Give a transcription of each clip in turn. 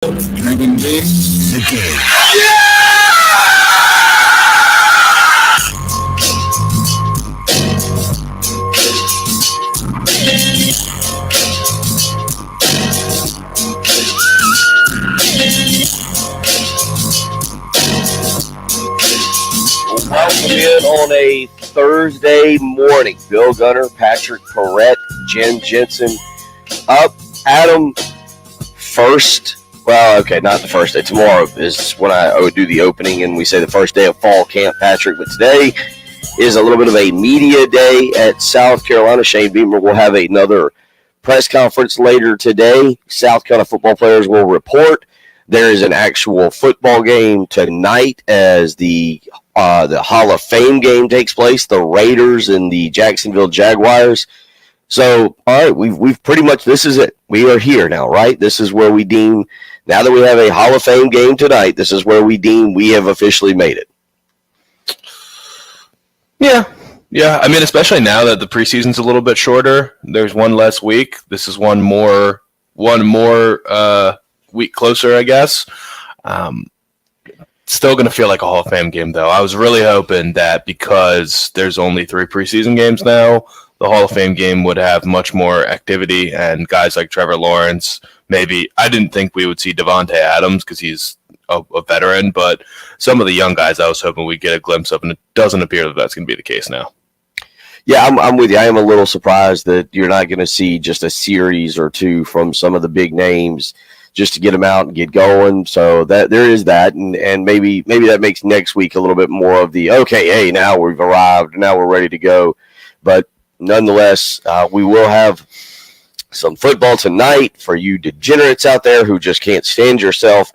Dragon Game. The game. Welcome in on a Thursday morning. Bill Gunner, Patrick Perrette, Jen Jensen up. Adam first. Well, okay, not the first day. Tomorrow is when I do the opening, and we say the first day of fall camp, Patrick. But today is a little bit of a media day at South Carolina. Shane Beamer will have another press conference later today. South Carolina football players will report. There is an actual football game tonight as the Hall of Fame game takes place. The Raiders and the Jacksonville Jaguars. So, all right, we've pretty much, this is it. We are here now, right? This is where we deem, now that we have a Hall of Fame game tonight, this is where we deem we have officially made it. Yeah. I mean, especially now that the preseason's a little bit shorter. There's one less week. This is one more week closer, I guess. Still going to feel like a Hall of Fame game, though. I was really hoping that because there's only 3 preseason games now, the Hall of Fame game would have much more activity and guys like Trevor Lawrence. Maybe I didn't think we would see Devontae Adams because he's a veteran, but some of the young guys I was hoping we'd get a glimpse of, and it doesn't appear that that's going to be the case now. Yeah, I'm with you. I am a little surprised that you're not going to see just a series or two from some of the big names just to get them out and get going. So that there is that, and maybe that makes next week a little bit more of the, okay, hey, now we've arrived, now we're ready to go. But nonetheless, we will have some football tonight for you degenerates out there who just can't stand yourself.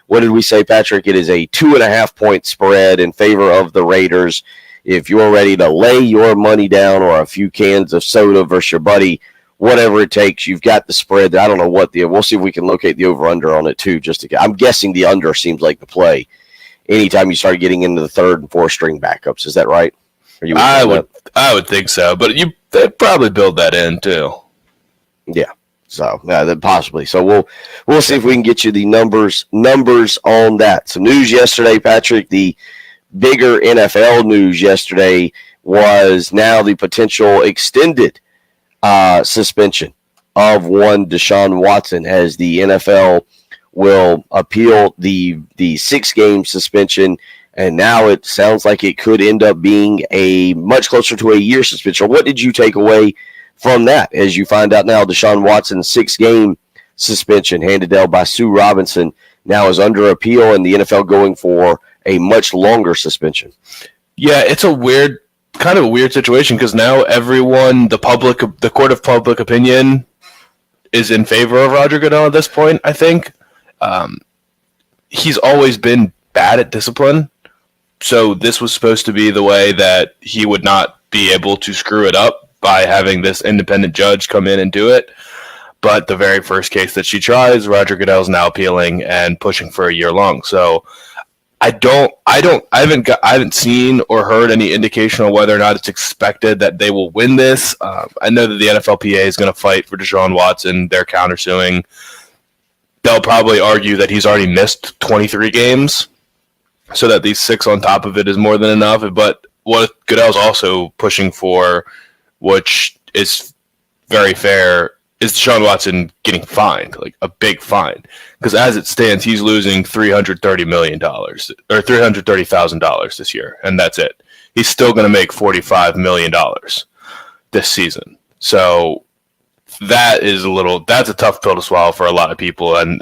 What did we say, Patrick? It is a 2.5-point spread in favor of the Raiders. If you're ready to lay your money down or a few cans of soda versus your buddy, whatever it takes, you've got the spread. I don't know what we'll see if we can locate the over-under on it too. I'm guessing the under seems like the play anytime you start getting into the third and fourth string backups. Is that right? I would think so, but they'd probably build that in too. Yeah. So possibly. So we'll see if we can get you the numbers on that. Some news yesterday, Patrick. The bigger NFL news yesterday was now the potential extended suspension of one Deshaun Watson, as the NFL will appeal the 6-game suspension, and now it sounds like it could end up being a much closer to a year suspension. What did you take away from that as you find out now Deshaun Watson's 6-game suspension handed down by Sue Robinson now is under appeal, and the NFL going for a much longer suspension? Yeah, it's kind of a weird situation because now everyone, the court of public opinion is in favor of Roger Goodell at this point, I think. He's always been bad at discipline, so this was supposed to be the way that he would not be able to screw it up by having this independent judge come in and do it. But the very first case that she tries, Roger Goodell's now appealing and pushing for a year long. So I haven't seen or heard any indication of whether or not it's expected that they will win this. I know that the NFLPA is going to fight for Deshaun Watson. They're countersuing. They'll probably argue that he's already missed 23 games, so that these 6 on top of it is more than enough. But what Goodell's also pushing for, which is very fair, is Deshaun Watson getting fined, like a big fine. Because as it stands, he's losing $330 million or $330,000 this year, and that's it. He's still going to make $45 million this season. So that's a tough pill to swallow for a lot of people. And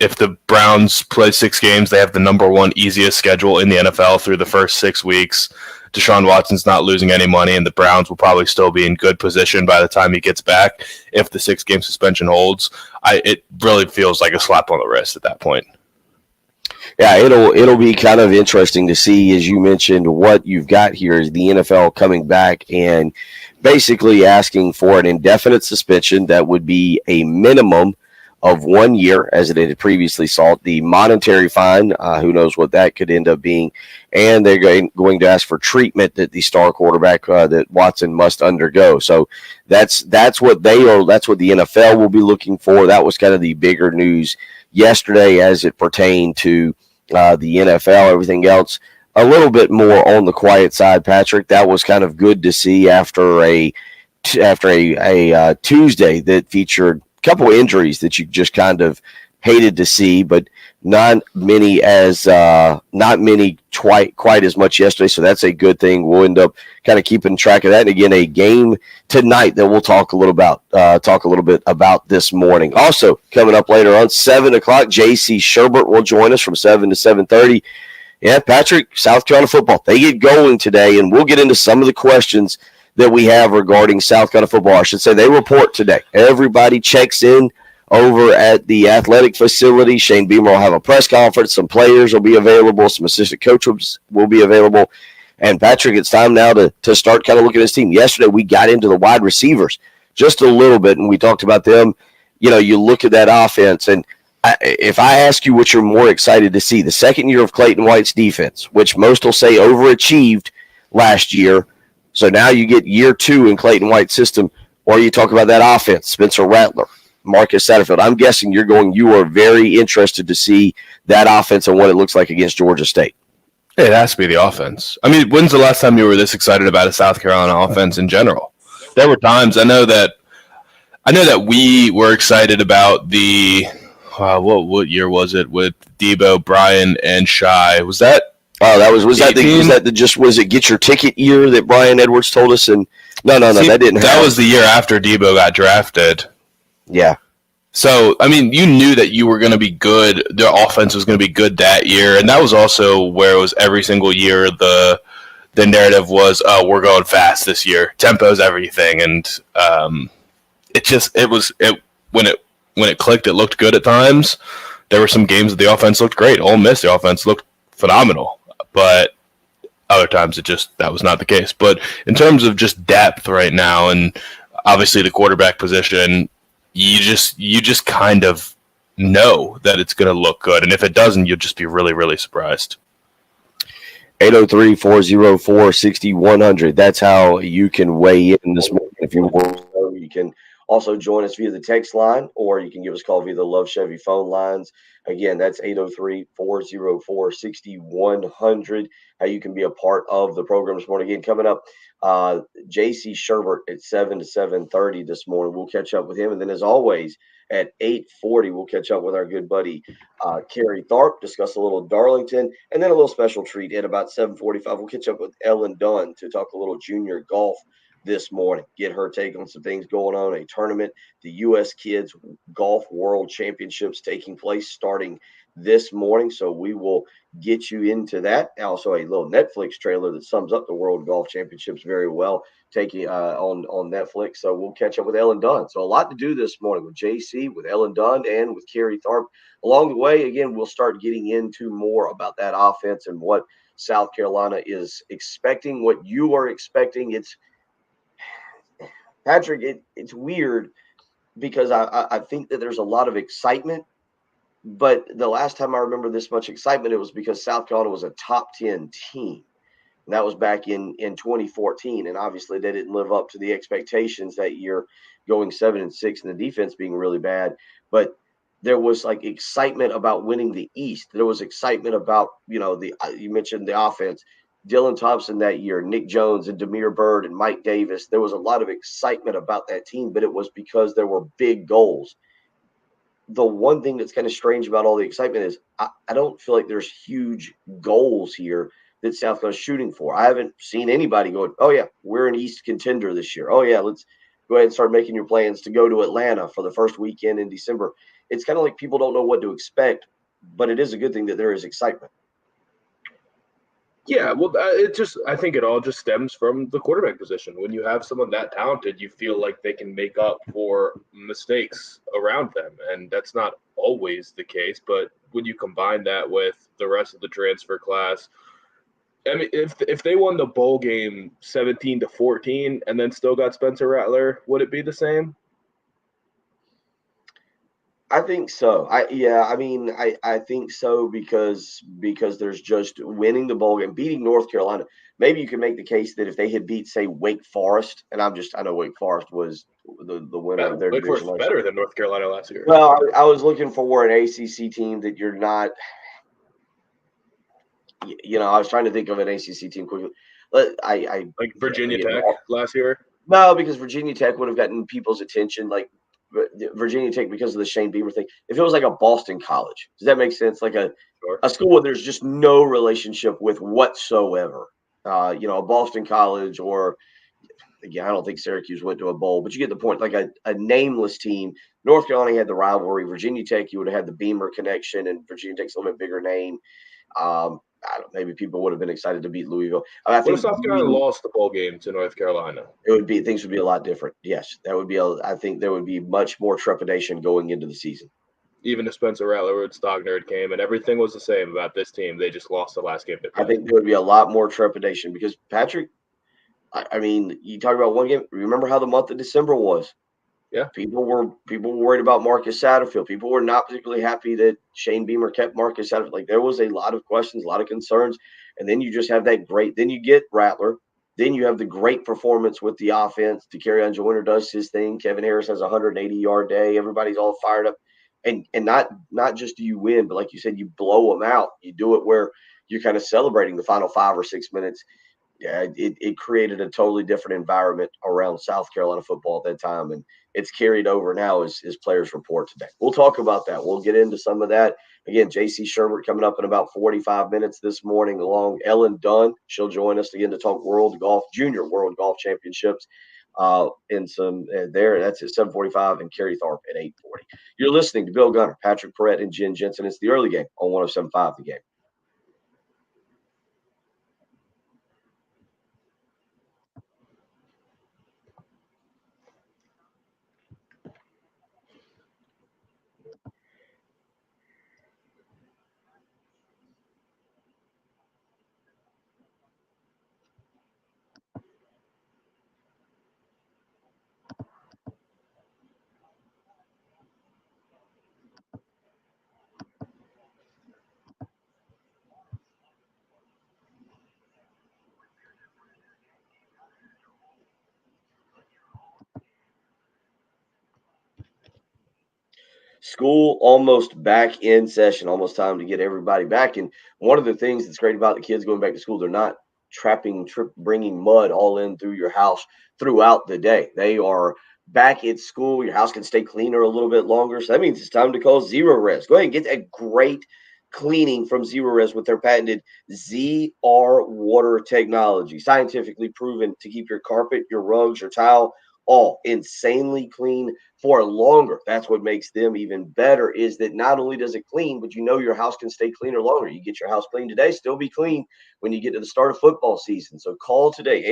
if the Browns play 6 games, they have the number 1 easiest schedule in the NFL through the first 6 weeks. Deshaun Watson's not losing any money, and the Browns will probably still be in good position by the time he gets back if the 6-game suspension holds. It really feels like a slap on the wrist at that point. Yeah, it'll be kind of interesting to see, as you mentioned, what you've got here is the NFL coming back and basically asking for an indefinite suspension that would be a minimum of 1 year, as it had previously sought. The monetary fine, who knows what that could end up being, and they're going to ask for treatment that the star quarterback that Watson must undergo. So that's what they are. That's what the NFL will be looking for. That was kind of the bigger news yesterday as it pertained to the NFL, everything else. A little bit more on the quiet side, Patrick. That was kind of good to see after a Tuesday that featured a couple of injuries that you just kind of hated to see, but not many quite as much yesterday. So that's a good thing. We'll end up kind of keeping track of that. And again, a game tonight that we'll talk a little bit about this morning. Also coming up later on 7:00, JC Sherbert will join us from 7 to 7:30. Yeah, Patrick, South Carolina football, they get going today, and we'll get into some of the questions that we have regarding South Carolina football. I should say they report today. Everybody checks in over at the athletic facility. Shane Beamer will have a press conference. Some players will be available. Some assistant coaches will be available. And, Patrick, it's time now to start kind of looking at this team. Yesterday we got into the wide receivers just a little bit, and we talked about them. You know, you look at that offense, and if I ask you what you're more excited to see, the second year of Clayton White's defense, which most will say overachieved last year, so now you get year 2 in Clayton White's system, or you talk about that offense, Spencer Rattler, Marcus Satterfield. I'm guessing you are very interested to see that offense and what it looks like against Georgia State. It has to be the offense. I mean, when's the last time you were this excited about a South Carolina offense in general? There were times I know that we were excited about the what year was it with Debo, Brian, and Shy? Was that? Oh, was it get your ticket year that Brian Edwards told us? And no, that didn't happen. That was the year after Debo got drafted. Yeah. So, I mean, you knew that you were going to be good. Their offense was going to be good that year, and that was also where it was every single year the narrative was, we're going fast this year. Tempo's everything, and when it clicked, it looked good at times. There were some games that the offense looked great. Ole Miss, the offense looked phenomenal, but other times that was not the case. But in terms of just depth right now, and obviously the quarterback position, you just kind of know that it's going to look good, and if it doesn't, you'll just be really, really surprised. 803-404-6100. That's how you can weigh in this morning. If you want, you can also join us via the text line, or you can give us a call via the Love Chevy phone lines. Again, that's 803-404-6100. How you can be a part of the program this morning. Again, coming up, JC Sherbert at 7 to 7:30 this morning. We'll catch up with him. And then, as always, at 8:40, we'll catch up with our good buddy Kerry Tharp, discuss a little Darlington, and then a little special treat at about 7:45. We'll catch up with Ellen Dunn to talk a little junior golf this morning, get her take on some things going on, a tournament, the U.S. Kids Golf World Championships taking place starting this morning. So we will get you into that. Also, a little Netflix trailer that sums up the World Golf Championships very well, taking on Netflix. So we'll catch up with Ellen Dunn. So a lot to do this morning with JC, with Ellen Dunn, and with Kerry Tharp. Along the way, again, we'll start getting into more about that offense and what South Carolina is expecting, what you are expecting. Patrick, it's weird because I think that there's a lot of excitement, but the last time I remember this much excitement, it was because South Carolina was a top 10 team. And that was back in 2014. And obviously they didn't live up to the expectations that year, going 7-6 and the defense being really bad. But there was like excitement about winning the East. There was excitement about, you mentioned the offense. Dylan Thompson that year, Nick Jones and Demir Bird and Mike Davis. There was a lot of excitement about that team, but it was because there were big goals. The one thing that's kind of strange about all the excitement is I don't feel like there's huge goals here that South Carolina's shooting for. I haven't seen anybody going, oh, yeah, we're an East contender this year. Oh, yeah, let's go ahead and start making your plans to go to Atlanta for the first weekend in December. It's kind of like people don't know what to expect, but it is a good thing that there is excitement. Yeah, well, I think it all just stems from the quarterback position. When you have someone that talented, you feel like they can make up for mistakes around them, and that's not always the case. But when you combine that with the rest of the transfer class, I mean, if they won the bowl game 17-14 and then still got Spencer Rattler, would it be the same? I think so. I think so because there's just winning the bowl game, beating North Carolina. Maybe you can make the case that if they had beat, say, Wake Forest, and I know Wake Forest was the winner of their Wake division Forest last year. better than North Carolina last year. Well, I was looking for an ACC team that you're not. I was trying to think of an ACC team quickly. Like Virginia Tech last year. No, because Virginia Tech would have gotten people's attention, like Virginia Tech, because of the Shane Beamer thing. If it was like a Boston College, does that make sense? Like a school where there's just no relationship with whatsoever. A Boston College, or again, I don't think Syracuse went to a bowl, but you get the point. Like a nameless team. North Carolina had the rivalry. Virginia Tech, you would have had the Beamer connection, and Virginia Tech's a little bit bigger name. I don't. Maybe people would have been excited to beat Louisville. I What think if South Carolina lost the bowl game to North Carolina? things would be a lot different. Yes, that would be. I think there would be much more trepidation going into the season. Even if Spencer Rattler and Stognerd came and everything was the same about this team, they just lost the last game. I think there would be a lot more trepidation because Patrick. I mean, you talk about one game. Remember how the month of December was? Yeah. People were worried about Marcus Satterfield. People were not particularly happy that Shane Beamer kept Marcus Satterfield. Like there was a lot of questions, a lot of concerns, and then you just have that great. Then you get Rattler. Then you have the great performance with the offense. Dakereon Joyner does his thing. Kevin Harris has a 180-yard day. Everybody's all fired up, and not just do you win, but like you said, you blow them out. You do it where you're kind of celebrating the final 5 or 6 minutes. Yeah, it created a totally different environment around South Carolina football at that time, and it's carried over now as players report today. We'll talk about that. We'll get into some of that. Again, J.C. Sherbert coming up in about 45 minutes this morning, along Ellen Dunn. She'll join us again to talk Junior World Golf Championships. And some there. That's at 7:45, and Kerry Tharp at 8:40. You're listening to Bill Gunner, Patrick Perrette, and Jen Jensen. It's the early game on 107.5 The Game. School almost back in session, almost time to get everybody back. And one of the things that's great about the kids going back to school, they're not bringing mud all in through your house throughout the day. They are back at school. Your house can stay cleaner a little bit longer. So that means it's time to call Zero Res. Go ahead and get a great cleaning from Zero Res with their patented ZR water technology, scientifically proven to keep your carpet, your rugs, your tile all insanely clean for longer. That's what makes them even better, is that not only does it clean, but your house can stay cleaner longer. You get your house clean today, still be clean when you get to the start of football season. So call today,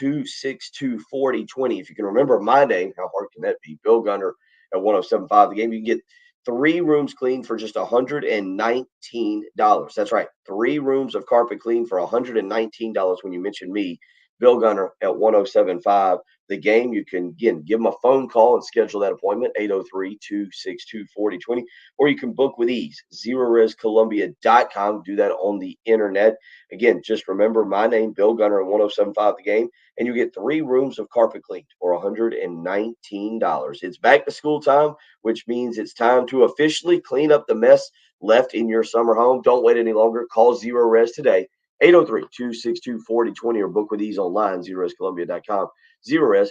803-262-4020. If you can remember my name, how hard can that be? Bill Gunner at 107.5 The Game. You can get 3 rooms clean for just $119. That's right. 3 rooms of carpet clean for $119 when you mention me, Bill Gunner at 107.5 The Game. You can, again, give them a phone call and schedule that appointment, 803-262-4020, or you can book with ease, ZeroResColumbia.com. Do that on the internet. Again, just remember my name, Bill Gunner at 107.5 The Game, and you get 3 rooms of carpet cleaned for $119. It's back to school time, which means it's time to officially clean up the mess left in your summer home. Don't wait any longer. Call Zero Res today, 803-262-4020, or book with ease online, ZeroResColumbia.com. Zero Res,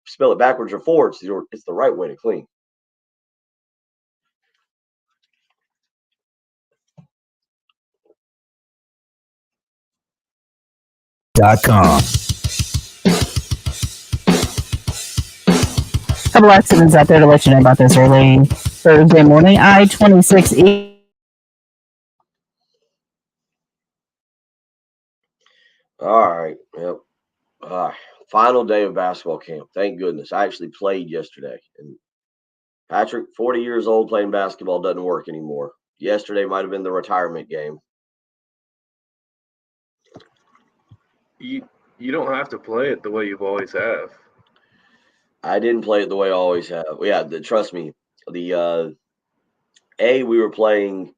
spell it backwards or forwards. It's the right way to clean. .com. Couple accidents out there to let you know about this early Thursday morning. I-26 All right. Yep. Final day of basketball camp. Thank goodness. I actually played yesterday. And Patrick, 40 years old, playing basketball doesn't work anymore. Yesterday might have been the retirement game. You don't have to play it the way you've always have. I didn't play it the way I always have. Yeah, trust me. we were playing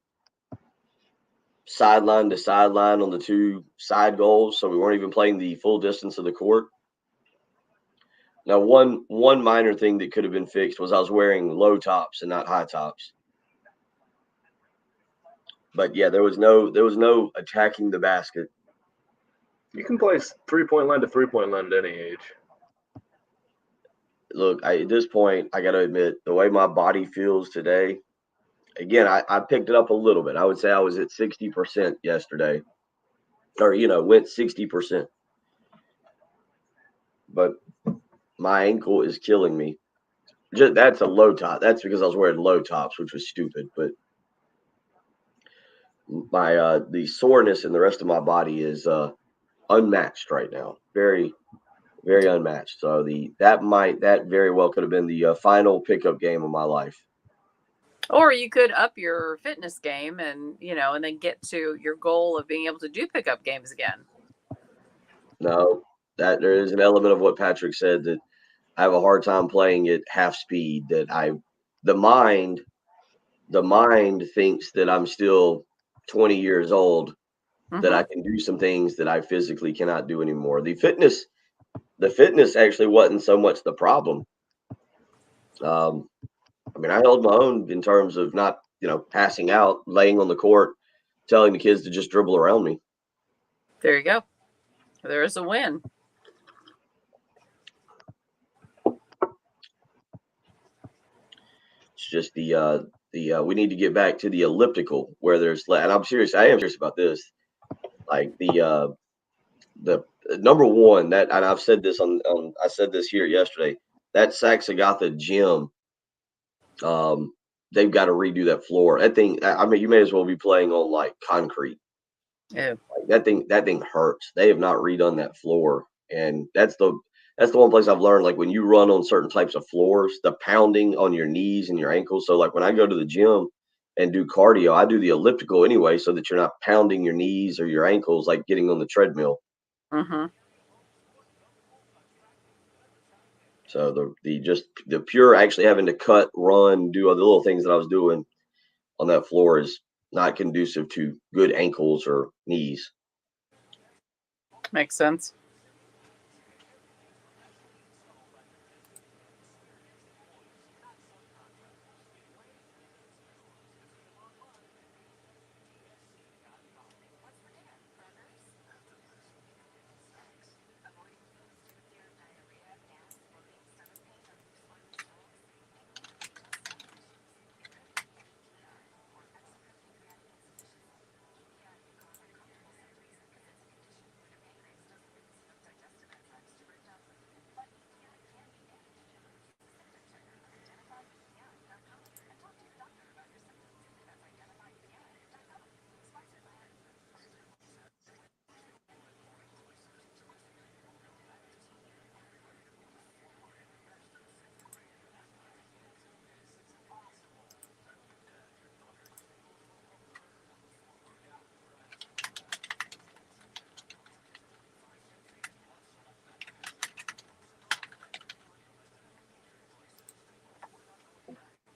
sideline to sideline on the two side goals, so we weren't even playing the full distance of the court. Now, one minor thing that could have been fixed was I was wearing low tops and not high tops. But yeah, there was no attacking the basket. You can play 3-point line to 3-point line at any age. Look, at this point, I got to admit, the way my body feels today, again, I picked it up a little bit. I would say I was at 60% yesterday, or, went 60%. But my ankle is killing me. That's a low top. That's because I was wearing low tops, which was stupid. But my the soreness in the rest of my body is unmatched right now. Very, very unmatched. So that very well could have been the final pickup game of my life. Or you could up your fitness game and then get to your goal of being able to do pickup games again. No, that there is an element of what Patrick said that I have a hard time playing at half speed. That the mind thinks that I'm still 20 years old, that I can do some things that I physically cannot do anymore. The fitness actually wasn't so much the problem. I held my own in terms of not, passing out, laying on the court, telling the kids to just dribble around me. There you go. There is a win. It's just the we need to get back to the elliptical where there's, and I'm serious. I am serious about this. Like the number one that, and I've said this I said this here yesterday. That Saxagatha gym, they've got to redo that floor. That thing, you may as well be playing on like concrete. Yeah. Like that thing hurts. They have not redone that floor, and that's the one place I've learned. Like when you run on certain types of floors, the pounding on your knees and your ankles. So like when I go to the gym and do cardio, I do the elliptical anyway, so that you're not pounding your knees or your ankles like getting on the treadmill. Mm-hmm. So the pure actually having to cut, run, do all the little things that I was doing on that floor is not conducive to good ankles or knees. Makes sense.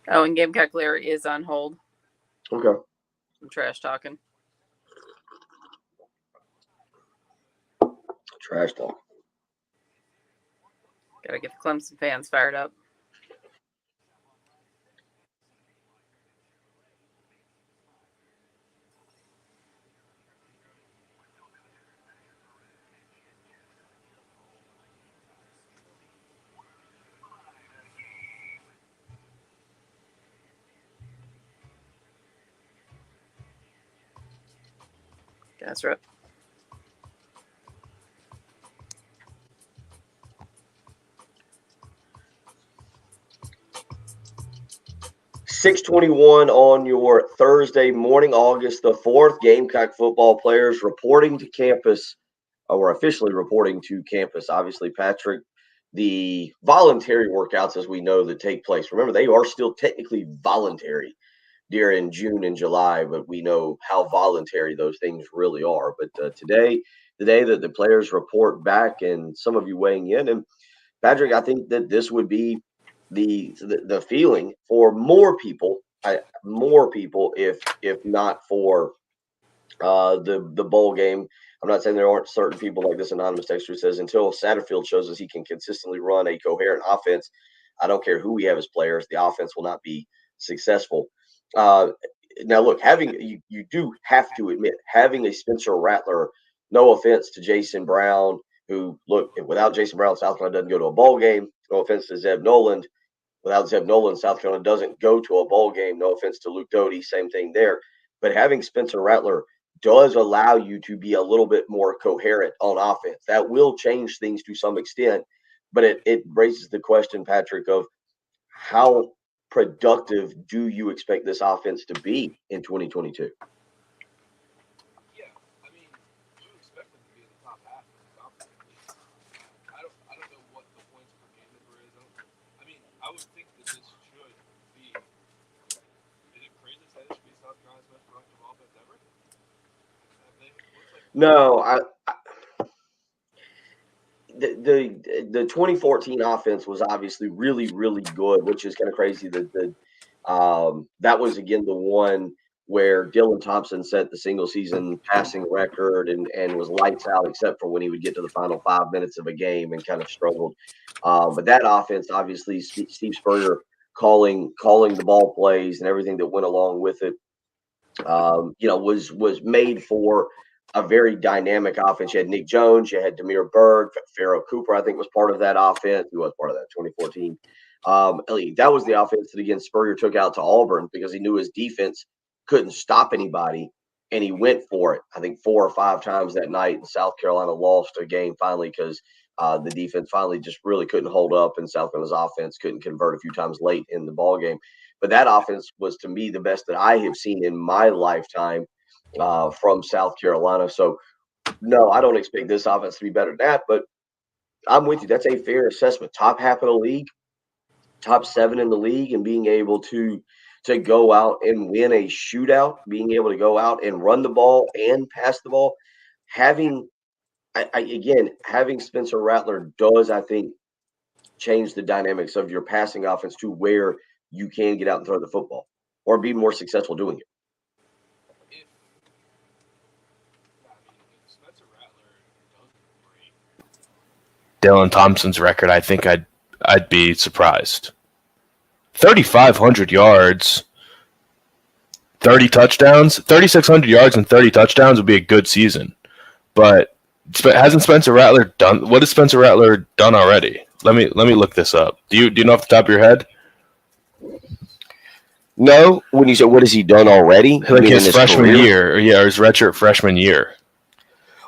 Oh, and Gamecock Larry is on hold. Okay. I'm trash talking. Trash talk. Gotta get the Clemson fans fired up. That's right. .621 on your Thursday morning, August the 4th. Gamecock football players reporting to campus, or officially reporting to campus. Obviously, Patrick, the voluntary workouts, as we know, that take place. Remember, they are still technically voluntary during June and July, but we know how voluntary those things really are. But today, the day that the players report back, and some of you weighing in, and Patrick, I think that this would be the feeling for more people, if not for the bowl game. I'm not saying there aren't certain people like this anonymous texter who says until Satterfield shows us he can consistently run a coherent offense, I don't care who we have as players, the offense will not be successful. Now, look, you do have to admit having a Spencer Rattler. No offense to Jason Brown, who look without Jason Brown, South Carolina doesn't go to a bowl game. No offense to Zeb Noland. Without Zeb Noland, South Carolina doesn't go to a bowl game. No offense to Luke Doty, same thing there. But having Spencer Rattler does allow you to be a little bit more coherent on offense. That will change things to some extent, but it raises the question, Patrick, of how productive do you expect this offense to be in 2022? Yeah, I mean, you expect them to be in the top half of the conference. I don't know what the points per game number is. I mean, I would think that this should be. Is it crazy to say this should be South Carolina's most productive offense ever? No, the 2014 offense was obviously really, really good, which is kind of crazy that that was again the one where Dylan Thompson set the single season passing record and was lights out, except for when he would get to the final 5 minutes of a game and kind of struggled. But that offense, obviously, Steve Spurrier calling the ball plays and everything that went along with it, was made for a very dynamic offense. You had Nick Jones, you had Demir Bird, Pharaoh Cooper, I think was part of that offense. He was part of that 2014. That was the offense that, again, Spurrier took out to Auburn because he knew his defense couldn't stop anybody, and he went for it, I think 4 or 5 times that night, and South Carolina lost a game finally because the defense finally just really couldn't hold up, and South Carolina's offense couldn't convert a few times late in the ball game. But that offense was, to me, the best that I have seen in my lifetime from South Carolina. So, no, I don't expect this offense to be better than that, but I'm with you. That's a fair assessment. Top half of the league, top 7 in the league, and being able to go out and win a shootout, being able to go out and run the ball and pass the ball. Having Spencer Rattler does, I think, change the dynamics of your passing offense to where you can get out and throw the football or be more successful doing it. Dylan Thompson's record, I think I'd be surprised. 3,500 yards, 30 touchdowns, 3,600 yards and 30 touchdowns would be a good season. But hasn't Spencer Rattler done? What has Spencer Rattler done already? Let me look this up. Do you know off the top of your head? No. When you say what has he done already? Like his freshman year, or his redshirt freshman year.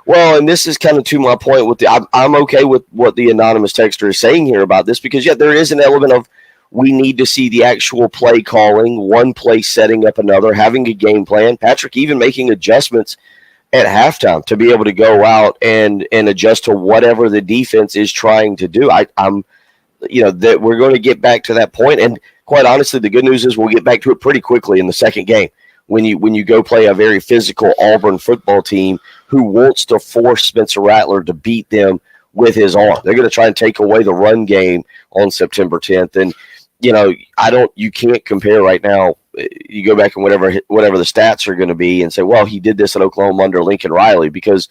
Well, and this is kind of to my point with I'm okay with what the anonymous texter is saying here about this, because there is an element of we need to see the actual play calling, one play setting up another, having a game plan. Patrick even making adjustments at halftime to be able to go out and adjust to whatever the defense is trying to do. I'm that we're going to get back to that point, and quite honestly, the good news is we'll get back to it pretty quickly in the second game when you go play a very physical Auburn football team who wants to force Spencer Rattler to beat them with his arm. They're going to try and take away the run game on September 10th, and you can't compare right now. You go back and whatever the stats are going to be and say, well, he did this at Oklahoma under Lincoln Riley, because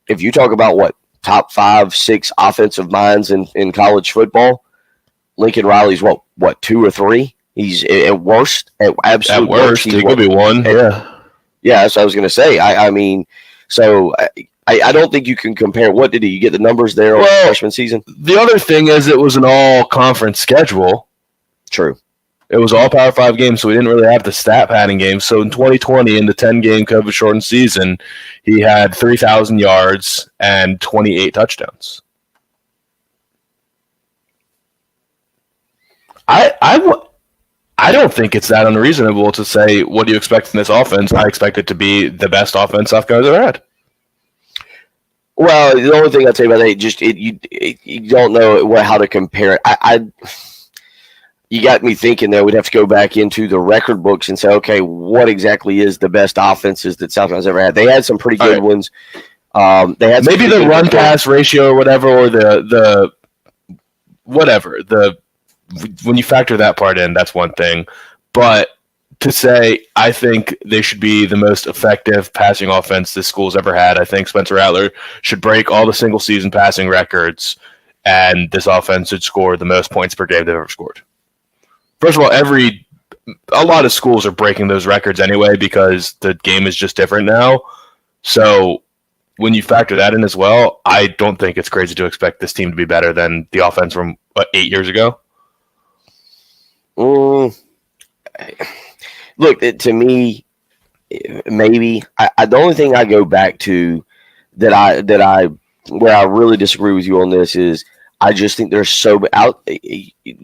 if you talk about what top 5, 6 offensive minds in college football, Lincoln Riley's what 2 or 3? He's at worst, at absolute worst, he could be 1. Yeah, that's what I was going to say. I mean, so I don't think you can compare. What did you get the numbers there on the freshman season? The other thing is it was an all-conference schedule. True. It was all Power 5 games, so we didn't really have the stat padding games. So in 2020, in the 10-game COVID-shortened season, he had 3,000 yards and 28 touchdowns. I don't think it's that unreasonable to say, what do you expect from this offense? I expect it to be the best offense South Carolina's ever had. Well, the only thing I'd say about that, you don't know how to compare it. You got me thinking that we'd have to go back into the record books and say, okay, what exactly is the best offenses that South Carolina's ever had? They had some pretty good ones. They had maybe the run pass ratio or whatever, or the when you factor that part in, that's one thing. But to say I think they should be the most effective passing offense this school's ever had, I think Spencer Rattler should break all the single season passing records, and this offense should score the most points per game they've ever scored. First of all, a lot of schools are breaking those records anyway because the game is just different now. So when you factor that in as well, I don't think it's crazy to expect this team to be better than the offense from 8 years ago. Look, to me, maybe the only thing I go back to where I really disagree with you on this is I just think there's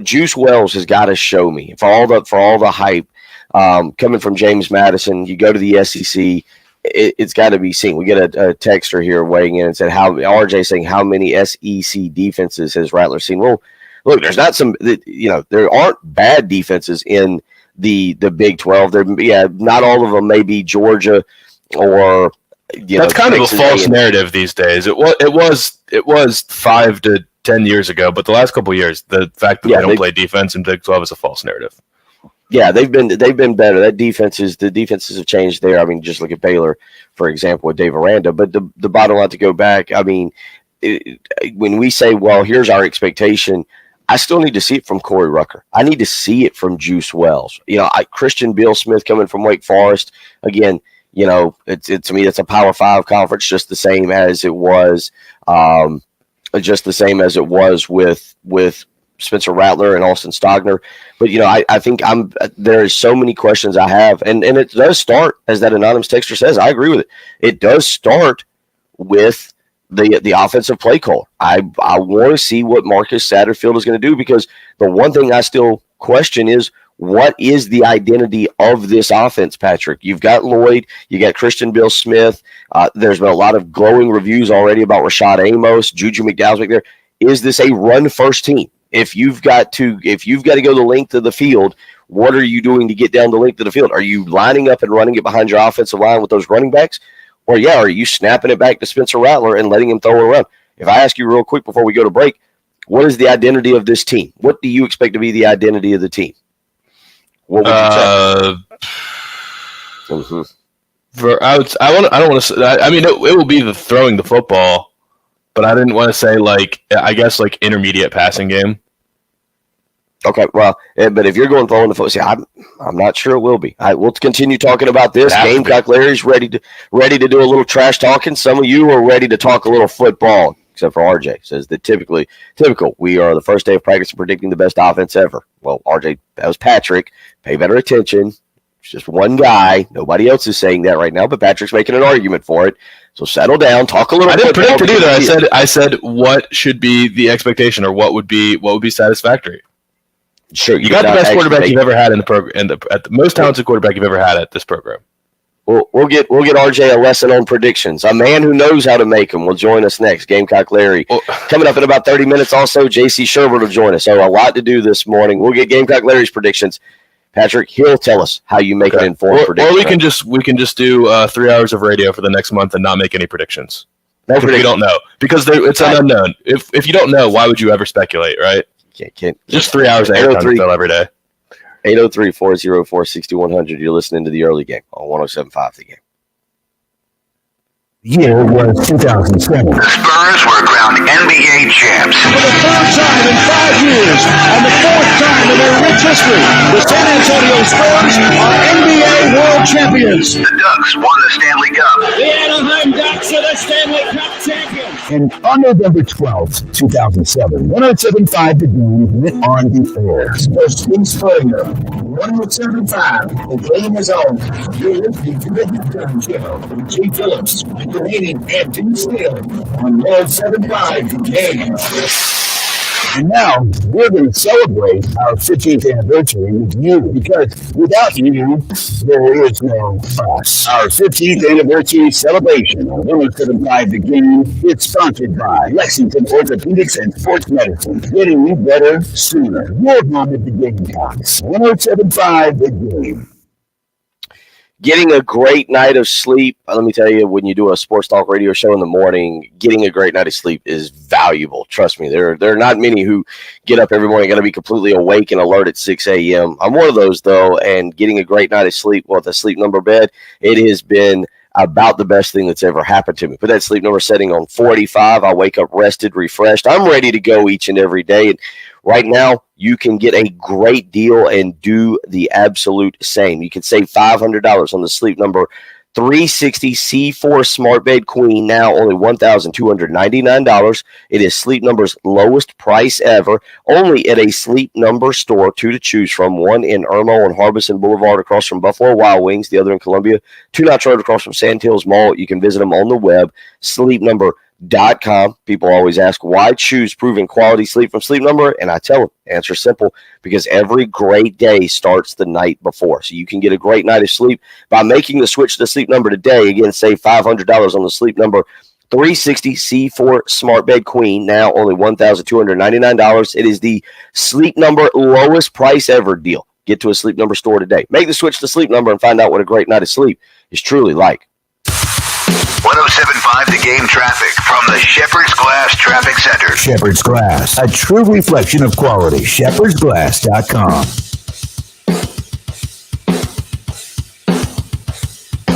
Juice Wells has got to show me for all the hype coming from James Madison. You go to the SEC, it's got to be seen. We get a texter here weighing in and said RJ saying how many SEC defenses has Rattler seen? Well, look, there's not there aren't bad defenses in the Big 12. Not all of them may be Georgia or that's kind Texas of a false A&M. narrative these days. It was 5 to 10 years ago, but the last couple of years, the fact that they don't play defense in Big 12 is a false narrative. Yeah, they've been better. The defenses have changed there. I mean, just look at Baylor, for example, with Dave Aranda. But the bottom line, to go back, I mean, when we say, well, here's our expectation, I still need to see it from Corey Rucker. I need to see it from Juice Wells. Christian Bill Smith coming from Wake Forest. Again, to me, it's a Power 5 conference, just the same as it was. With Spencer Rattler and Austin Stogner. But, I think there is so many questions I have. And it does start, as that anonymous texter says, I agree with it. It does start with the offensive play call. I want to see what Marcus Satterfield is going to do, because the one thing I still question is, what is the identity of this offense, Patrick? You've got Lloyd, you got Christian Bill Smith. There's been a lot of glowing reviews already about Rashad Amos, Juju McDowell's back there. Is this a run-first team? If you've got to go the length of the field, what are you doing to get down the length of the field? Are you lining up and running it behind your offensive line with those running backs? Or, are you snapping it back to Spencer Rattler and letting him throw it around? If I ask you real quick before we go to break, what is the identity of this team? What do you expect to be the identity of the team? What would you say? It will be the throwing the football, but I didn't want to say intermediate passing game. Okay, well, but if you're going throwing the football, I'm not sure it will be. We'll continue talking about this. Gamecock Larry's ready to do a little trash talking. Some of you are ready to talk a little football, except for RJ. Says that typical. We are the first day of practice predicting the best offense ever. Well, RJ, that was Patrick. Pay better attention. It's just one guy. Nobody else is saying that right now, but Patrick's making an argument for it. So settle down. Talk a little. I didn't predict it either. I said what should be the expectation, or what would be satisfactory. Sure, you got the best quarterback you've ever had in the program, at the most talented quarterback you've ever had at this program. We'll get RJ a lesson on predictions. A man who knows how to make them will join us next. Gamecock Larry coming up in about 30 minutes. Also, JC Sherwood will join us. So a lot to do this morning. We'll get Gamecock Larry's predictions. Patrick, he'll tell us how you make an informed prediction. Or we can just do 3 hours of radio for the next month and not make any predictions. No predictions. We don't know, because it's an unknown. If you don't know, why would you ever speculate, right? Just 3 hours of airtime to fill every day. 803-404-6100. You're listening to the early game on 107.5 The Game. Year was 2007. The Spurs were crowned NBA champs. For the third time in 5 years, and the fourth time in their rich history, the San Antonio Spurs are NBA World Champions. The Ducks won the Stanley Cup. The Anaheim Ducks are the Stanley Cup champions. And on November 12th, 2007, 107.5 The Game went on the air. Steve Spurrier, 107.5 The Game is on. You're listening to the Halftime Show with Jay Phillips, Canadian and Tim Steele on 107.5 The Game. And now we're going to celebrate our 15th anniversary with you, because without you, there is no us. Our 15th anniversary celebration on 107.5 The Game is sponsored by Lexington Orthopedics and Sports Medicine, getting you better sooner. You're home at the Gamecocks. 107.5 The Game. getting a great night of sleep, let me tell you, when you do a sports talk radio show in the morning, getting a great night of sleep is valuable. Trust me, there are not many who get up every morning got to be completely awake and alert at 6 a.m. I'm one of those, though, and getting a great night of sleep with a Sleep Number bed, it has been about the best thing that's ever happened to me. Put that Sleep Number setting on 45. I wake up rested, refreshed. I'm ready to go each and every day. And right now, you can get a great deal and do the absolute same. You can save $500 on the Sleep Number 360 C4 Smart Bed Queen, now only $1,299. It is Sleep Number's lowest price ever, only at a Sleep Number store, two to choose from, one in Irmo on Harbison Boulevard across from Buffalo Wild Wings, the other in Columbia, 2 Notch Road across from Sand Hills Mall. You can visit them on the web, sleepnumber.com. People always ask, why choose proven quality sleep from Sleep Number? And I tell them, answer simple, because every great day starts the night before. So you can get a great night of sleep by making the switch to Sleep Number today. Again, save $500 on the Sleep Number 360 C4 Smart Bed Queen, now only $1,299. It is the Sleep Number lowest price ever deal. Get to a Sleep Number store today. Make the switch to Sleep Number and find out what a great night of sleep is truly like. 107.5 The Game traffic from the Shepherd's Glass Traffic Center. Shepherd's Glass, a true reflection of quality. ShepherdsGlass.com.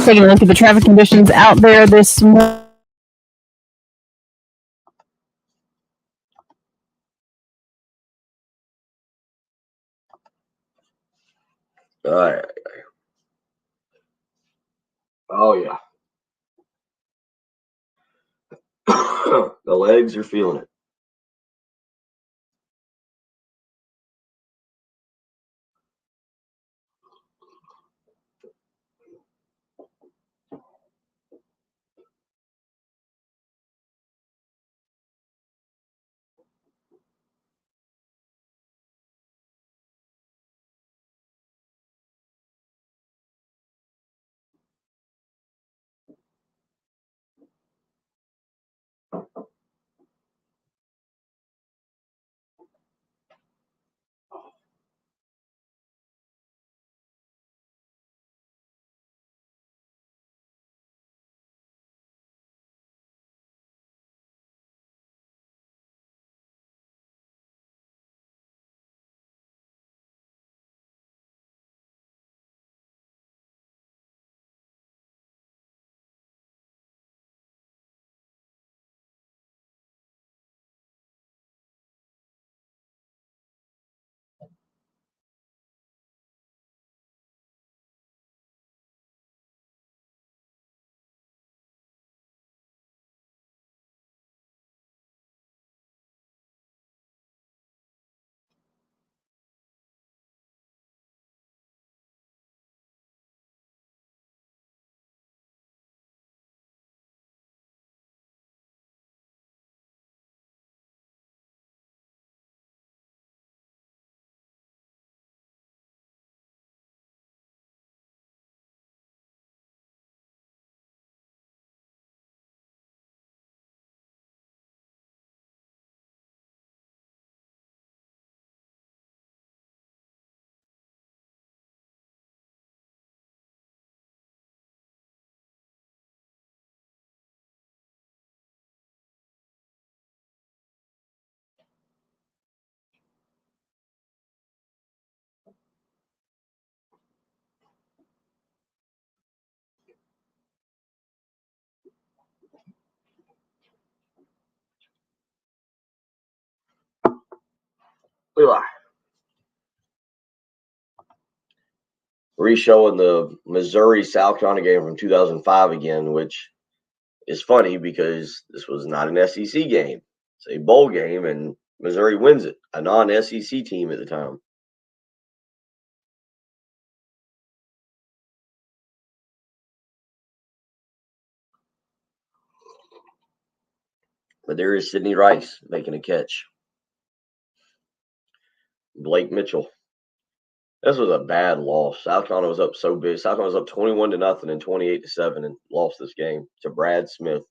Taking a look at the traffic conditions out there this morning. All right. Oh, yeah. The legs are feeling it. Ugh. Re-showing the Missouri-South Carolina game from 2005 again, which is funny because this was not an SEC game. It's a bowl game, and Missouri wins it, a non-SEC team at the time. But there is Sidney Rice making a catch. Blake Mitchell. This was a bad loss. South Carolina was up so big. South Carolina was up 21-0 and 28-7 and lost this game to Brad Smith.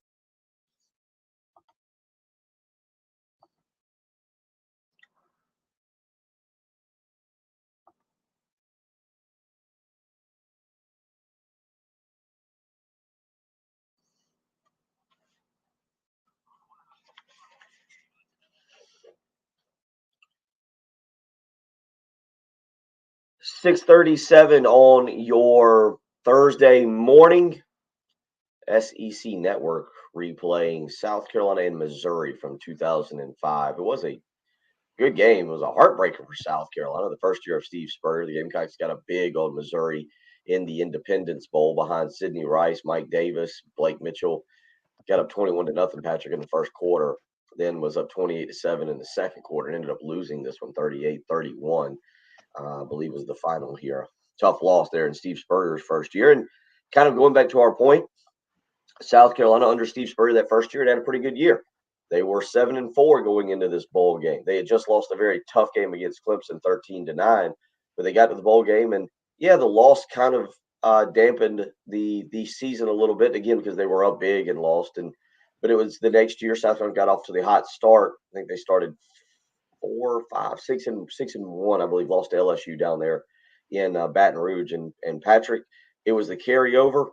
6:37 on your Thursday morning. SEC Network replaying South Carolina and Missouri from 2005. It was a good game. It was a heartbreaker for South Carolina. The first year of Steve Spurrier, the Gamecocks got a big on Missouri in the Independence Bowl behind Sidney Rice, Mike Davis, Blake Mitchell. Got up 21-0, Patrick, in the first quarter. Then was up 28-7 in the second quarter and ended up losing this one 38-31. I believe was the final here. Tough loss there in Steve Spurrier's first year. And kind of going back to our point, South Carolina under Steve Spurrier that first year had a pretty good year. They were 7-4 going into this bowl game. They had just lost a very tough game against Clemson, 13-9, but they got to the bowl game, and yeah, the loss kind of dampened the season a little bit again because they were up big and lost. But it was the next year South Carolina got off to the hot start. I think they started 4, 5, 6 and 1, I believe. Lost to LSU down there in Baton Rouge, and Patrick, it was the carryover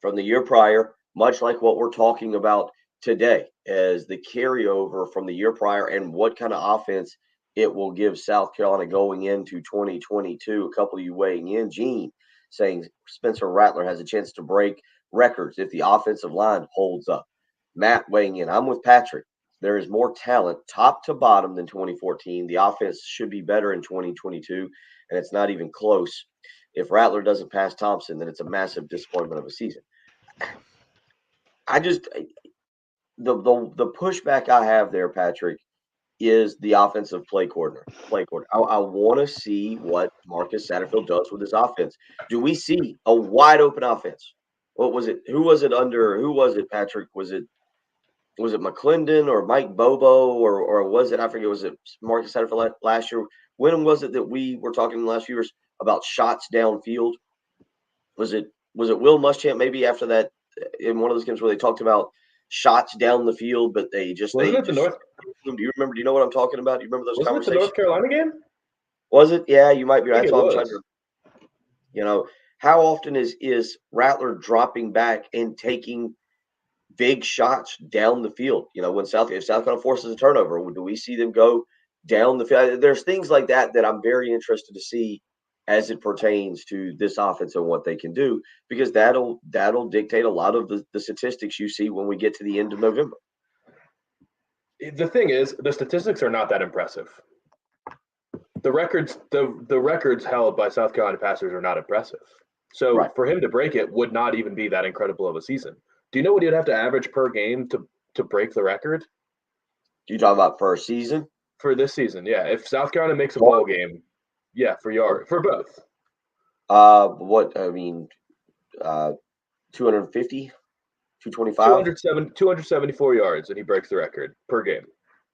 from the year prior, much like what we're talking about today, as the carryover from the year prior and what kind of offense it will give South Carolina going into 2022. A couple of you weighing in. Gene saying Spencer Rattler has a chance to break records if the offensive line holds up. Matt weighing in. I'm with Patrick. There is more talent top to bottom than 2014. The offense should be better in 2022, and it's not even close. If Rattler doesn't pass Thompson, then it's a massive disappointment of a season. The pushback I have there, Patrick, is the offensive play coordinator. I want to see what Marcus Satterfield does with his offense. Do we see a wide open offense? What was it? Who was it under? Who was it, Patrick? Was it McClendon or Mike Bobo or was it, I forget, was it Marcus Satterfield last year? When was it that we were talking in the last few years about shots downfield? Was it Will Muschamp maybe after that in one of those games where they talked about shots down the field, but do you remember? Do you know what I'm talking about? Do you remember those conversations? Was it the North Carolina game? Was it? Yeah, you might be right. Was. How often is Rattler dropping back and taking big shots down the field? If South Carolina forces a turnover, do we see them go down the field? There's things like that I'm very interested to see as it pertains to this offense and what they can do, because that'll dictate a lot of the statistics you see when we get to the end of November. The thing is, the statistics are not that impressive. The records held by South Carolina passers are not impressive. So right. For him to break it would not even be that incredible of a season. Do you know what he'd have to average per game to break the record? You talking about for a season? For this season, yeah. If South Carolina makes a bowl game, yeah, for both. 250, 225, 274 yards, and he breaks the record per game,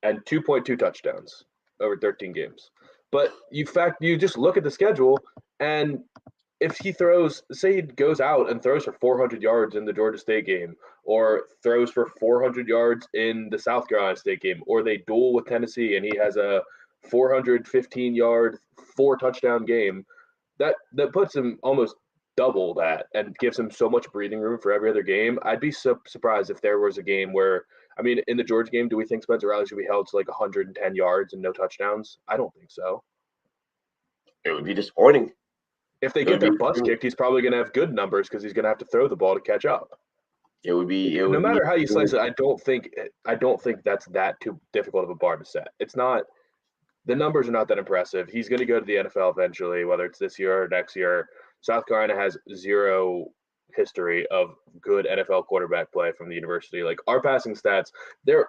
and 2.2 touchdowns over 13 games. But you just look at the schedule, and if he throws, say he goes out and throws for 400 yards in the Georgia State game, or throws for 400 yards in the South Carolina State game, or they duel with Tennessee and he has a 415-yard, 4-touchdown game, that puts him almost double that and gives him so much breathing room for every other game. I'd be surprised if there was a game where, in the Georgia game, do we think Spencer Rattler should be held to like 110 yards and no touchdowns? I don't think so. It would be disappointing. If they get their butts kicked, he's probably going to have good numbers because he's going to have to throw the ball to catch up. No matter how you slice it, I don't think that's that too difficult of a bar to set. It's not. The numbers are not that impressive. He's going to go to the NFL eventually, whether it's this year or next year. South Carolina has zero history of good NFL quarterback play from the university. Like our passing stats,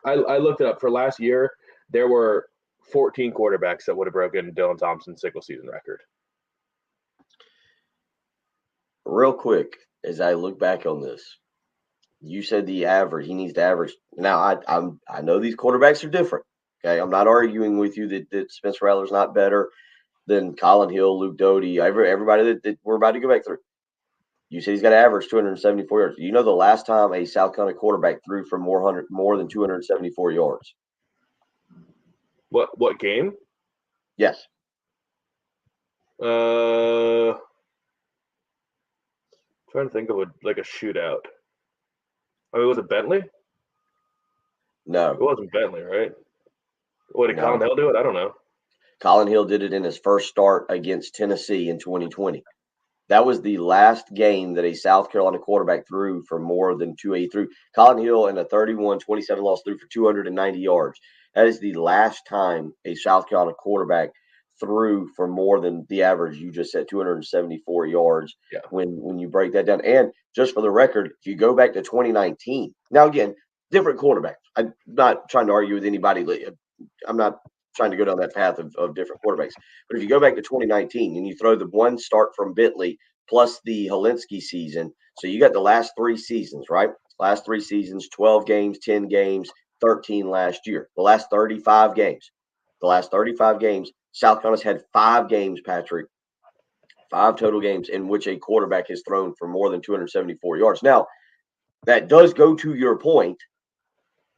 I looked it up for last year. There were 14 quarterbacks that would have broken Dylan Thompson's single season record. Real quick, as I look back on this, you said the average. He needs to average. Now, I know these quarterbacks are different. Okay, I'm not arguing with you that Spencer Rattler's not better than Colin Hill, Luke Doty, everybody that we're about to go back through. You said he's got to average 274 yards. Do you know the last time a South Carolina quarterback threw for more than 274 yards? What game? Yes. Trying to think of a shootout. Was it Bentley? No. It wasn't Bentley, right? What, did Colin Hill do it? I don't know. Colin Hill did it in his first start against Tennessee in 2020. That was the last game that a South Carolina quarterback threw for more than 283. Colin Hill in a 31-27 loss threw for 290 yards. That is the last time a South Carolina quarterback threw for more than the average you just said, 274 yards. Yeah. When you break that down. And just for the record, if you go back to 2019, now again, different quarterbacks. I'm not trying to argue with anybody. I'm not trying to go down that path of different quarterbacks. But if you go back to 2019 and you throw the one start from Bentley plus the Helinski season, so you got the last 3 seasons, right? Last 3 seasons, 12 games, 10 games, 13 last year. The last 35 games, South Carolina's had 5 games, Patrick, 5 total games in which a quarterback has thrown for more than 274 yards. Now, that does go to your point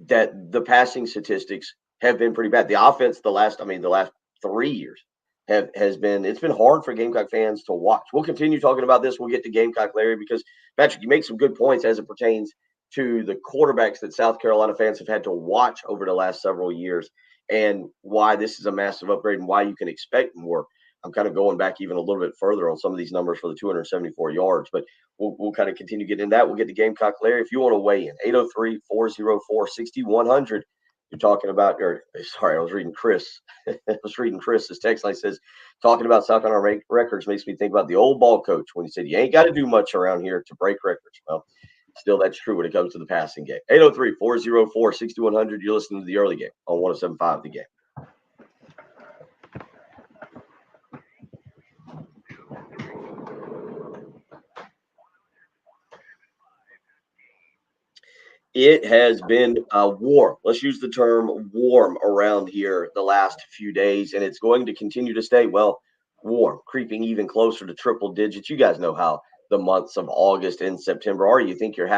that the passing statistics have been pretty bad. The offense, the last 3 years it's been hard for Gamecock fans to watch. We'll continue talking about this. We'll get to Gamecock Larry because, Patrick, you make some good points as it pertains to the quarterbacks that South Carolina fans have had to watch over the last several years and why this is a massive upgrade and why you can expect more. I'm kind of going back even a little bit further on some of these numbers for the 274 yards, but we'll kind of continue getting in that. We'll get to Gamecock Larry. If you want to weigh in, 803-404-6100. You're talking about, I was reading Chris. Chris's text line says, talking about South Carolina records makes me think about the old ball coach when he said, you ain't got to do much around here to break records. Well, still, that's true when it comes to the passing game. 803-404-6100. You're listening to the early game on 107.5 The Game. It has been warm. Let's use the term warm around here the last few days, and it's going to continue to stay, warm, creeping even closer to triple digits. You guys know how the months of August and September are. You think you're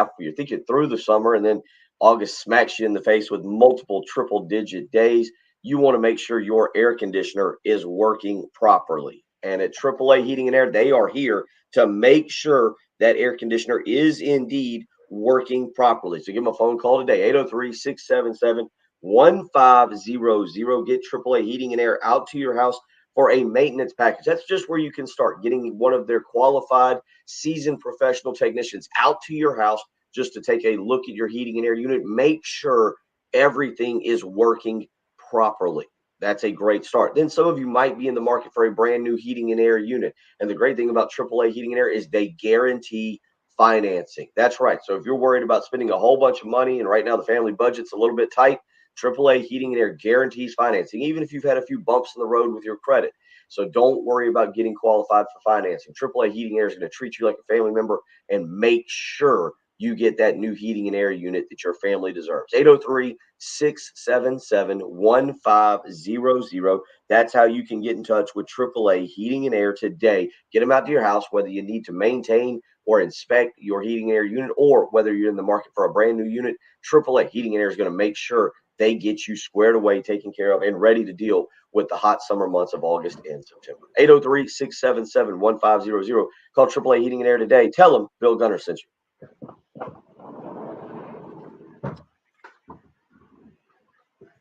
through the summer, and then August smacks you in the face with multiple triple-digit days. You want to make sure your air conditioner is working properly. And at AAA Heating and Air, they are here to make sure that air conditioner is indeed working properly. So give them a phone call today, 803-677-1500. Get AAA Heating and Air out to your house for a maintenance package. That's just where you can start, getting one of their qualified, seasoned professional technicians out to your house just to take a look at your heating and air unit, make sure everything is working properly. That's a great start. Then some of you might be in the market for a brand new heating and air unit. And the great thing about AAA Heating and Air is they guarantee financing. That's right. So if you're worried about spending a whole bunch of money and right now the family budget's a little bit tight, AAA Heating and Air guarantees financing, even if you've had a few bumps in the road with your credit. So don't worry about getting qualified for financing. AAA Heating and Air is going to treat you like a family member and make sure you get that new heating and air unit that your family deserves. 803-677-1500. That's how you can get in touch with AAA Heating and Air today. Get them out to your house, whether you need to maintain or inspect your heating and air unit, or whether you're in the market for a brand new unit. AAA Heating and Air is going to make sure they get you squared away, taken care of, and ready to deal with the hot summer months of August and September. 803-677-1500. Call AAA Heating and Air today. Tell them Bill Gunner sent you.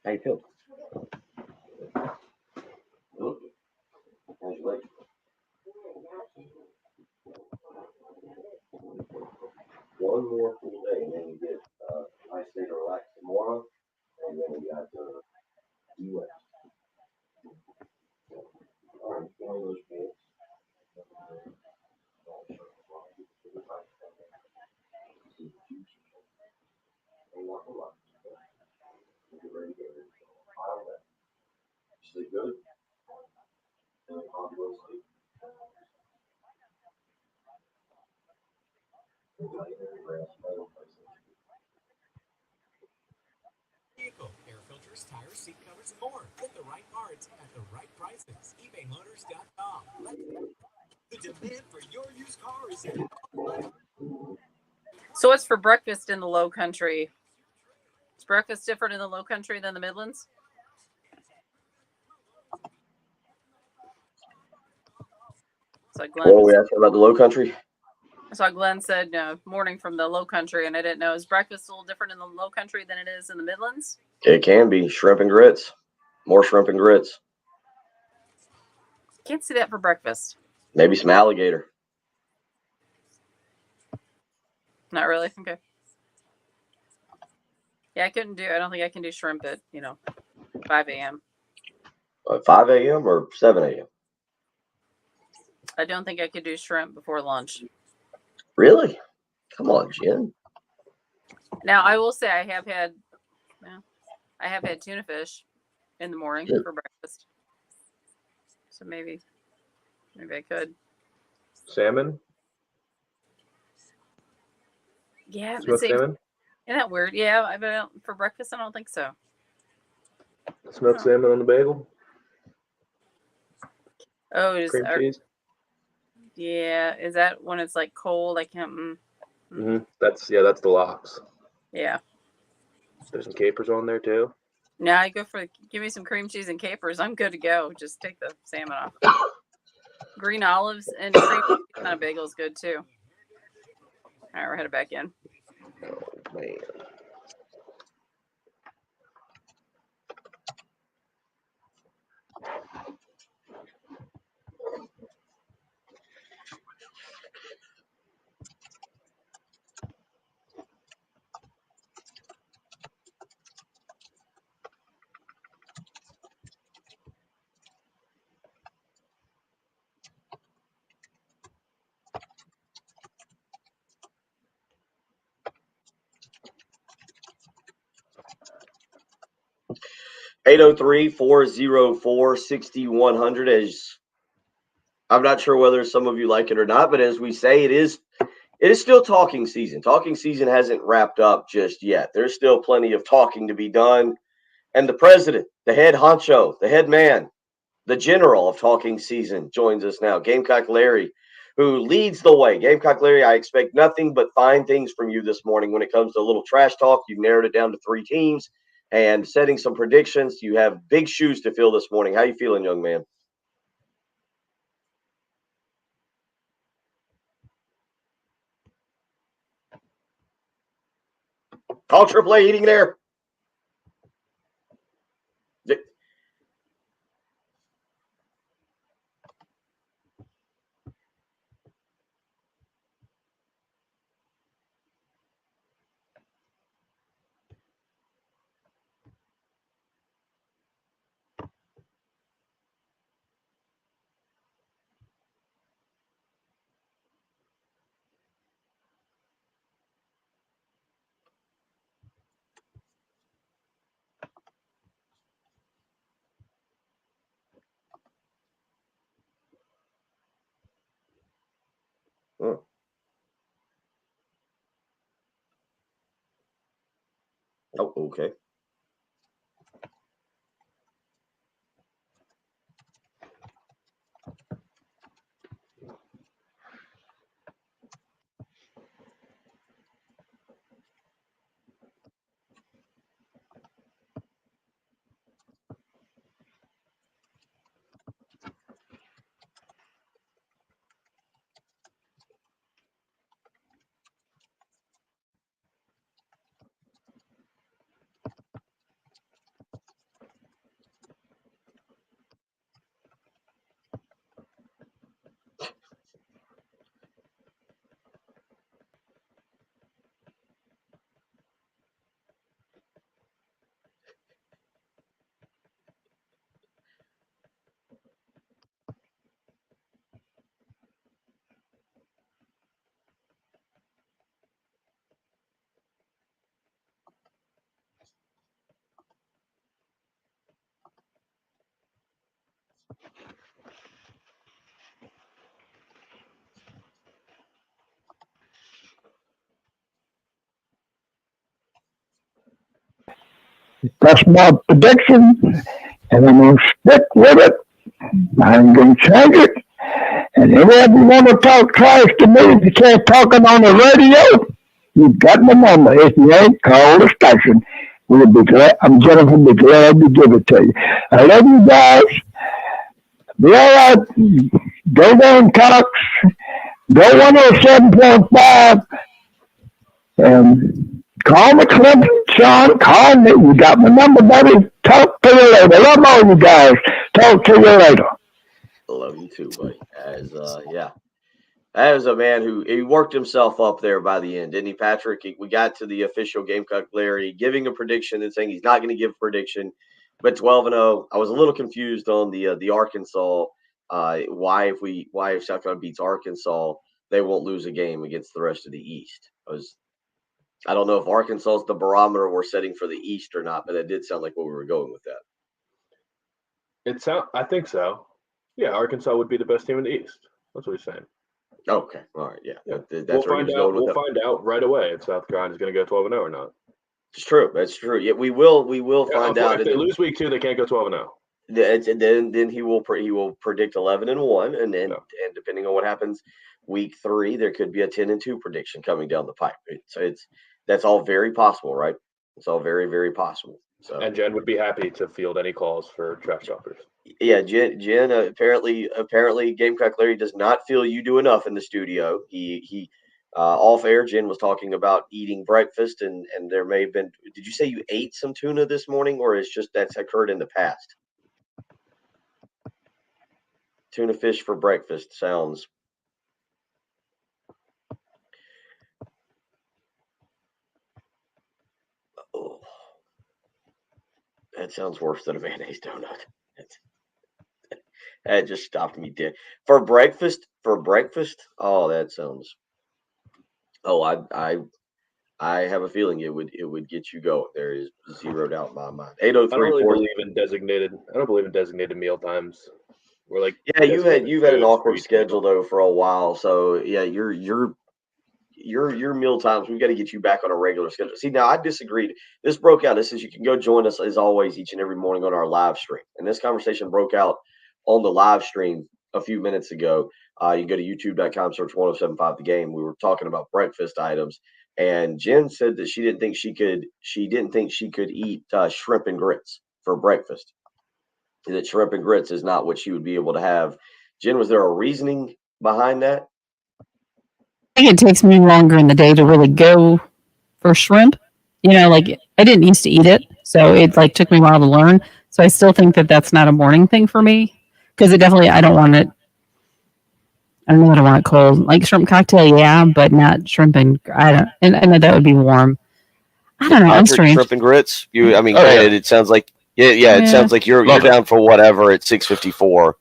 How you feel? Congratulations. One more full day, and then you get a nice day to relax tomorrow, and then we got U.S. All right, one of those games. Get ready to go. Sleep good. And then I'll go sleep. Vehicle, air filters, tires, seat covers, and more. Get the right parts at the right prices. ebaymotors.com. The demand for your used car is in. So what's for breakfast in the Low Country? Is breakfast different in the Low Country than the Midlands? So Glenn, What were we asking about the Low Country? so Glenn said no, morning from the Low Country, and I didn't know. Is breakfast a little different in the Low Country than it is in the Midlands? It can be shrimp and grits. More shrimp and grits. can't see that for breakfast. Maybe some alligator. Not really. Okay. Yeah, I don't think I can do shrimp at 5 a.m. 5 a.m. or 7 a.m.? I don't think I could do shrimp before lunch. Really? Come on, Jen. Now I will say I have had tuna fish in the morning for breakfast. So maybe I could. Salmon? Yeah, but Smoked see, salmon? isn't that weird? Yeah, but for breakfast I don't think so. Smoked salmon on the bagel? Oh, Cream cheese? Yeah, is that when it's like cold? I can't. That's the locks. Yeah. There's some capers on there too. Now I go for give me some cream cheese and capers. I'm good to go. Just take the salmon off. Green olives and cream cheese on a bagel is good too. All right, we're headed back in. Oh man. (803-404-6100). As I'm not sure whether some of you like it or not, but as we say, it is still talking season. Talking season hasn't wrapped up just yet. There's still plenty of talking to be done. And the president, the head honcho, the head man, the general of talking season joins us now. Gamecock Larry, who leads the way. Gamecock Larry, I expect nothing but fine things from you this morning when it comes to a little trash talk. You've narrowed it down to 3 teams and setting some predictions. You have big shoes to fill this morning. How you feeling, young man? Call AAA Heating and Air. Oh, okay. That's my prediction, and I'm going to stick with it. I ain't going to change it. And if you want to talk trash to me, if you can't talk it on the radio, you've got my number. If you ain't, call the station. We'll be glad. Jennifer will be glad to give it to you. I love you guys. Be all right. Go down, Cox. Go 107.5. And call me, Clinton. Sean, call me. You got my number, buddy. Talk to you later. Love all you guys. Talk to you later. Love Love you too, buddy. That was a man who he worked himself up there by the end, didn't he, Patrick? We got to the official Gamecock Larry giving a prediction and saying he's not going to give a prediction, but 12-0. I was a little confused on the Arkansas. Why if South Carolina beats Arkansas, they won't lose a game against the rest of the East. I don't know if Arkansas is the barometer we're setting for the East or not, but it did sound like what we were going with that. I think so. Yeah, Arkansas would be the best team in the East. That's what he's saying. Okay, all right, yeah. We'll find out. We'll find out right away if South Carolina is going to go 12-0 or not. It's true. That's true. Yeah, we will find out. If they lose week 2, they can't go 12-0. Then he will predict 11-1, and then and depending on what happens week 3, there could be a 10-2 prediction coming down the pipe. That's all very possible, right? It's all very, very possible. So, and Jen would be happy to field any calls for trash talkers. Yeah, Jen apparently Gamecock Larry does not feel you do enough in the studio. He off air, Jen was talking about eating breakfast, and there may have been. Did you say you ate some tuna this morning, or it's just that's occurred in the past? Tuna fish for breakfast sounds. Oh, that sounds worse than a mayonnaise donut. That just stopped me dead. For breakfast. Oh, that sounds. Oh, I have a feeling it would get you going. There is zero doubt in my mind. 8:03. I don't believe in designated meal times. We're like, yeah, you've had an awkward schedule though for a while. So yeah, your meal times. We've got to get you back on a regular schedule. See, now I disagreed. This broke out. This is you can go join us as always each and every morning on our live stream. And this conversation broke out on the live stream a few minutes ago. You can go to youtube.com, search 1075 The Game. We were talking about breakfast items, and Jen said that she didn't think she could eat shrimp and grits for breakfast. That shrimp and grits is not what she would be able to have. Jen, was there a reasoning behind that? I think it takes me longer in the day to really go for shrimp. Like I didn't used to eat it, so it took me a while to learn. So I still think that that's not a morning thing for me because I don't want it. I don't know. I don't want it cold. Like shrimp cocktail, yeah, but not shrimp and I know that would be warm. I don't know. I'm strange. Shrimp and grits. It sounds like it sounds like you're down for whatever at 6:54.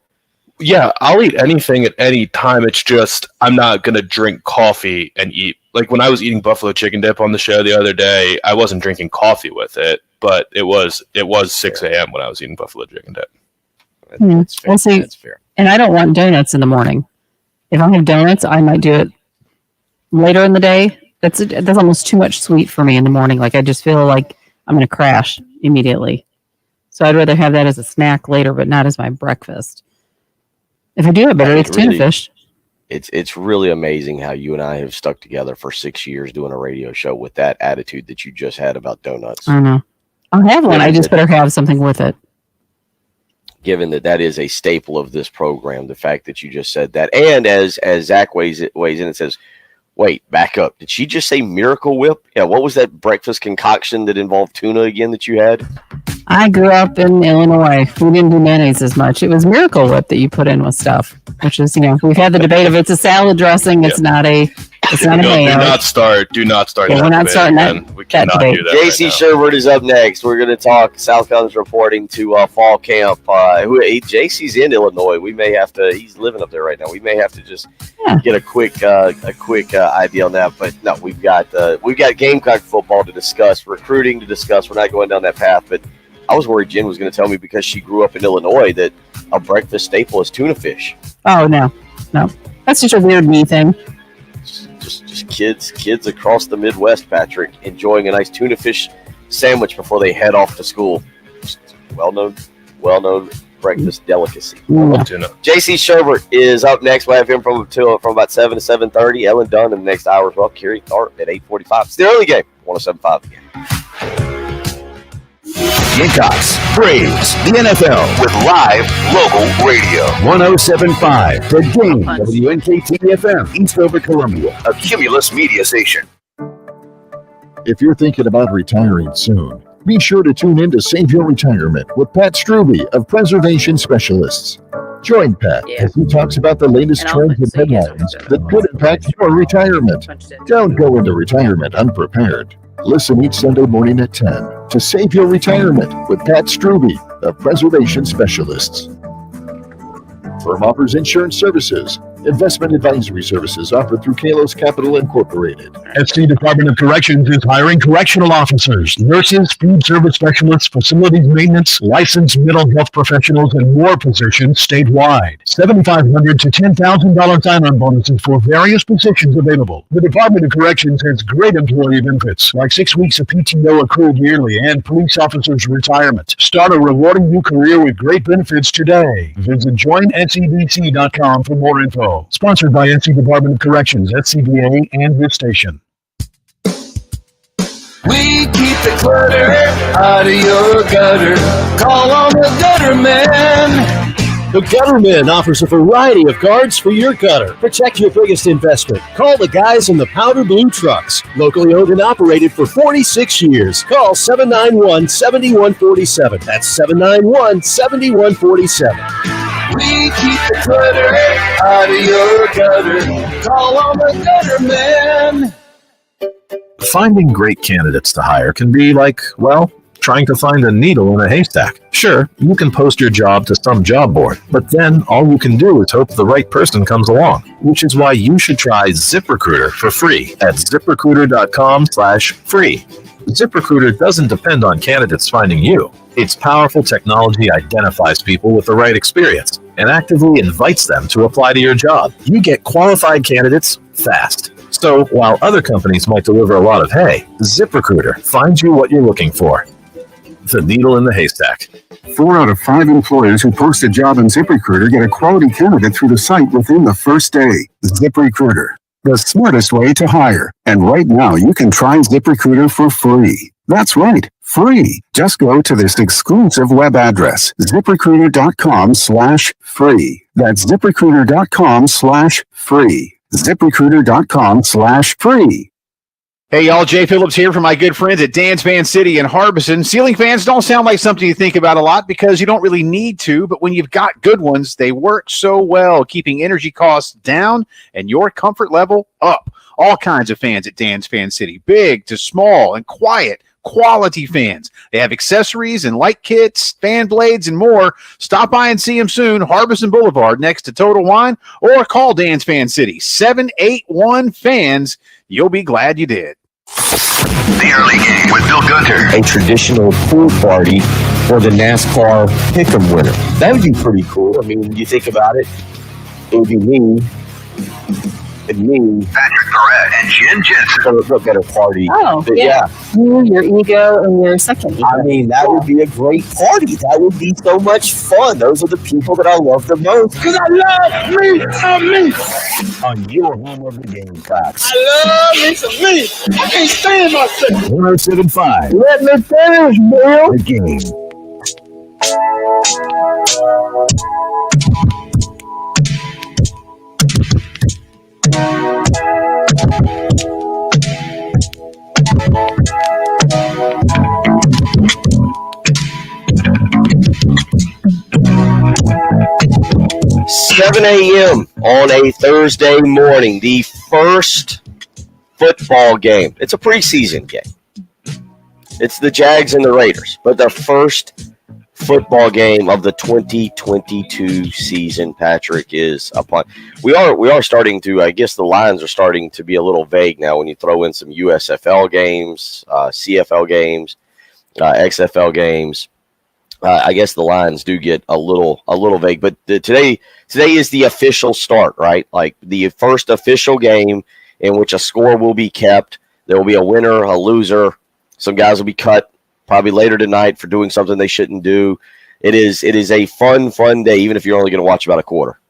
Yeah, I'll eat anything at any time. It's just I'm not gonna drink coffee and eat. Like when I was eating buffalo chicken dip on the show the other day, I wasn't drinking coffee with it, but it was 6 a.m. when I was eating buffalo chicken dip. That's fair. We'll see. That's fair. And I don't want donuts in the morning. If I have donuts, I might do it later in the day. That's almost too much sweet for me in the morning. Like I just feel like I'm going to crash immediately. So I'd rather have that as a snack later, but not as my breakfast. If I do it, better eat tuna fish. It's really amazing how you and I have stuck together for 6 years doing a radio show with that attitude that you just had about donuts. I know. I'll have one. I just better have something with it. Given that is a staple of this program, the fact that you just said that, and as Zach weighs in and says, wait, back up. Did she just say Miracle Whip? Yeah, what was that breakfast concoction that involved tuna again that you had? I grew up in Illinois. We didn't do mayonnaise as much. It was Miracle Whip that you put in with stuff, which is, we've had the debate of it's a salad dressing. It's not a mayo. Do not start. Yeah, we're not starting that. We cannot do that. JC Sherbert is up next. We're going to talk. South Carolina's reporting to fall camp. JC's in Illinois. We may have to. He's living up there right now. We may have to just get a quick idea on that. But no, we've got Gamecock football to discuss, recruiting to discuss. We're not going down that path, but I was worried Jen was going to tell me because she grew up in Illinois that a breakfast staple is tuna fish. Oh no, that's just a weird me thing. Just kids across the Midwest, Patrick, enjoying a nice tuna fish sandwich before they head off to school. Just well-known breakfast delicacy. Tuna. JC Sherbert is up next. We'll have him from about 7 to 7:30. Ellen Dunn in the next hour as well. Kerry Tharp at 8:45. It's the early game. 107.5 again. Gamecocks, Braves, the NFL with live local radio. 107.5 The Game, WNKT-FM, Eastover, Columbia, a Cumulus media station. If you're thinking about retiring soon, be sure to tune in to Save Your Retirement with Pat Struby of Preservation Specialists. Join Pat Yeah. as he talks about the latest And trends I'll- and so you guys are headlines good. that could impact your retirement. Punched in. Don't go into retirement unprepared. Listen each Sunday morning at 10 to save your retirement with Pat Struby of Preservation Specialists. Firm offers insurance services. Investment advisory services offered through Kalos Capital Incorporated. SC Department of Corrections is hiring correctional officers, nurses, food service specialists, facilities maintenance, licensed mental health professionals, and more positions statewide. $7,500 to $10,000 sign-on bonuses for various positions available. The Department of Corrections has great employee benefits, like 6 weeks of PTO accrued yearly and police officers' retirement. Start a rewarding new career with great benefits today. Visit joinscdc.com for more info. Sponsored by SC Department of Corrections, SCBA, and this station. We keep the clutter out of your gutter. Call on the gutter man. The Gutterman offers a variety of guards for your gutter. Protect your biggest investment. Call the guys in the Powder Blue Trucks. Locally owned and operated for 46 years. Call 791-7147. That's 791-7147. We keep the clutter out of your gutter. Call on the gutter man. Finding great candidates to hire can be like, well, trying to find a needle in a haystack. Sure, you can post your job to some job board, but then all you can do is hope the right person comes along, which is why you should try ZipRecruiter for free at ZipRecruiter.com/free. ZipRecruiter doesn't depend on candidates finding you. Its powerful technology identifies people with the right experience and actively invites them to apply to your job. You get qualified candidates fast. So while other companies might deliver a lot of hay, ZipRecruiter finds you what you're looking for. The needle in the haystack. 4 out of 5 employers who post a job on ZipRecruiter get a quality candidate through the site within the first day. ZipRecruiter, the smartest way to hire. And right now, you can try ZipRecruiter for free. That's right, free. Just go to this exclusive web address, ZipRecruiter.com/free. That's ZipRecruiter.com/free. ZipRecruiter.com/free. Hey y'all, Jay Phillips here from my good friends at Dan's Fan City in Harbison. Ceiling fans don't sound like something you think about a lot because you don't really need to, but when you've got good ones, they work so well, keeping energy costs down and your comfort level up. All kinds of fans at Dan's Fan City, big to small and quiet, quality fans. They have accessories and light kits, fan blades, and more. Stop by and see them soon, Harbison Boulevard next to Total Wine, or call Dan's Fan City, 781-FANS. You'll be glad you did. The early game with Bill Gunter. A traditional pool party for the NASCAR Pick'em winner. That would be pretty cool. I mean, you think about it, it would be me and me. Patrick Barrett and Jen Jensen. So a better party. Oh, But yeah. You, your ego, and your second ego. I mean, that would be a great party. That would be so much fun. Those are the people that I love the most. Because I love me some me. On your home of the Gamecocks. I love me some me. I can't stand myself. 1075. Let me finish, Bill. The Game. $7 a.m. on a Thursday morning, the first football game. It's a preseason game. It's the Jags and the Raiders, but the first football game of the 2022 season, Patrick, is upon. We are starting to, I guess the lines are starting to be a little vague now when you throw in some USFL games, CFL games, XFL games. I guess the lines do get a little vague, but today is the official start, right? Like the first official game in which a score will be kept. There will be a winner, a loser. Some guys will be cut probably later tonight for doing something they shouldn't do. It is a fun day, even if you're only going to watch about a quarter.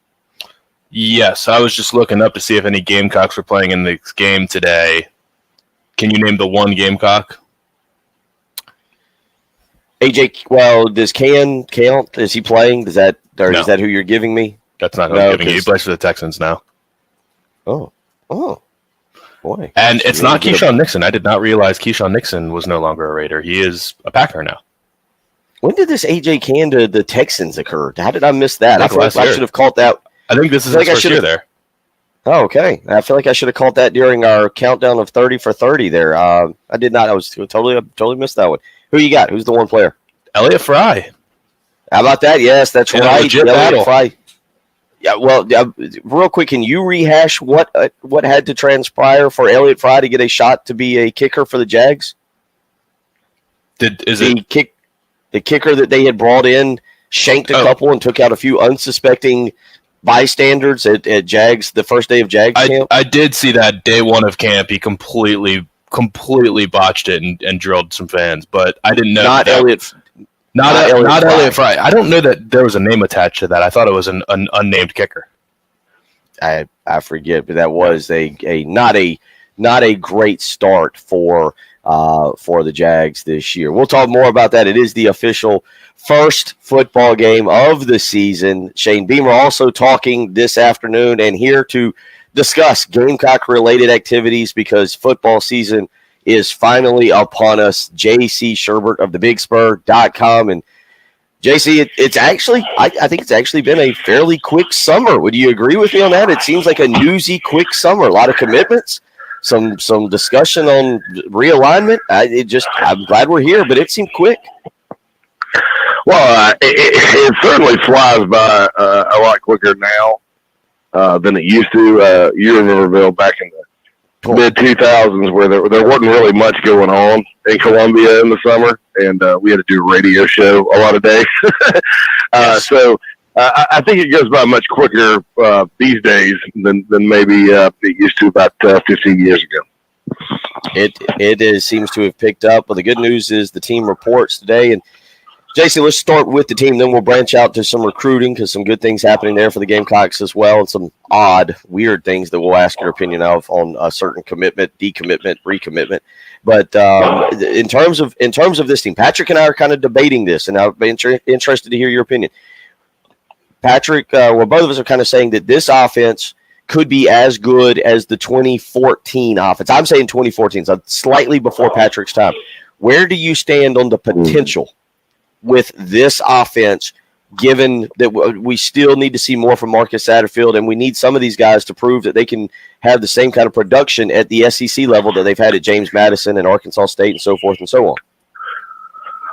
Yes, I was just looking up to see if any Gamecocks were playing in this game today. Can you name the one Gamecock? AJ, well, does Can count? Is he playing? Is that who you're giving me? That's not who I'm giving you. He plays for the Texans now. Oh, boy. And it's not Keyshawn Nixon. I did not realize Keyshawn Nixon was no longer a Raider. He is a Packer now. When did this AJ Cann to the Texans occur? How did I miss that? I I think feel like last I year. should have caught that. I think this is I his think I first year should've- there. Oh, okay. I feel like I should have caught that during our countdown of 30 for 30 there. I did not. I totally missed that one. Who you got? Who's the one player? Elliott Fry. How about that? Yes, that's In a right. legit Elliott battle. Fry. Yeah, well, real quick, can you rehash what had to transpire for Elliott Fry to get a shot to be a kicker for the Jags? The kicker that they had brought in shanked a couple and took out a few unsuspecting bystanders at Jags, the first day of Jags camp? I did see that day one of camp. He completely botched it and drilled some fans, but I didn't know. Not Elliott. Not Elliott Elliott Fry. I don't know that there was a name attached to that. I thought it was an unnamed kicker. I forget, but that was not a great start for the Jags this year. We'll talk more about that. It is the official first football game of the season. Shane Beamer also talking this afternoon and here to discuss Gamecock-related activities because football season is finally upon us. JC Sherbert of thebigspur.com. And JC, it's actually, I think it's actually been a fairly quick summer. Would you agree with me on that? It seems like a newsy quick summer. A lot of commitments, some discussion on realignment. I'm glad we're here, but it seemed quick. Well, it certainly flies by a lot quicker now than it used to. You remember, Bill, back in the mid-2000s where there wasn't really much going on in Columbia in the summer, and we had to do a radio show a lot of days. So I think it goes by much quicker these days than maybe it used to about 15 years ago. It seems to have picked up. Well, the good news is the team reports today. And Jason, let's start with the team, then we'll branch out to some recruiting because some good things happening there for the Gamecocks as well, and some odd, weird things that we'll ask your opinion of on a certain commitment, decommitment, recommitment. But in terms of this team, Patrick and I are kind of debating this, and I'll be interested to hear your opinion. Patrick, both of us are kind of saying that this offense could be as good as the 2014 offense. I'm saying 2014, so slightly before Patrick's time. Where do you stand on the potential with this offense, given that we still need to see more from Marcus Satterfield, and we need some of these guys to prove that they can have the same kind of production at the SEC level that they've had at James Madison and Arkansas State and so forth and so on?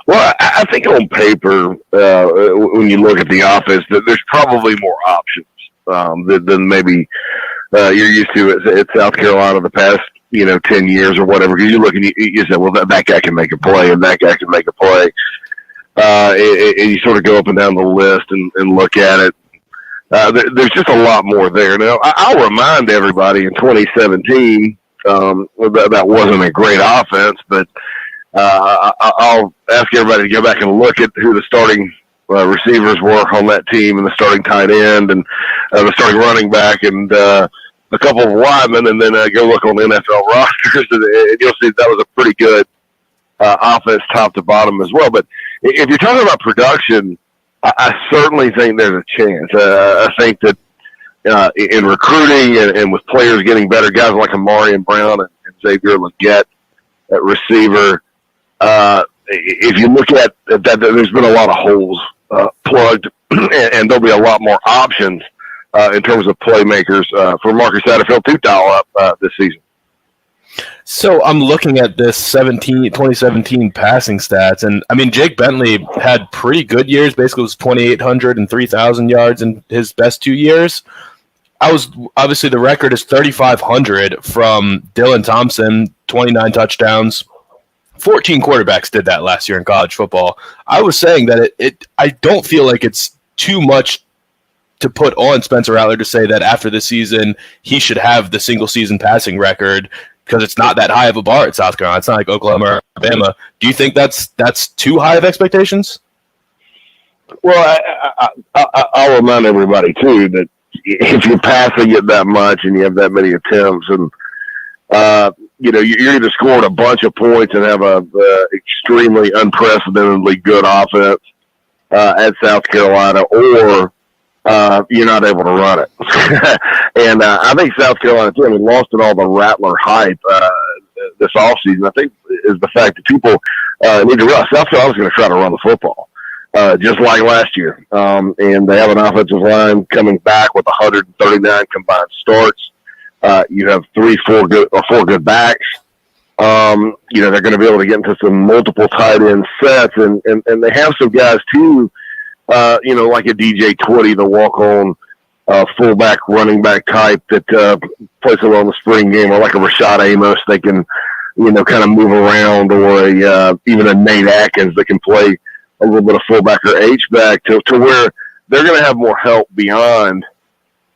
Well, I think on paper, when you look at the offense, that there's probably more options than maybe you're used to at South Carolina the past 10 years or whatever. Because you look and you say, well, that guy can make a play, and that guy can make a play. And you sort of go up and down the list and look at it. There's just a lot more there. Now, I'll remind everybody in 2017, that wasn't a great offense, but I'll ask everybody to go back and look at who the starting receivers were on that team and the starting tight end and the starting running back and a couple of linemen, and then go look on the NFL rosters, and you'll see that was a pretty good offense top to bottom as well. But if you're talking about production, I certainly think there's a chance. I think that in recruiting and with players getting better, guys like Amarian Brown and Xavier Legette at receiver, if you look at that, there's been a lot of holes plugged, and there'll be a lot more options in terms of playmakers for Marcus Satterfield to dial up this season. So I'm looking at this 2017 passing stats, and I mean, Jake Bentley had pretty good years. Basically, it was 2,800 and 3,000 yards in his best 2 years. Obviously the record is 3,500 from Dylan Thompson, 29 touchdowns. 14 quarterbacks did that last year in college football. I was saying that I don't feel like it's too much to put on Spencer Rattler to say that after the season he should have the single season passing record, because it's not that high of a bar at South Carolina. It's not like Oklahoma or Alabama. Do you think that's too high of expectations? Well, I'll remind everybody too that if you're passing it that much and you have that many attempts, and you're either scoring a bunch of points and have a extremely unprecedentedly good offense at South Carolina, or you're not able to run it. And I think South Carolina too, lost in all the Rattler hype this offseason, I think, is the fact that people need to realize South Carolina's going to try to run the football. just like last year. And they have an offensive line coming back with 139 combined starts. You have four good backs. They're going to be able to get into some multiple tight end sets, and they have some guys too, like a DJ Twitty, the walk-on fullback, running back type that plays a lot in the spring game, or like a Rashad Amos. They can, kind of move around, or even a Nate Atkins that can play a little bit of fullback or H-back to where they're going to have more help beyond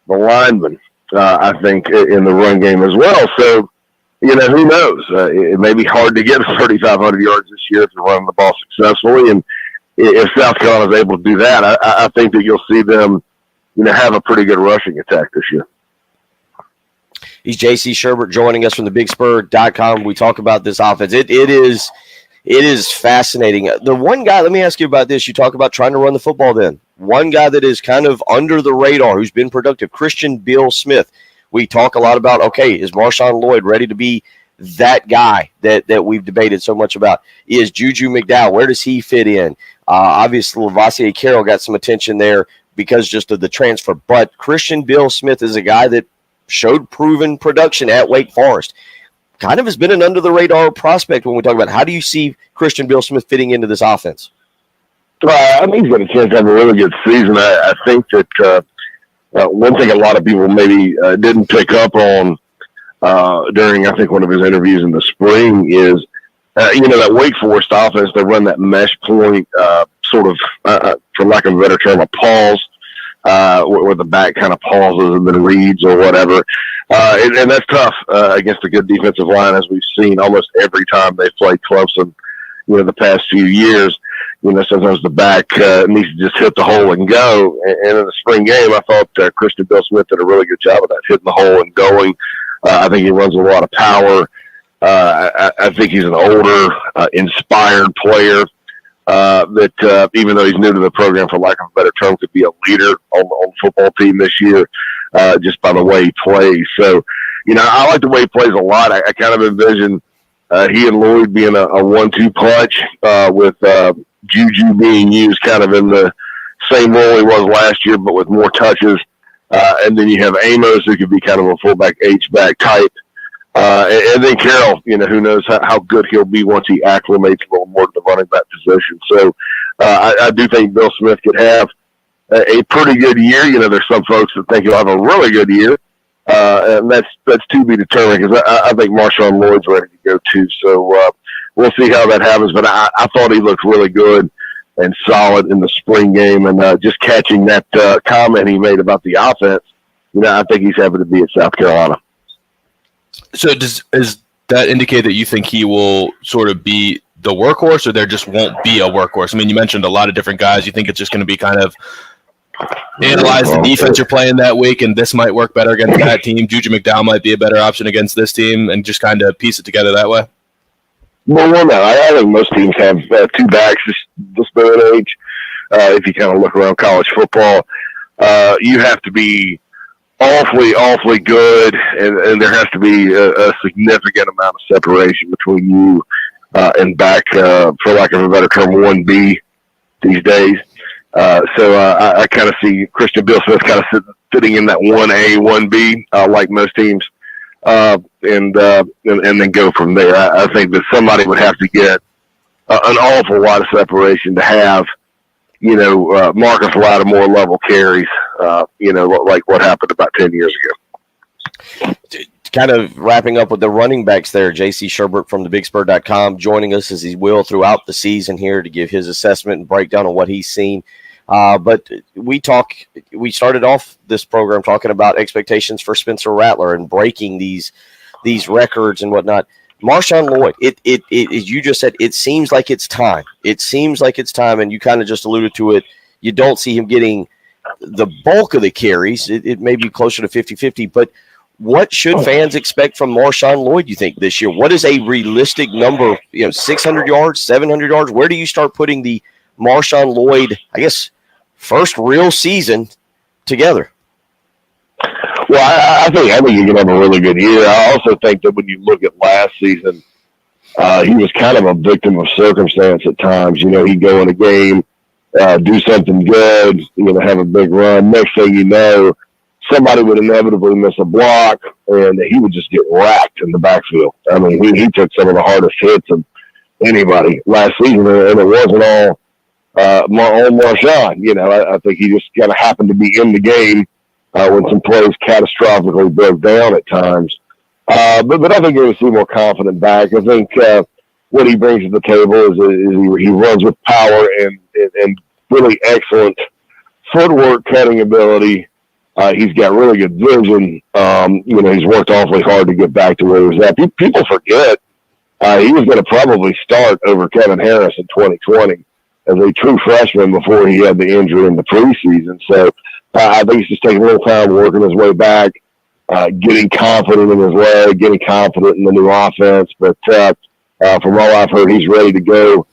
the linemen, I think, in the run game as well. So, who knows? It may be hard to get 3,500 yards this year if you're running the ball successfully. And if South Carolina is able to do that, I think that you'll see them, have a pretty good rushing attack this year. He's J.C. Sherbert joining us from thebigspur.com. We talk about this offense. It is fascinating. The one guy, let me ask you about this. You talk about trying to run the football then. One guy that is kind of under the radar who's been productive, Christian Beal-Smith. We talk a lot about, okay, is Marshawn Lloyd ready to be that guy that we've debated so much about? Is Juju McDowell, where does he fit in? Obviously, Lavassier Carroll got some attention there because just of the transfer. But Christian Beal-Smith is a guy that showed proven production at Wake Forest. Kind of has been an under-the-radar prospect when we talk about how do you see Christian Beal-Smith fitting into this offense? I think he's got a chance to have a really good season. I think that one thing a lot of people maybe didn't pick up on during, I think, one of his interviews in the spring is, that Wake Forest offense, they run that mesh point sort of, for lack of a better term, a pause, where the back kind of pauses and then reads or whatever. And that's tough against a good defensive line, as we've seen almost every time they've played Clemson, the past few years. Sometimes the back needs to just hit the hole and go. And in the spring game, I thought Christian Beal-Smith did a really good job of that, hitting the hole and going. I think he runs a lot of power. I think he's an older, inspired player that, even though he's new to the program, for lack of a better term, could be a leader on the football team this year, just by the way he plays. So, I like the way he plays a lot. I kind of envision he and Lloyd being a 1-2 punch with Juju being used kind of in the same role he was last year, but with more touches. And then you have Amos, who could be kind of a fullback H-back type. And then Carroll, who knows how good he'll be once he acclimates a little more to the running back position. So I do think Beal-Smith could have a pretty good year. There's some folks that think he'll have a really good year. And that's to be determined, because I think Marshawn Lloyd's ready to go too. So we'll see how that happens. But I thought he looked really good and solid in the spring game. And just catching that comment he made about the offense, I think he's happy to be at South Carolina. So does that indicate that you think he will sort of be the workhorse, or there just won't be a workhorse? I mean, you mentioned a lot of different guys. You think it's just going to be kind of analyze the defense you're playing that week, and this might work better against that team. Juju McDowell might be a better option against this team, and just kind of piece it together that way? Well, no, I think most teams have two backs this day and age. If you kind of look around college football, you have to be awfully good, and there has to be a significant amount of separation between you and back, for lack of a better term, 1B these days. So I kind of see Christian Beal-Smith kind of sitting in that 1A, 1B, like most teams, and then go from there. I think that somebody would have to get an awful lot of separation to have, Marcus Lattimore level carries, like what happened about 10 years ago. Kind of wrapping up with the running backs there, J.C. Sherbert from thebigspur.com joining us as he will throughout the season here to give his assessment and breakdown on what he's seen. But we started off this program talking about expectations for Spencer Rattler and breaking these records and whatnot. Marshawn Lloyd, it as you just said, it seems like it's time. It seems like it's time, and you kind of just alluded to it. You don't see him getting the bulk of the carries. It may be closer to 50-50, but what should fans expect from Marshawn Lloyd, you think, this year? What is a realistic number? 600 yards, 700 yards? Where do you start putting the Marshawn Lloyd, I guess, first real season together? Well, I think you're going to have a really good year. I also think that when you look at last season, he was kind of a victim of circumstance at times. He'd go in a game do something good, have a big run. Next thing you know, somebody would inevitably miss a block, and he would just get racked in the backfield. I mean, he took some of the hardest hits of anybody last season, and it wasn't all on Marshawn. I think he just kind of happened to be in the game when some plays catastrophically broke down at times. But I think you're going to see more confident back. I think what he brings to the table is he runs with power and really excellent footwork, cutting ability. He's got really good vision. He's worked awfully hard to get back to where he was at. People forget he was going to probably start over Kevin Harris in 2020 as a true freshman before he had the injury in the preseason. So I think he's just taking a little time working his way back, getting confident in his leg, getting confident in the new offense. But from all I've heard, he's ready to go.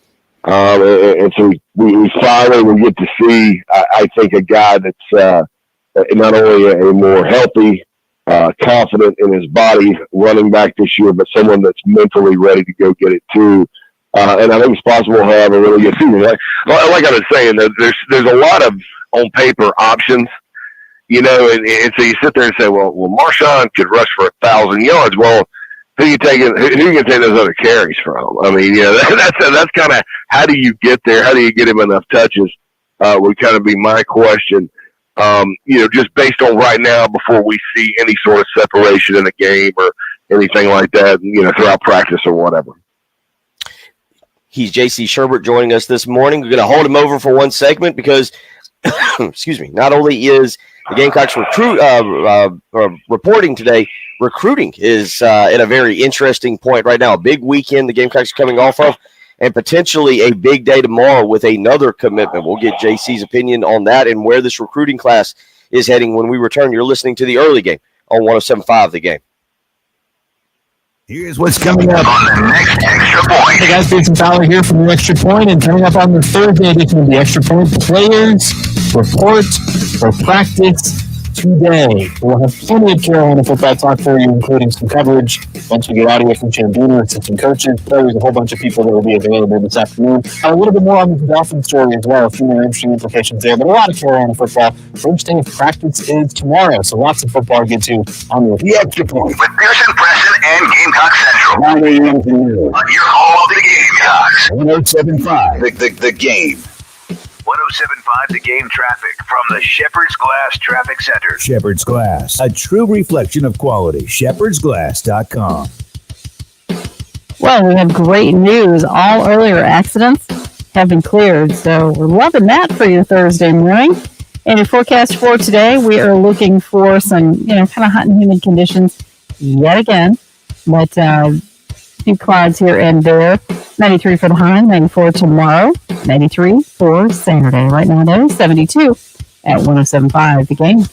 And so we finally will get to see, I think, a guy that's not only a more healthy, confident in his body running back this year, but someone that's mentally ready to go get it too. And I think it's possible to have a really good season. Like I was saying, there's a lot of on paper options, and so you sit there and say, well, Marshawn could rush for 1,000 yards. Well, who you take those other carries from? I mean, that's kind of how do you get there? How do you get him enough touches? Would kind of be my question. Just based on right now, before we see any sort of separation in a game or anything like that, throughout practice or whatever. He's J.C. Sherbert joining us this morning. We're going to hold him over for one segment because, excuse me, not only is the Gamecocks reporting today, recruiting is at a very interesting point right now. A big weekend the Gamecocks are coming off of, and potentially a big day tomorrow with another commitment. We'll get JC's opinion on that and where this recruiting class is heading when we return. You're listening to the early game on 107.5 The Game. Here's what's coming up on the next Extra Point. Hey guys, Jason Fowler here from the Extra Point, and coming up on the Thursday edition of the Extra Point, the players report for practice today. We'll have plenty of Carolina football talk for you, including some coverage. Once we get audio from Chambina, assistant coaches, players, a whole bunch of people that will be available this afternoon. A little bit more on the Dolphins story as well, a few more interesting implications there, but a lot of Carolina football. First day of practice is tomorrow, so lots of football to get to on the Extra Point. With Pearson, Preston, and Gamecock Central. 9 a.m. to noon. On your home of the Gamecocks. 107.5 The Game. 107.5 The Game traffic from the Shepherd's Glass Traffic Center. Shepherd's Glass, a true reflection of quality. ShepherdsGlass.com. Well, we have great news. All earlier accidents have been cleared, so we're loving that for you Thursday morning. And your forecast for today, we are looking for some, kind of hot and humid conditions yet again. But few clouds here and there. 93 for the high, 94 tomorrow, 93 for Saturday. Right now, though, 72 at 107.5 The Game.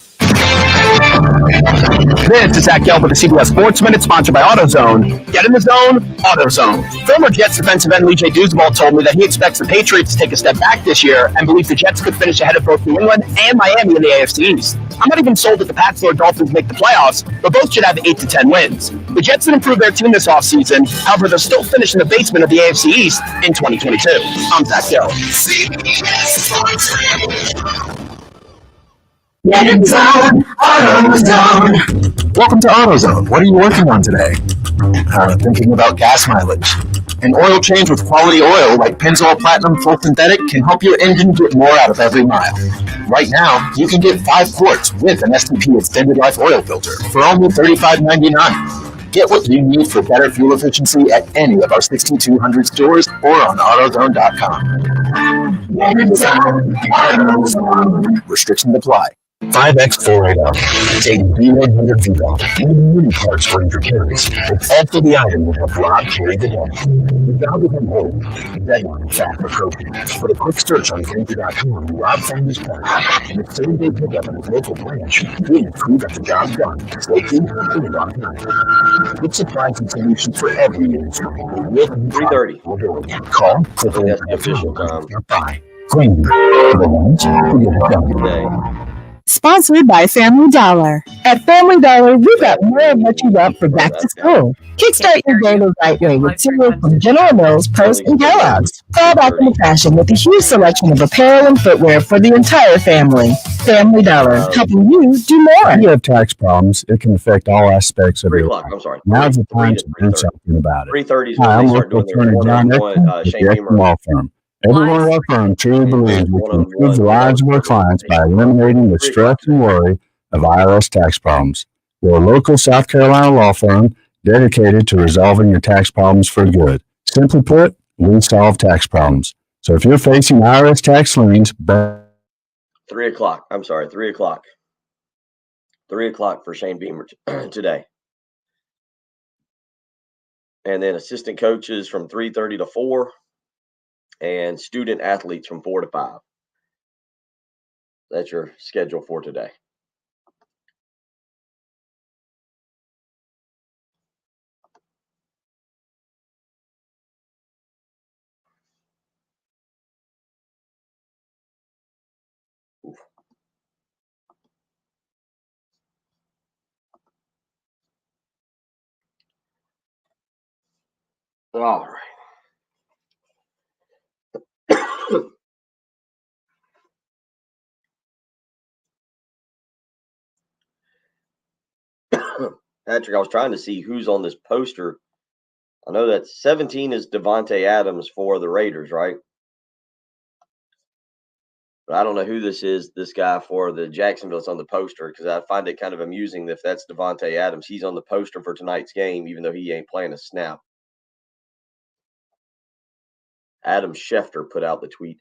This is Zach Gelb with the CBS Sports Minute, sponsored by AutoZone. Get in the zone, AutoZone. Former Jets defensive end Lee J. Doosball told me that he expects the Patriots to take a step back this year and believes the Jets could finish ahead of both New England and Miami in the AFC East. I'm not even sold that the Pats or Dolphins make the playoffs, but both should have 8 to 10 wins. The Jets did improve their team this offseason, however, they'll still finish in the basement of the AFC East in 2022. I'm Zach Gelb. Get in zone, AutoZone. Welcome to AutoZone. What are you working on today? Thinking about gas mileage. An oil change with quality oil like Pennzoil Platinum Full Synthetic can help your engine get more out of every mile. Right now, you can get 5 quarts with an STP Extended Life Oil Filter for only $35.99. Get what you need for better fuel efficiency at any of our 6,200 stores or on AutoZone.com. Restrictions apply. 5X480. Take B100 V-Belt. Even mini parts for your carries. It's also the item that helped Rob carry the day. The valve is on hold. Deadline fast approaching. For a quick search on Grainger.com, Rob found his part. And it's same-day pickup at his local branch. Being prove that the job's done. Safety and on time. Good supplies and solutions for every industry. 3:30. Call. Click on the official time. Bye. Grainger. For the ones who get it done. Sponsored by Family Dollar. At Family Dollar, we've got more of what you want for back to school. Kickstart your day the right way with cereal from General Mills, Post, and Kellogg's. Fall back into fashion with a huge selection of apparel and footwear for the entire family. Family Dollar, helping you do more. If you have tax problems, it can affect all aspects of your life. I'm sorry. Now's the time to do something about it. 3:30 is Hi, when I'm they start local doing their attorney John one-on-one, Eckman with Shane the Beamer. Eckman Law Firm. Everyone at our firm truly believes we can improve the lives of our clients by eliminating the stress and worry of IRS tax problems. We're a local South Carolina law firm dedicated to resolving your tax problems for good. Simply put, we solve tax problems. So if you're facing IRS tax liens, 3 o'clock. I'm sorry, 3 o'clock. 3 o'clock for Shane Beamer today. And then assistant coaches from 3:30 to 4. And student athletes from 4 to 5. That's your schedule for today. All right. Patrick, I was trying to see who's on this poster. I know that 17 is Devontae Adams for the Raiders, right? But I don't know who this is, this guy for the Jacksonville's on the poster, because I find it kind of amusing if that's Devontae Adams. He's on the poster for tonight's game, even though he ain't playing a snap. Adam Schefter put out the tweet.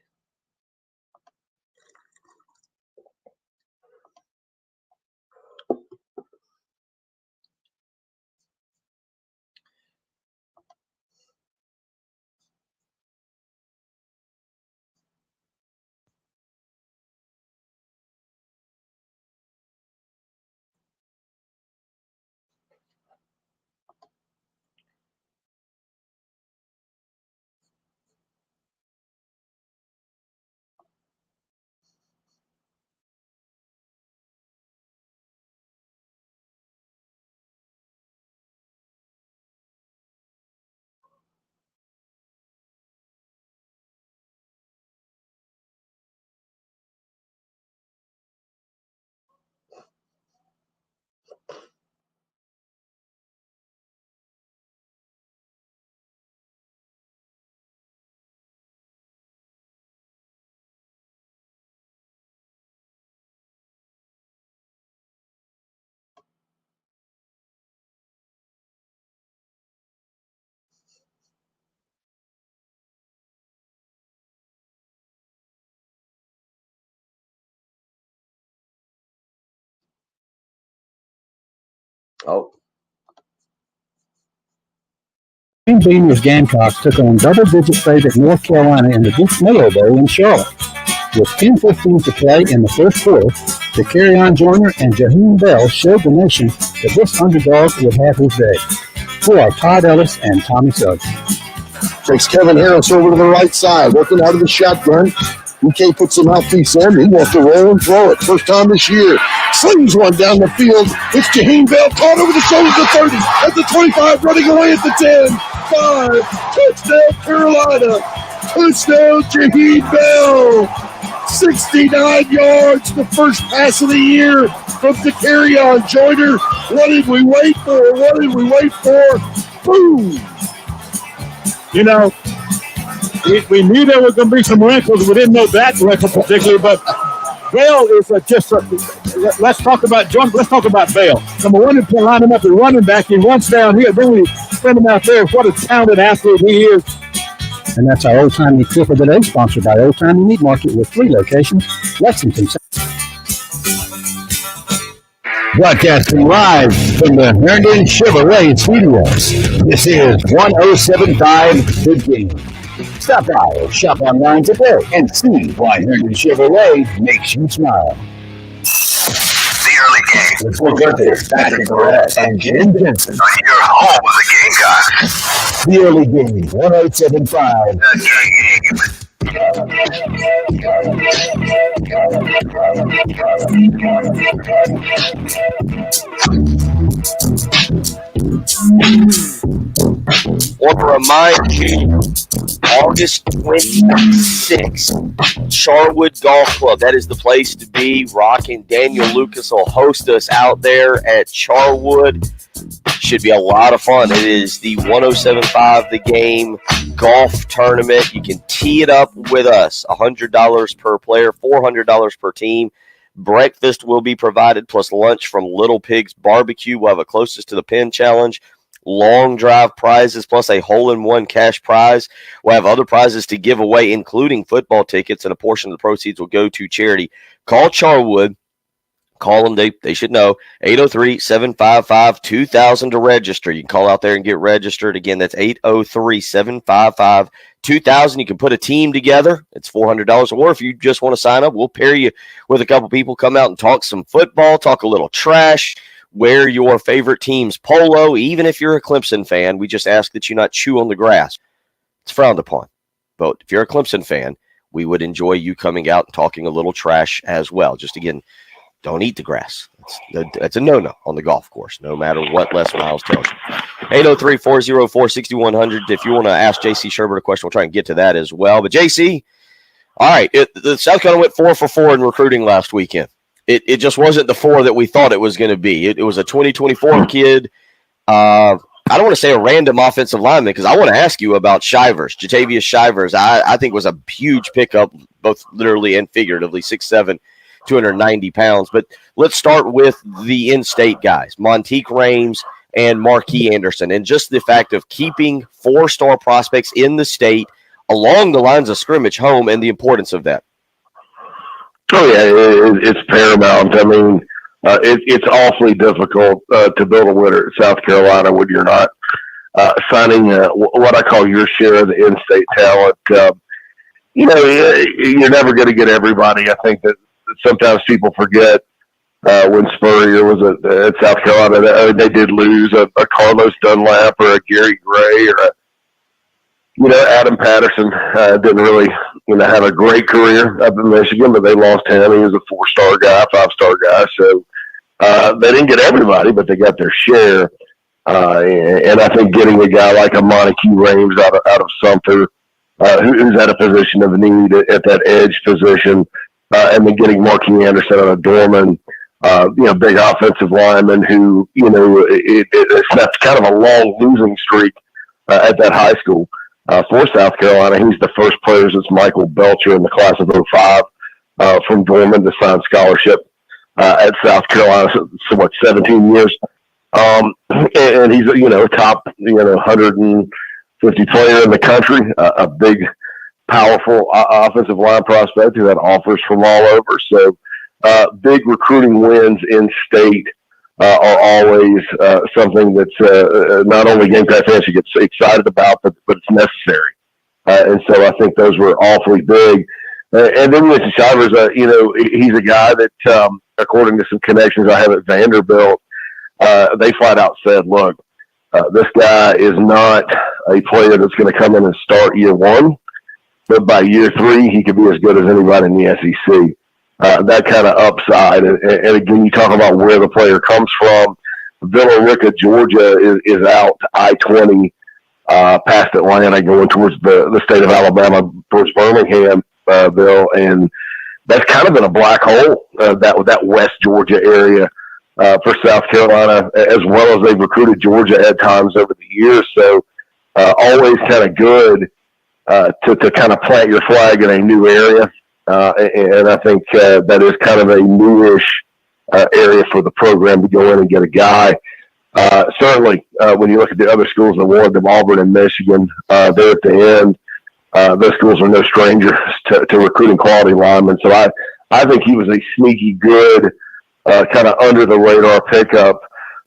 Oh. Shane Beamer's Gamecocks took on double-digit favorite North Carolina in the Duke Mayo Bowl in Charlotte. With 10:15 to play in the first quarter, Dakereon Joyner and Jaheim Bell showed the nation that this underdog would have his day. For our Todd Ellis and Tommy Suggs. Takes Kevin Harris over to the right side, working out of the shotgun. DK puts some mouthpiece in. He wants to roll and throw it. First time this year. Slings one down the field. It's Jaheim Bell caught over the shoulders at 30. At the 25, running away at the 10. 5. Touchdown, Carolina. Touchdown, Jaheim Bell. 69 yards, the first pass of the year from Dakereon Joyner. What did we wait for? What did we wait for? Boom. You know, we knew there were going to be some wrinkles. We didn't know that wrinkle particularly, but Bell is let's talk about John. Let's talk about Bell. Number one, to line him up at running back. He runs down here. Then we send him out there. What a talented athlete he is. And that's our Old Timey Tip of the Day, sponsored by Old Timey Meat Market with 3 locations, Lexington. Broadcasting live from the Herndon Chevrolet Studios. This is 1075 The Game. Stop by or shop online today and see why Herndon Chevrolet makes you smile. The early game. Let's look at this. Patrick Barrett and Jim Jensen. You're home with the Gamecocks. The early game, 1075. The game. Want to remind you, August 26th, Charwood Golf Club. That is the place to be. Rock and Daniel Lucas will host us out there at Charwood. Should be a lot of fun. It is the 107.5 The Game golf tournament. You can tee it up with us. $100 per player, $400 per team. Breakfast will be provided, plus lunch from Little Pigs Barbecue. We'll have a closest to the pin challenge. Long drive prizes, plus a hole-in-one cash prize. We'll have other prizes to give away, including football tickets, and a portion of the proceeds will go to charity. Call Charwood. Call them. They should know. 803-755-2000 to register. You can call out there and get registered. Again, that's 803-755-2000. You can put a team together. It's $400. Or if you just want to sign up, we'll pair you with a couple people. Come out and talk some football, talk a little trash, wear your favorite team's polo. Even if you're a Clemson fan, we just ask that you not chew on the grass. It's frowned upon. But if you're a Clemson fan, we would enjoy you coming out and talking a little trash as well. Just again, don't eat the grass. That's a no-no on the golf course, no matter what Les Miles tells you. 803-404-6100. If you want to ask J.C. Sherbert a question, we'll try and get to that as well. But, J.C., all right, the South Carolina went 4 for 4 in recruiting last weekend. It just wasn't the 4 that we thought it was going to be. It was a 2024 kid. I don't want to say a random offensive lineman because I want to ask you about Shivers. Jatavius Shivers, I think was a huge pickup, both literally and figuratively, 6'7", 290 pounds. But let's start with the in-state guys, Monteque Rames and Marquis Anderson, and just the fact of keeping 4-star prospects in the state along the lines of scrimmage home and the importance of that. Oh, yeah, it's paramount. I mean, it's awfully difficult to build a winner at South Carolina when you're not signing what I call your share of the in-state talent. You're never going to get everybody. I think that sometimes people forget when Spurrier was at South Carolina, they did lose a Carlos Dunlap or a Gary Gray or Adam Patterson. Didn't really have a great career up in Michigan, but they lost him. He was a 4-star guy, 5-star guy. So they didn't get everybody, but they got their share. And I think getting a guy like a Monteque Rames out of Sumter, who's at a position of need at that edge position, and then getting Marquis Anderson out of Dorman, big offensive lineman who, that's kind of a long losing streak at that high school. For South Carolina, he's the first player since Michael Belcher in the class of 05 from Dorman to sign scholarship at South Carolina. So 17 years. And he's, top, 150 player in the country, a big, powerful offensive line prospect who had offers from all over. So big recruiting wins in state are always something that's not only Gamecock fans should get excited about, but it's necessary. And so I think those were awfully big. And then with Shivers, he's a guy that, according to some connections I have at Vanderbilt, they flat out said, look, this guy is not a player that's going to come in and start year 1, but by year 3, he could be as good as anybody in the SEC. That kind of upside. And again, you talk about where the player comes from. Villa Rica, Georgia is out I-20 past Atlanta going towards the state of Alabama, towards Birmingham, Bill. And that's kind of been a black hole, that West Georgia area for South Carolina, as well as they've recruited Georgia at times over the years. So always kind of good to kind of plant your flag in a new area. And I think that is kind of a newish area for the program to go in and get a guy. Certainly, when you look at the other schools that awarded them, Auburn and Michigan, they're at the end. Those schools are no strangers to recruiting quality linemen. So I think he was a sneaky good, kind of under the radar pickup.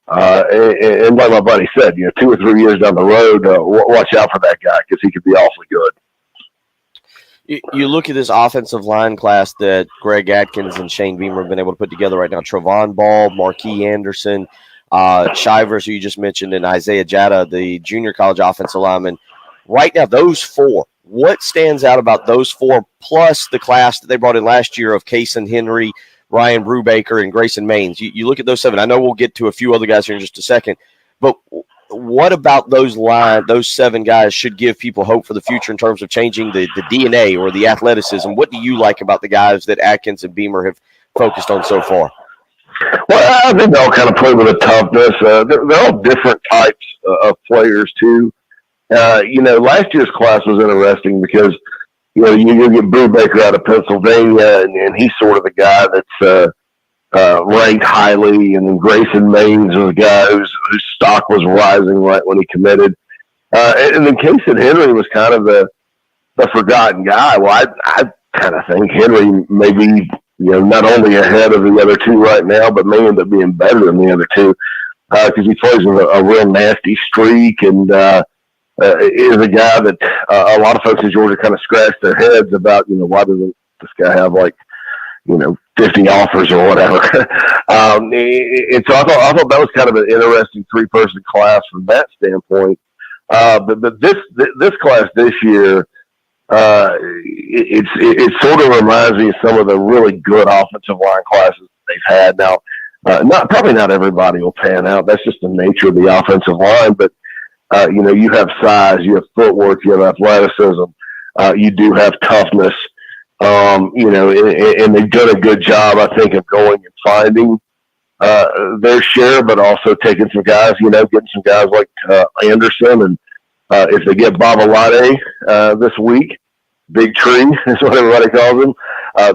And like my buddy said, 2 or 3 years down the road, watch out for that guy because he could be awfully good. You look at this offensive line class that Greg Atkins and Shane Beamer have been able to put together right now. Travon Ball, Marquis Anderson, Shivers, who you just mentioned, and Isaiah Jatta, the junior college offensive lineman. Right now, those 4 What stands out about those four plus the class that they brought in last year of Kason Henry, Ryan Brubaker, and Grayson Maines? You look at those seven. I know we'll get to a few other guys here in just a second, but what about those seven guys should give people hope for the future in terms of changing the DNA or the athleticism? What do you like about the guys that Atkins and Beamer have focused on so far? Well, I think they all kind of play with a toughness. They're all different types of players, too. Last year's class was interesting because, you get Brubaker out of Pennsylvania, and he's sort of the guy that's ranked highly, and then Grayson Maines was a guy whose stock was rising right when he committed. And then Kason Henry was kind of the forgotten guy. Well, I kind of think Henry may be, not only ahead of the other two right now, but may end up being better than the other two because he plays with a real nasty streak and is a guy that a lot of folks in Georgia kind of scratch their heads about, why doesn't this guy have 50 offers or whatever. And so I thought that was kind of an interesting three-person class from that standpoint. But this class this year, it sort of reminds me of some of the really good offensive line classes they've had. Now, probably not everybody will pan out. That's just the nature of the offensive line. But you have size, you have footwork, you have athleticism, you do have toughness. And they've done a good job, I think, of going and finding their share, but also taking some guys, getting some guys like Anderson, and if they get Babalade this week, Big Tree is what everybody calls him.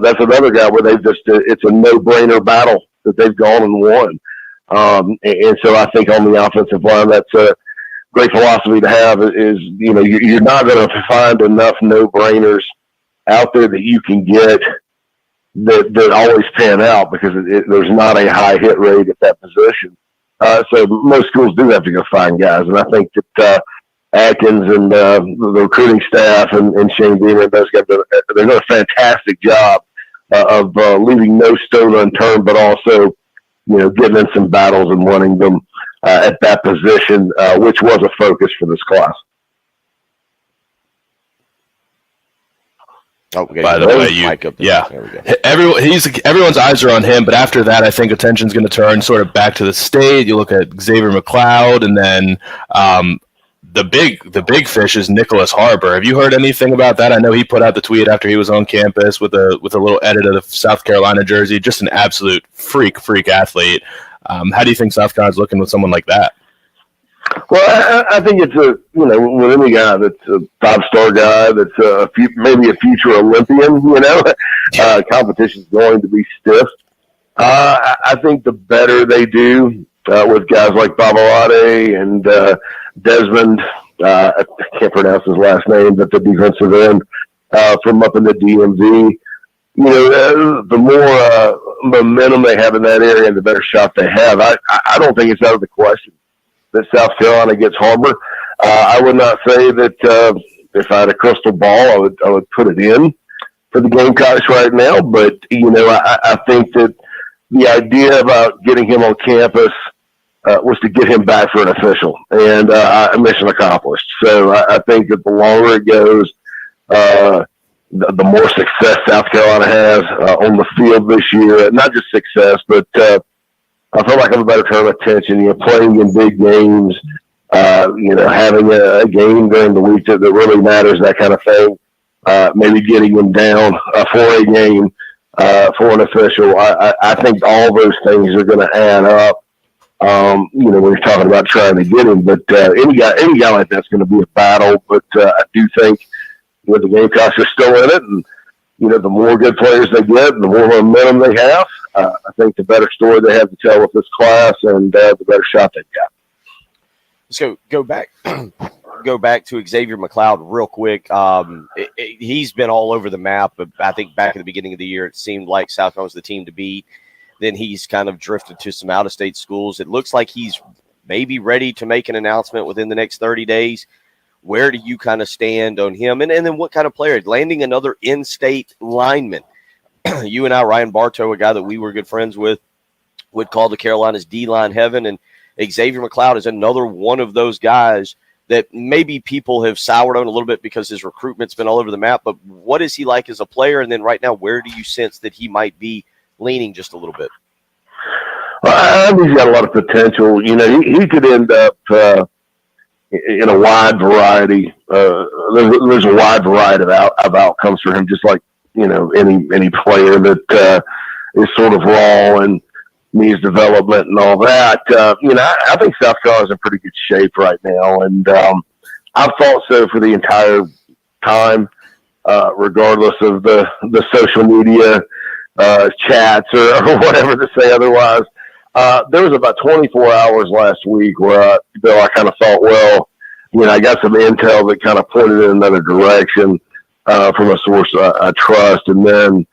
That's another guy where they've it's a no-brainer battle that they've gone and won. And so I think on the offensive line, that's a great philosophy to have is, you're not going to find enough no-brainers out there that you can get that always pan out because there's not a high hit rate at that position. So most schools do have to go find guys. And I think that Atkins and the recruiting staff and Shane Beamer and those guys, they're doing a fantastic job of leaving no stone unturned, but also, getting in some battles and winning them at that position, which was a focus for this class. Oh, okay. By the way, everyone's eyes are on him, but after that, I think attention's going to turn sort of back to the state. You look at Xavier McLeod, and then the big fish is Nicholas Harbor. Have you heard anything about that? I know he put out the tweet after he was on campus with a little edit of the South Carolina jersey. Just an absolute freak athlete. How do you think South Carolina's looking with someone like that? Well, I think it's with any guy that's a 5-star guy, that's maybe a future Olympian, competition's going to be stiff. I think the better they do with guys like Babalade and Desmond, I can't pronounce his last name, but the defensive end from up in the DMV, the more momentum they have in that area, the better shot they have. I don't think it's out of the question that South Carolina gets Harbor. I would not say that if I had a crystal ball, I would put it in for the Gamecocks right now. But I think that the idea about getting him on campus was to get him back for an official, and mission accomplished. So I think that the longer it goes, the more success South Carolina has on the field this year. Not just success, but I feel like I'm a better term of attention. Playing in big games, having a game during the week that really matters, that kind of thing. Maybe getting them down for a game for an official. I think all those things are going to add up. When you're talking about trying to get him, but any guy like that's going to be a battle. But I do think the Gamecocks are still in it, and the more good players they get, and the more momentum they have, I think the better story they have to tell with this class, and the better shot they've got. So go back to Xavier McLeod real quick. He's been all over the map, but I think back at the beginning of the year, it seemed like South Carolina was the team to beat. Then he's kind of drifted to some out-of-state schools. It looks like he's maybe ready to make an announcement within the next 30 days. Where do you kind of stand on him? And then what kind of player? Landing another in-state lineman. You and I, Ryan Bartow, a guy that we were good friends with, would call the Carolinas D-line heaven. And Xavier McLeod is another one of those guys that maybe people have soured on a little bit because his recruitment's been all over the map. But what is he like as a player? And then right now, where do you sense that he might be leaning just a little bit? I think he's got a lot of potential. He could end up in a wide variety. There's a wide variety of outcomes for him, just like any player that is sort of raw and needs development and all that. I think South Carolina's in pretty good shape right now, and I've thought so for the entire time, regardless of the social media chats or whatever to say otherwise. There was about 24 hours last week where I kind of thought, well, I got some intel that kind of pointed in another direction from a source I trust, and then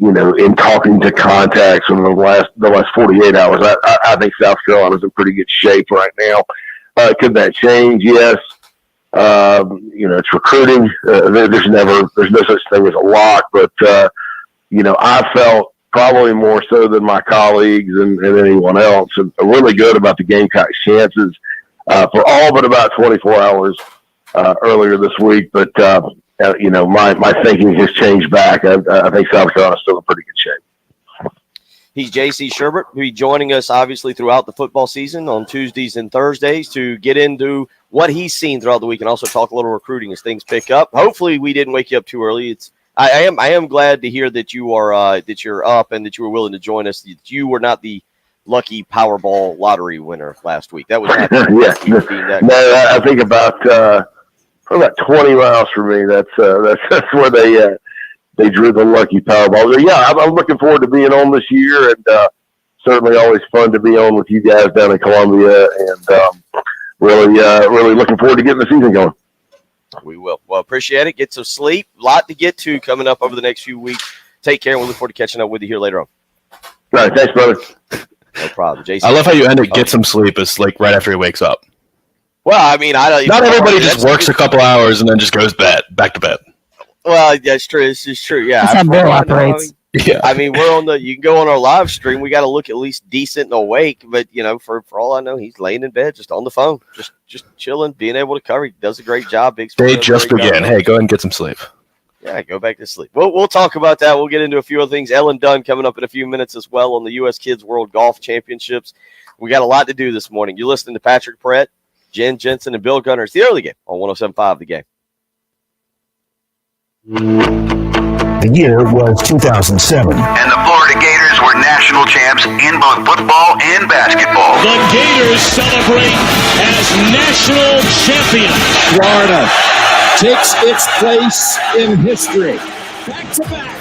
in talking to contacts in the last 48 hours, I think South Carolina's in pretty good shape right now. Could that change? Yes. It's recruiting. There's no such thing as a lock, but I felt probably more so than my colleagues and anyone else, and really good about the Gamecocks' chances for all but about 24 hours earlier this week. But my thinking has changed back. I think South Carolina's still in pretty good shape. He's J.C. Sherbert, who'll be joining us obviously throughout the football season on Tuesdays and Thursdays to get into what he's seen throughout the week and also talk a little recruiting as things pick up. Hopefully, we didn't wake you up too early. I am glad to hear that you are that you're up and that you were willing to join us. That you were not the lucky Powerball lottery winner last week. That was not No, I think about 20 miles from me. That's where they drew the lucky Powerball. So, yeah, I'm looking forward to being on this year, and certainly always fun to be on with you guys down in Columbia, and really looking forward to getting the season going. We will. Well, appreciate it. Get some sleep. A lot to get to coming up over the next few weeks. Take care, and we look forward to catching up with you here later on. All right. Thanks, brother. No problem. Jason. I love how you end it, get some sleep. It's like right after he wakes up. Well, I mean, not everybody just works a couple hours and then just goes back to bed. Well, that's true. It's true. Yeah. That's how Bill operates. Yeah. I mean, you can go on our live stream. We got to look at least decent and awake. But, for all I know, he's laying in bed, just on the phone, just chilling, being able to cover. He does a great job. Big Day just began. Hey, go ahead and get some sleep. Yeah, go back to sleep. We'll talk about that. We'll get into a few other things. Ellen Dunn coming up in a few minutes as well on the U.S. Kids World Golf Championships. We got a lot to do this morning. You're listening to Patrick Perrett, Jen Jensen, and Bill Gunner. It's the early game on 107.5 The Game. The year was 2007. And the Florida Gators were national champs in both football and basketball. The Gators celebrate as national champions. Florida takes its place in history. Back to back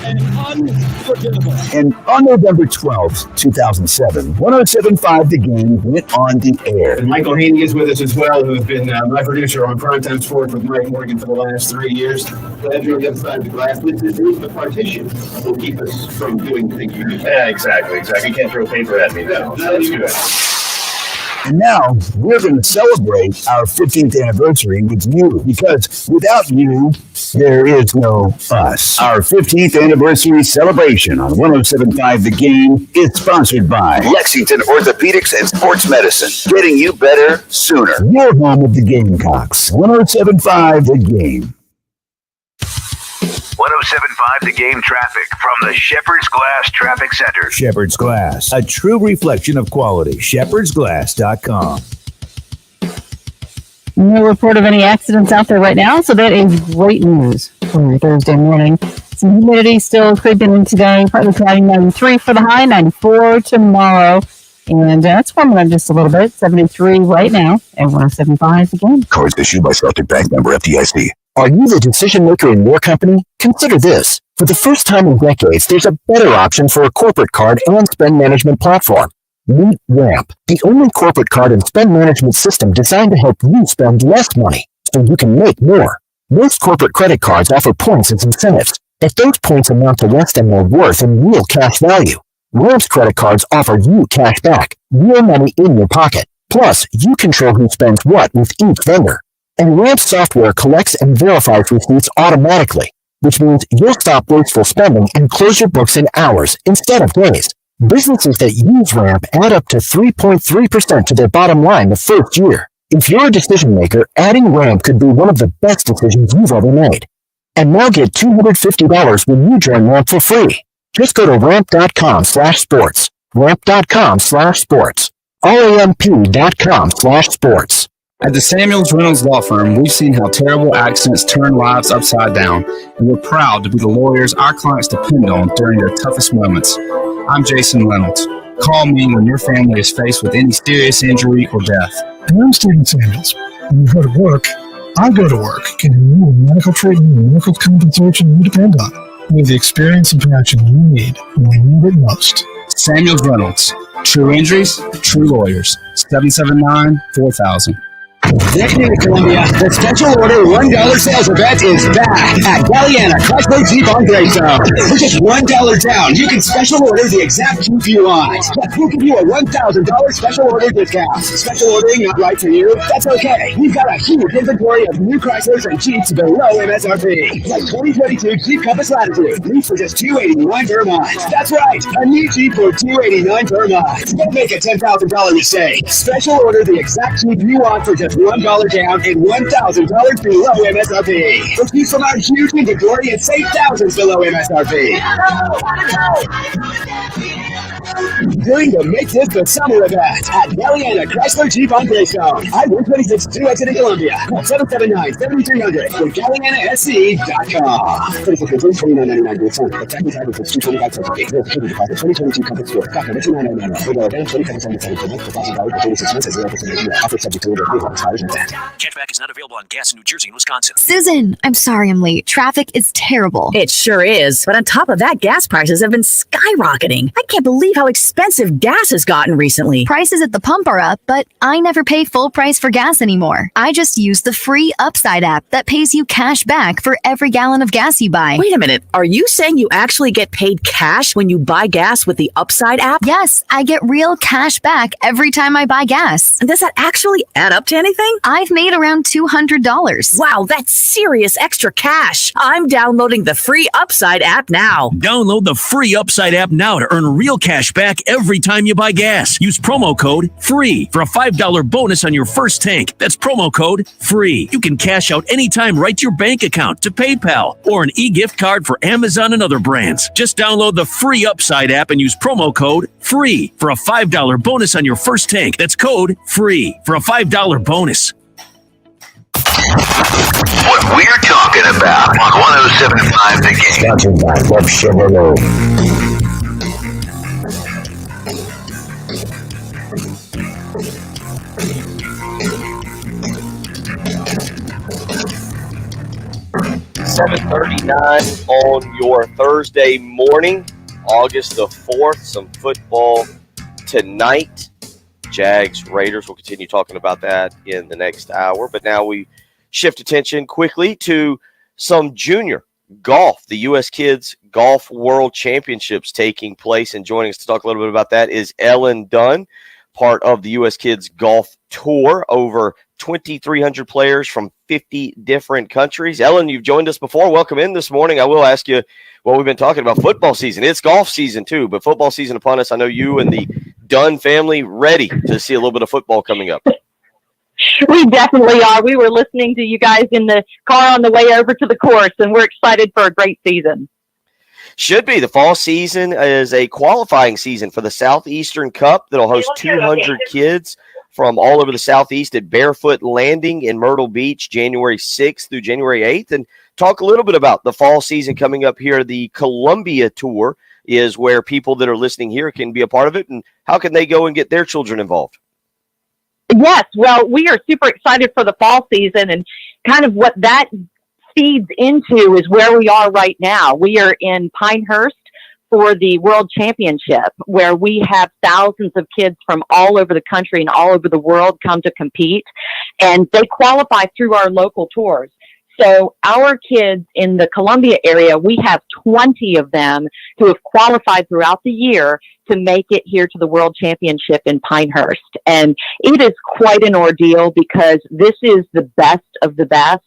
and unforgettable. And on November 12th, 2007, 107.5 The Game went on the air. And Michael Haney is with us as well, who has been my producer on Primetime Sports with Mike Morgan for the last 3 years. Glad you're on the other side of the glass. This is the partition that will keep us from doing things. Yeah, exactly. You can't throw paper at me now. So let's do it. And now we're going to celebrate our 15th anniversary with you, because without you, there is no us. Our 15th anniversary celebration on 107.5 The Game is sponsored by Lexington Orthopedics and Sports Medicine, getting you better sooner. your home of the Gamecocks. 107.5 The Game. 107.5 The Game traffic from the Shepherd's Glass Traffic Center. Shepherd's Glass, a true reflection of quality. ShepherdsGlass.com. No report of any accidents out there right now, so that is great news for Thursday morning. Some humidity still creeping in today. Partly cloudy, 93 for the high, 94 tomorrow. And that's warming up just a little bit, 73 right now at 107.5 The Game. Cards issued by Celtic Bank, member FDIC. Are you the decision maker in your company? Consider this. For the first time in decades, there's a better option for a corporate card and spend management platform. Meet Ramp, the only corporate card and spend management system designed to help you spend less money so you can make more. Most corporate credit cards offer points as incentives, but those points amount to less than their worth in real cash value. Ramp's credit cards offer you cash back, real money in your pocket. Plus, you control who spends what with each vendor. And Ramp software collects and verifies receipts automatically, which means you'll stop wasteful spending and close your books in hours instead of days. Businesses that use Ramp add up to 3.3% to their bottom line the first year. If you're a decision maker, adding Ramp could be one of the best decisions you've ever made. And now get $250 when you join Ramp for free. Just go to ramp.com/sports. Ramp.com/sports. RAMP.com/sports. At the Samuels Reynolds Law Firm, we've seen how terrible accidents turn lives upside down, and we're proud to be the lawyers our clients depend on during their toughest moments. I'm Jason Reynolds. Call me when your family is faced with any serious injury or death. And I'm Stephen Samuels. When you go to work, I go to work, getting you medical treatment and medical compensation you depend on. We have the experience and passion you need when you need it most. Samuels Reynolds. True injuries, true lawyers. 779-4000. Next to Columbia, the special order $1 sales event is back at Galliana Chrysler Jeep on Greystone. For just $1 down, you can special order the exact Jeep you want. We'll give you a $1,000 special order discount. Special ordering not right for you? That's okay. We've got a huge inventory of new Chryslers and Jeeps below MSRP. Like 2022 Jeep Compass Latitude, lease for just $289 per month. That's right, a new Jeep for $289 per month. Don't make a $10,000 mistake. Special order the exact Jeep you want for just $1 down and $1,000 below MSRP. Refuse from our huge inventory and save thousands below MSRP. During the Make This the Summer event at Galliana Chrysler Jeep on Greystone. I-126 2 exit in Columbia. Call 779-7300 or GallianaSC.com. 2999 good time. The tax is average for $225 per day. Real security deposit 2022 Compass Sport. Copy $2999. Regular event $2777 per month for $1,000 for 36 months at 0% APR. Offer subject to order approval. Expires in that. Cashback is not available on gas in New Jersey and Wisconsin. Susan, I'm sorry I'm late. Traffic is terrible. It sure is. But on top of that, gas prices have been skyrocketing. I can't believe how expensive gas has gotten recently. Prices at the pump are up, but I never pay full price for gas anymore. I just use the free Upside app that pays you cash back for every gallon of gas you buy. Wait a minute. Are you saying you actually get paid cash when you buy gas with the Upside app? Yes, I get real cash back every time I buy gas. And does that actually add up to anything? I've made around $200. Wow, that's serious extra cash. I'm downloading the free Upside app now. Download the free Upside app now to earn real cash back every time you buy gas. Use promo code FREE for a $5 bonus on your first tank. That's promo code FREE. You can cash out anytime right to your bank account, to PayPal, or an e-gift card for Amazon and other brands. Just download the free Upside app and use promo code FREE for a $5 bonus on your first tank. That's code FREE for a $5 bonus. What we're talking about on 107.5 The Game. Sponsored by Web Chevrolet. $7:39 on your Thursday morning, August the 4th. Some football tonight. Jags, Raiders. We'll continue talking about that in the next hour. But now we shift attention quickly to some junior golf. The U.S. Kids Golf World Championships taking place. And joining us to talk a little bit about that is Ellen Dunn, part of the U.S. Kids Golf Tour. Over 2,300 players from 50 different countries. Ellen, you've joined us before. Welcome in this morning. I will ask you, well, we've been talking about football season. It's golf season too, but football season upon us. I know you and the Dunn family ready to see a little bit of football coming up. We definitely are. We were listening to you guys in the car on the way over to the course, and we're excited for a great season. Should be. The fall season is a qualifying season for the Southeastern Cup that'll host 200 kids from all over the Southeast at Barefoot Landing in Myrtle Beach, January 6th through January 8th. And talk a little bit about the fall season coming up here. The Columbia Tour is where people that are listening here can be a part of it. And how can they go and get their children involved? Yes, well, we are super excited for the fall season, and kind of what that feeds into is where we are right now. We are in Pinehurst for the World Championship, where we have thousands of kids from all over the country and all over the world come to compete, and they qualify through our local tours. So our kids in the Columbia area, we have 20 of them who have qualified throughout the year to make it here to the World Championship in Pinehurst. And it is quite an ordeal because this is the best of the best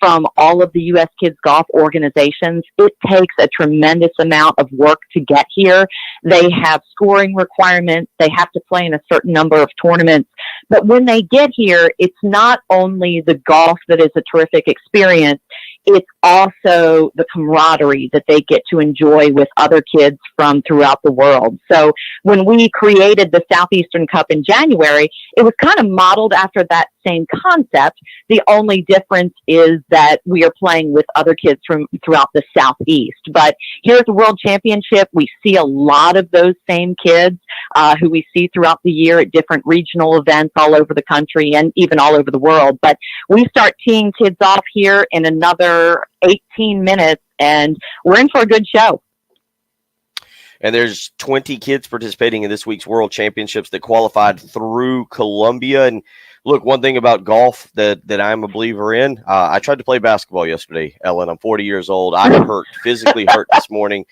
from all of the U.S. Kids Golf organizations. It takes a tremendous amount of work to get here. They have scoring requirements. They have to play in a certain number of tournaments. But when they get here, it's not only the golf that is a terrific experience, it's also the camaraderie that they get to enjoy with other kids from throughout the world. So when we created the Southeastern Cup in January, it was kind of modeled after that same concept. The only difference is that we are playing with other kids from throughout the Southeast. But here at the World Championship, we see a lot of those same kids who we see throughout the year at different regional events all over the country and even all over the world. But we start teeing kids off here in another 18 minutes, and we're in for a good show. And there's 20 kids participating in this week's World Championships that qualified through Columbia. And look, one thing about golf that I'm a believer in, I tried to play basketball yesterday, Ellen. I'm 40 years old. I got physically hurt this morning.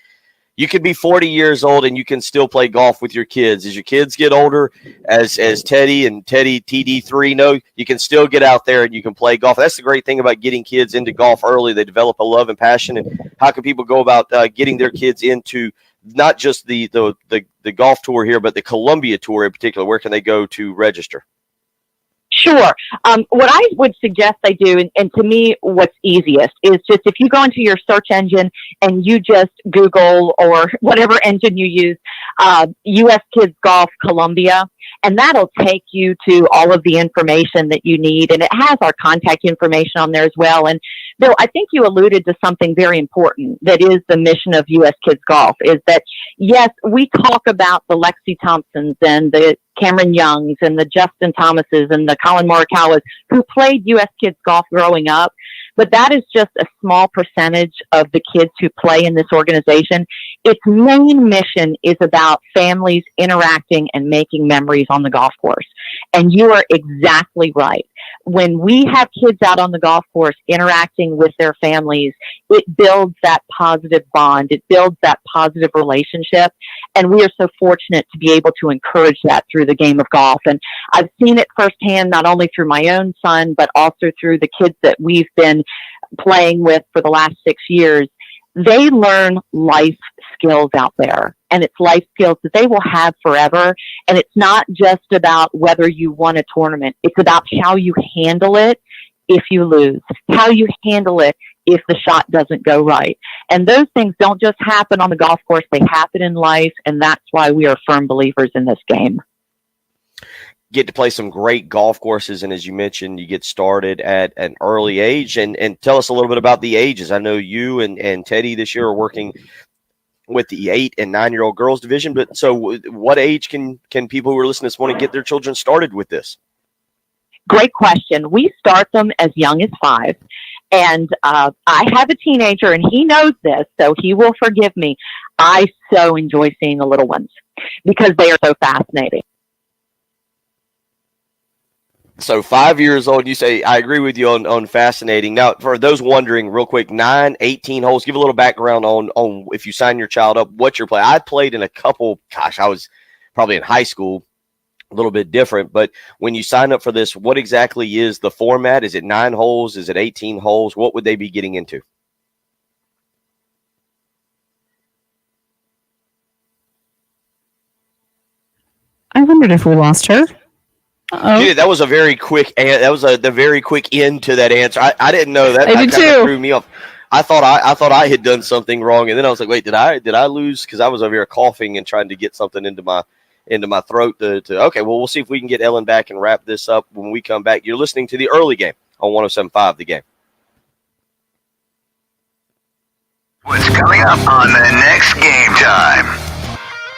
You can be 40 years old and you can still play golf with your kids. As your kids get older, as Teddy and Teddy TD3 know, you can still get out there and you can play golf. That's the great thing about getting kids into golf early. They develop a love and passion. And how can people go about getting their kids into not just the golf tour here, but the Columbia tour in particular? Where can they go to register? Sure. What I would suggest they do, and to me, what's easiest is just if you go into your search engine and you just Google or whatever engine you use, U.S. Kids Golf Columbia, and that'll take you to all of the information that you need. And it has our contact information on there as well. And Bill, I think you alluded to something very important that is the mission of U.S. Kids Golf, is that, yes, we talk about the Lexi Thompsons and the Cameron Youngs and the Justin Thomases and the Colin Morikawas who played U.S. Kids Golf growing up. But that is just a small percentage of the kids who play in this organization. Its main mission is about families interacting and making memories on the golf course. And you are exactly right. When we have kids out on the golf course interacting with their families, it builds that positive bond. It builds that positive relationship. And we are so fortunate to be able to encourage that through the game of golf. And I've seen it firsthand, not only through my own son, but also through the kids that we've been playing with for the last 6 years. They learn life skills out there, and it's life skills that they will have forever. And it's not just about whether you won a tournament. It's about how you handle it if you lose, how you handle it if the shot doesn't go right. And those things don't just happen on the golf course. They happen in life, and that's why we are firm believers in this game. Get to play some great golf courses, and as you mentioned, you get started at an early age. And tell us a little bit about the ages. I know you and Teddy this year are working with the 8 and 9-year-old girls division, but so what age can people who are listening this morning get their children started with this? Great question. We start them as young as 5. And I have a teenager, and he knows this, so he will forgive me. I so enjoy seeing the little ones because they are so fascinating. So 5 years old, you say, I agree with you on fascinating. Now, for those wondering, real quick, 9, 18 holes, give a little background on if you sign your child up, what you're playing. I played in a couple, I was probably in high school, a little bit different. But when you sign up for this, what exactly is the format? Is it 9 holes? Is it 18 holes? What would they be getting into? I wondered if we lost her. Yeah, that was a very quick. That was the very quick end to that answer. I didn't know that. I did too. Threw me off. I thought I had done something wrong, and then I was like, wait, did I lose? Because I was over here coughing and trying to get something into my throat. Okay, well, we'll see if we can get Ellen back and wrap this up when we come back. You're listening to the early game on 107.5 The Game. What's coming up on the next Game Time?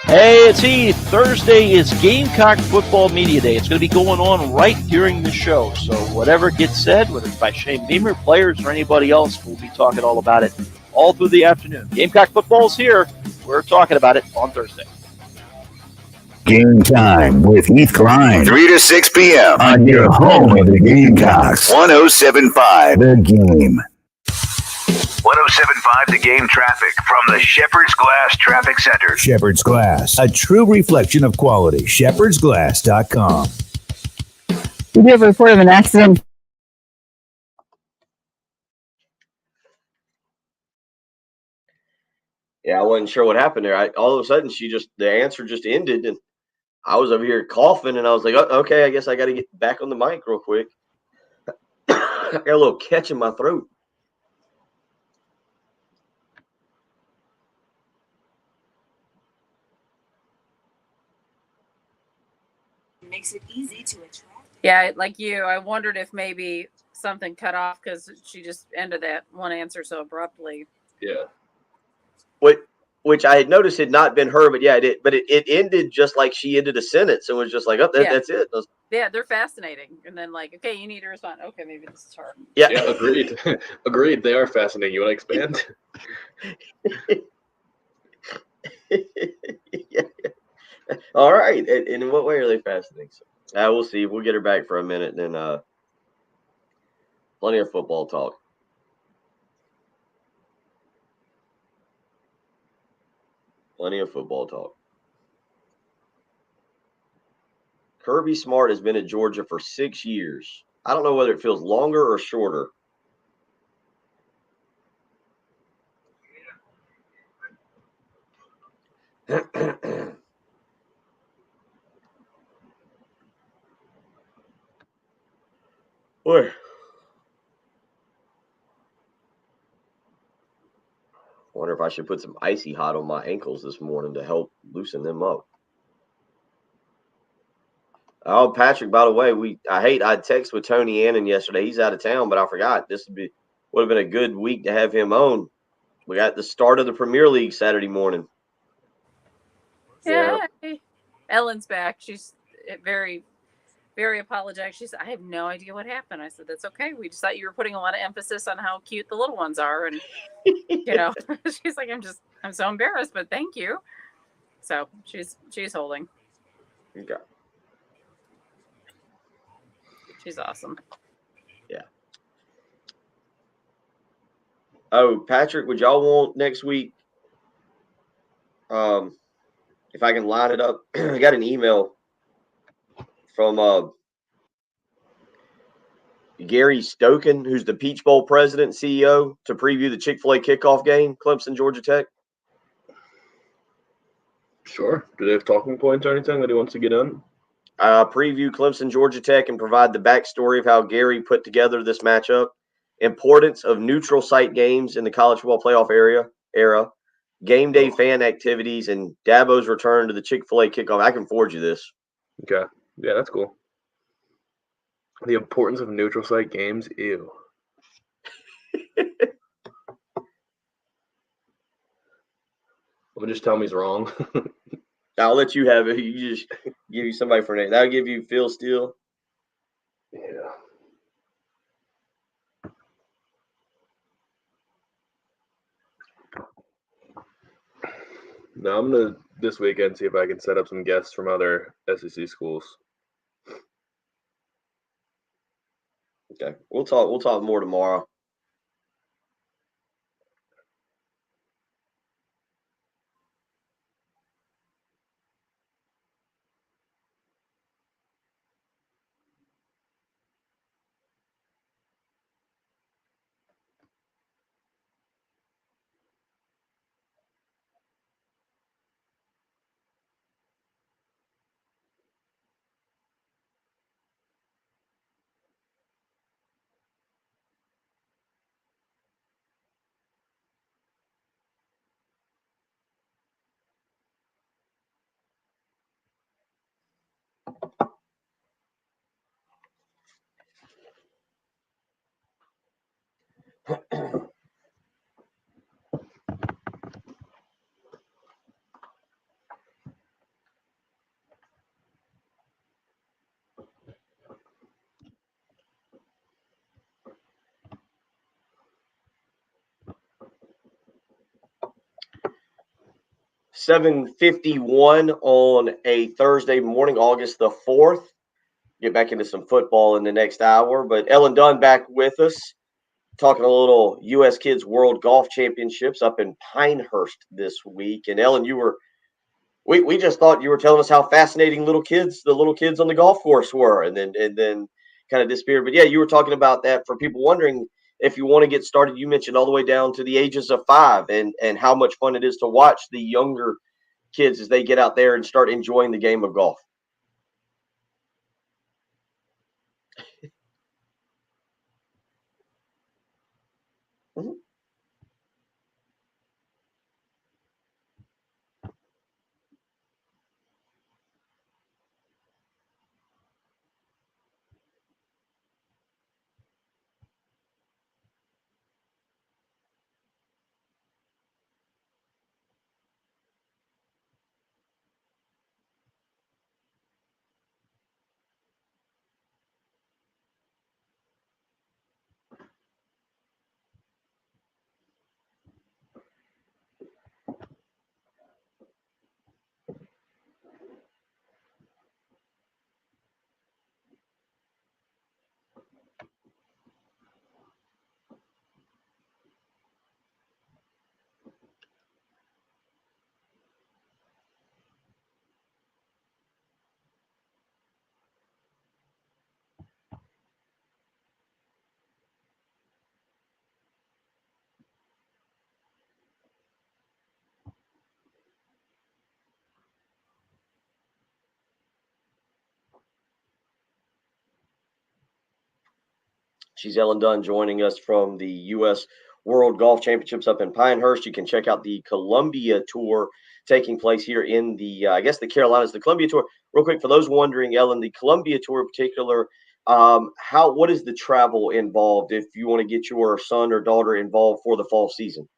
Hey, it's Heath. Thursday is Gamecock Football Media Day. It's going to be going on right during the show. So whatever gets said, whether it's by Shane Beamer, players, or anybody else, we'll be talking all about it all through the afternoon. Gamecock Football's here. We're talking about it on Thursday. Game Time with Heath Klein. 3 to 6 p.m. on your home of the Gamecocks. 107.5 The Game. 107.5 The Game traffic from the Shepherd's Glass Traffic Center. Shepherd's Glass, a true reflection of quality. ShepherdsGlass.com. We do have a report of an accident Yeah, I wasn't sure what happened there. All of a sudden, the answer just ended, and I was over here coughing, and I was like, oh, okay, I guess I got to get back on the mic real quick. I got a little catch in my throat. Makes it easy to attract. Yeah, like you, I wondered if maybe something cut off because she just ended that one answer so abruptly. Yeah. Which I had noticed had not been her, but yeah, it ended just like she ended a sentence and was just like, oh, that's it. Yeah, they're fascinating. And then like, okay, you need to respond. Okay, maybe this is her. Yeah, agreed. Agreed. They are fascinating. You want to expand? Yeah. All right. And in what way are they fascinating? So, we'll see. We'll get her back for a minute, and then plenty of football talk. Plenty of football talk. Kirby Smart has been at Georgia for 6 years. I don't know whether it feels longer or shorter. Boy. Wonder if I should put some icy hot on my ankles this morning to help loosen them up. Oh, Patrick, by the way, I texted with Tony Annan yesterday. He's out of town, but I forgot. This would have been a good week to have him on. We got the start of the Premier League Saturday morning. Yeah. Ellen's back. She's very, very apologetic. She said, I have no idea what happened. I said, that's okay. We just thought you were putting a lot of emphasis on how cute the little ones are. And, she's like, I'm so embarrassed, but thank you. So she's holding. Okay. She's awesome. Yeah. Oh, Patrick, would y'all want next week? If I can line it up, I got an email from Gary Stoken, who's the Peach Bowl president and CEO, to preview the Chick-fil-A kickoff game, Clemson, Georgia Tech. Sure. Do they have talking points or anything that he wants to get in? Preview Clemson, Georgia Tech, and provide the backstory of how Gary put together this matchup, importance of neutral site games in the college football playoff era, game day fan activities, and Dabo's return to the Chick-fil-A kickoff. I can forward you this. Okay. Yeah, that's cool. The importance of neutral site games. Ew. Well, just tell me he's wrong. I'll let you have it. You just give you somebody for name. That'll give you Phil Steele. Yeah. No, I'm gonna this weekend see if I can set up some guests from other SEC schools. Okay, we'll talk more tomorrow. $7:51 on a Thursday morning, August the 4th. Get back into some football in the next hour. But Ellen Dunn back with us, talking a little U.S. Kids World Golf Championships up in Pinehurst this week. And Ellen, we just thought you were telling us how fascinating the little kids on the golf course were, and then kind of disappeared. But yeah, you were talking about that for people wondering. if you want to get started, you mentioned all the way down to the ages of 5 and how much fun it is to watch the younger kids as they get out there and start enjoying the game of golf. Mhm. She's Ellen Dunn joining us from the U.S. World Golf Championships up in Pinehurst. You can check out the Columbia Tour taking place here in the, I guess, the Carolinas. The Columbia Tour, real quick, for those wondering, Ellen, the Columbia Tour in particular, what is the travel involved if you want to get your son or daughter involved for the fall season?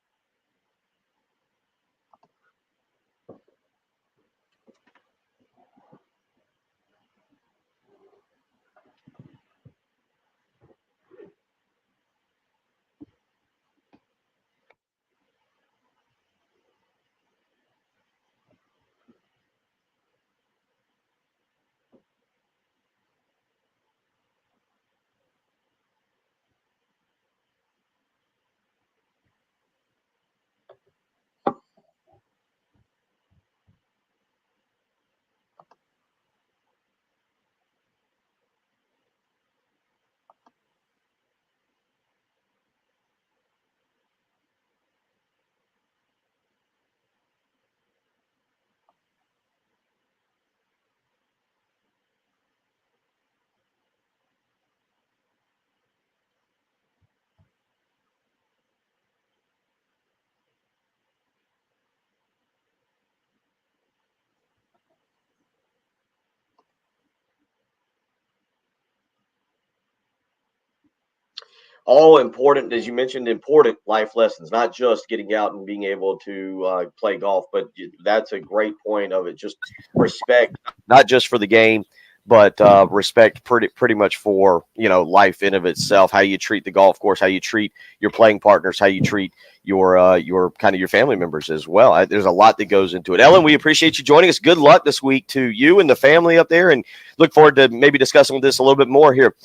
All important, as you mentioned, important life lessons, not just getting out and being able to play golf, but that's a great point of it. Just respect, not just for the game, but respect pretty much for, life in of itself, how you treat the golf course, how you treat your playing partners, how you treat your kind of your family members as well. There's a lot that goes into it. Ellen, we appreciate you joining us. Good luck this week to you and the family up there, and look forward to maybe discussing this a little bit more here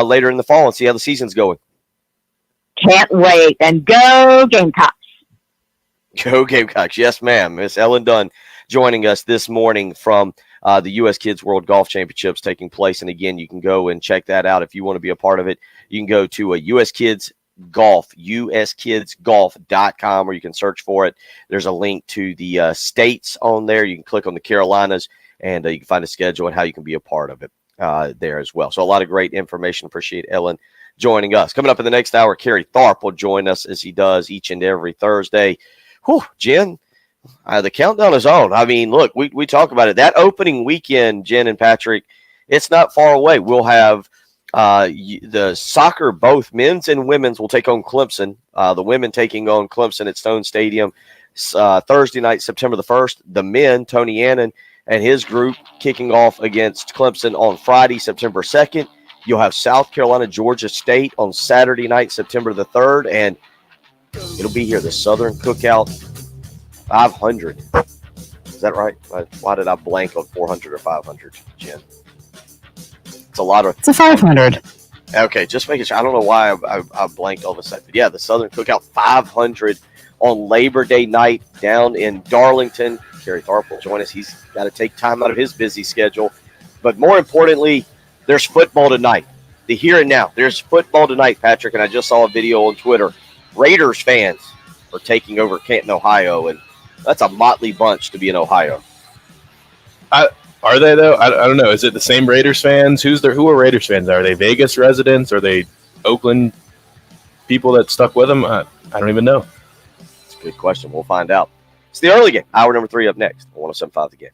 later in the fall and see how the season's going. Can't wait. And go Gamecocks. Go Gamecocks. Yes, ma'am. Miss Ellen Dunn joining us this morning from the U.S. Kids World Golf Championships taking place. And again, you can go and check that out if you want to be a part of it. You can go to U.S. Kids Golf, uskidsgolf.com, or you can search for it. There's a link to the states on there. You can click on the Carolinas, and you can find a schedule and how you can be a part of it there as well. So a lot of great information. Appreciate Ellen joining us. Coming up in the next hour, Kerry Tharp will join us as he does each and every Thursday. Whew, Jen, the countdown is on. I mean, look, we talk about it. That opening weekend, Jen and Patrick, it's not far away. We'll have the soccer, both men's and women's, will take on Clemson. The women taking on Clemson at Stone Stadium Thursday night, September the 1st. The men, Tony Annan and his group, kicking off against Clemson on Friday, September 2nd. You'll have South Carolina, Georgia State on Saturday night, September the 3rd, and it'll be here, the Southern Cookout 500. Is that right? Why did I blank on 400 or 500, Jen? It's a lot of... It's a 500. Okay, just making sure. I don't know why I blanked all of a sudden. But yeah, the Southern Cookout 500 on Labor Day night down in Darlington. Kerry Tharp will join us. He's got to take time out of his busy schedule. But more importantly, there's football tonight. the here and now. There's football tonight, Patrick, and I just saw a video on Twitter. Raiders fans are taking over Canton, Ohio, and that's a motley bunch to be in Ohio. Are they though? I don't know. Is it the same Raiders fans? Who are Raiders fans? Are they Vegas residents? Are they Oakland people that stuck with them? I don't even know. It's a good question. We'll find out. It's the early game. Hour number 3 up next. 107.5 The Game.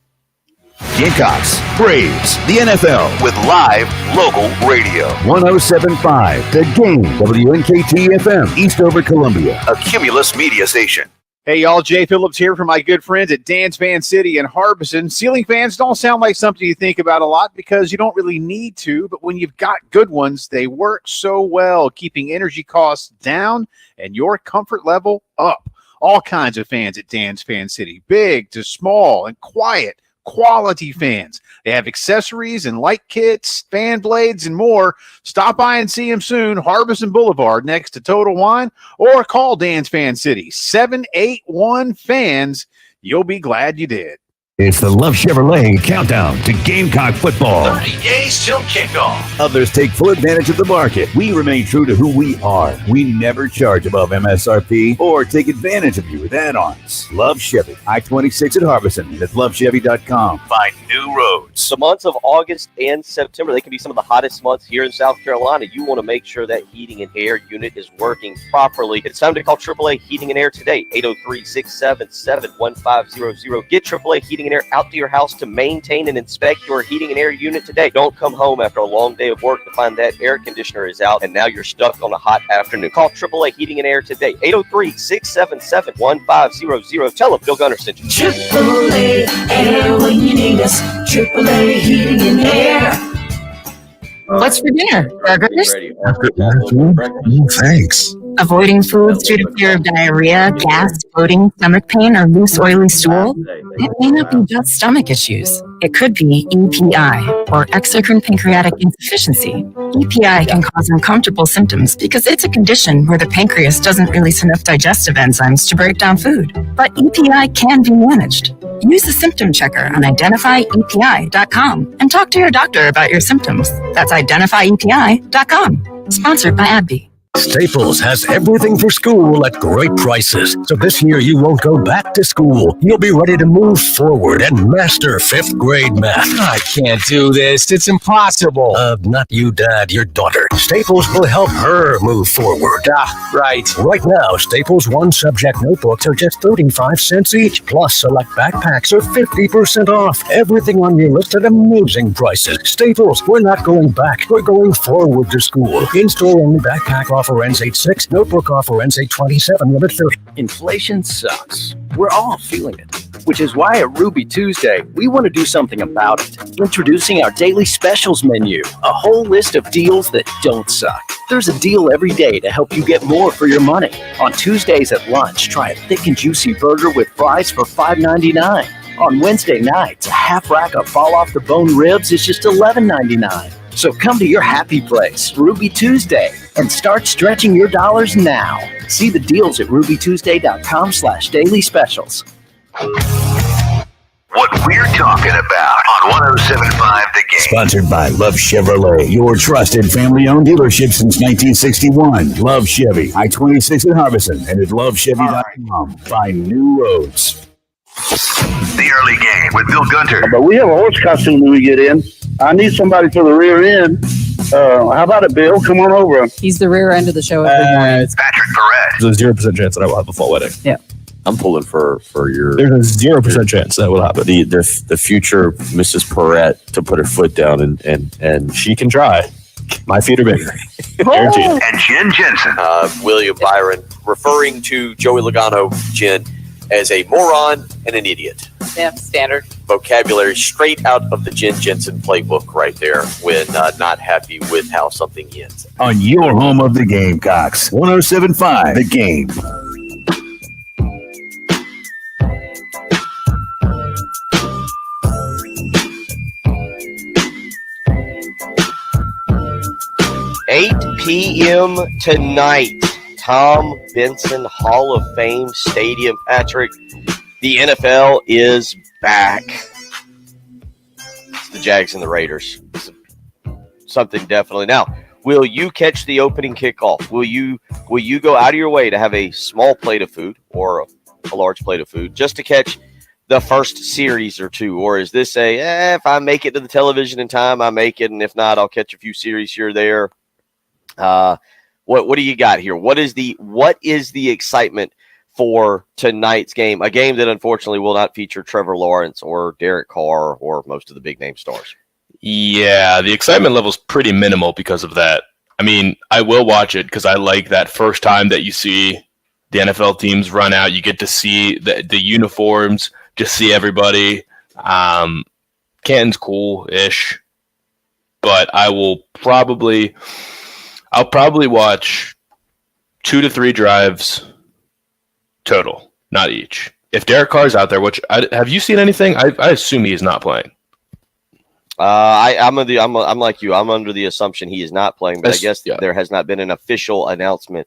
Gamecocks, Braves, the NFL with live local radio. 107.5 The Game, WNKT-FM, Eastover, Columbia. A Cumulus media station. Hey, y'all, Jay Phillips here for my good friends at Dan's Fan City in Harbison. Ceiling fans don't sound like something you think about a lot because you don't really need to, but when you've got good ones, they work so well, keeping energy costs down and your comfort level up. All kinds of fans at Dan's Fan City, big to small and quiet, quality fans. They have accessories and light kits, fan blades, and more. Stop by and see them soon. Harbison Boulevard next to Total Wine, or call Dan's Fan City 781-FANS. You'll be glad you did. It's the Love Chevrolet countdown to Gamecock football. 30 days till kickoff. Others take full advantage of the market. We remain true to who we are. We never charge above MSRP or take advantage of you with add-ons. Love Chevy, I-26 at Harbison, and at lovechevy.com. Find new roads. The months of August and September, they can be some of the hottest months here in South Carolina. You want to make sure that heating and air unit is working properly. It's time to call AAA Heating and Air today, 803-677-1500. Get AAA Heating and Air out to your house to maintain and inspect your heating and air unit today. Don't come home after a long day of work to find that air conditioner is out and now you're stuck on a hot afternoon. Call AAA Heating and Air today, 803-677-1500. Tell them Bill Gunner sent you. AAA Air when you need us. AAA Heating and Air. What's for dinner? Burgers? Thanks. Avoiding foods due to fear of diarrhea, gas, bloating, stomach pain, or loose, oily stool? It may not be just stomach issues. It could be EPI, or exocrine pancreatic insufficiency. EPI can cause uncomfortable symptoms because it's a condition where the pancreas doesn't release enough digestive enzymes to break down food. But EPI can be managed. Use the symptom checker on identifyepi.com and talk to your doctor about your symptoms. That's identifyepi.com. Sponsored by AbbVie. Staples has everything for school at great prices. So this year you won't go back to school. You'll be ready to move forward and master 5th grade math. I can't do this. It's impossible. Not you, Dad, your daughter. Staples will help her move forward. Right. Right now, Staples one-subject notebooks are just 35 cents each. Plus, select backpacks are 50% off. Everything on your list at amazing prices. Staples, we're not going back. We're going forward to school. In-store only backpack offer ends 8/6. Notebook offer ends 8/27. Limit 30. Inflation sucks. We're all feeling it, which is why at Ruby Tuesday, we want to do something about it. Introducing our daily specials menu, a whole list of deals that don't suck. There's a deal every day to help you get more for your money. On Tuesdays at lunch, try a thick and juicy burger with fries for $5.99. On Wednesday nights, a half rack of fall-off-the-bone ribs is just $11.99. So come to your happy place, Ruby Tuesday, and start stretching your dollars now. See the deals at rubytuesday.com/daily specials. What we're talking about on 107.5 The Game. Sponsored by Love Chevrolet, your trusted family-owned dealership since 1961. Love Chevy, I-26 at Harbison, and at lovechevy.com. Find new roads. The early game with Bill Gunter. But we have a horse costume when we get in. I need somebody for the rear end. How about it, Bill? Come on over. He's the rear end of the show every morning. Patrick Perret. There's a 0% chance that I will have a full wedding. Yeah. I'm pulling for your. There's a 0% chance that will happen. The future Mrs. Perret to put her foot down and she can try. My feet are bigger. Guaranteed. And Jen Jensen. William Byron referring to Joey Logano, Jen, as a moron and an idiot. Yeah, standard. Vocabulary straight out of the Jen Jensen playbook right there when not happy with how something ends. On your home of the Gamecocks, 107.5 The Game. $8 p.m. tonight. Tom Benson Hall of Fame Stadium. Patrick, the NFL is back. It's the Jags and the Raiders. Something definitely. Now, Will you catch the opening kickoff? Will you go out of your way to have a small plate of food or a large plate of food just to catch the first series or two? Or is this if I make it to the television in time, I make it, and if not, I'll catch a few series here or there? What do you got here? What is the excitement for tonight's game? A game that unfortunately will not feature Trevor Lawrence or Derek Carr or most of the big name stars. Yeah, the excitement level is pretty minimal because of that. I mean, I will watch it because I like that first time that you see the NFL teams run out. You get to see the uniforms, just see everybody. Canton's cool-ish, but I'll probably watch 2 to 3 drives total, not each. If Derek Carr's out there, have you seen anything? I assume he's not playing. I'm like you. I'm under the assumption he is not playing, but I guess there has not been an official announcement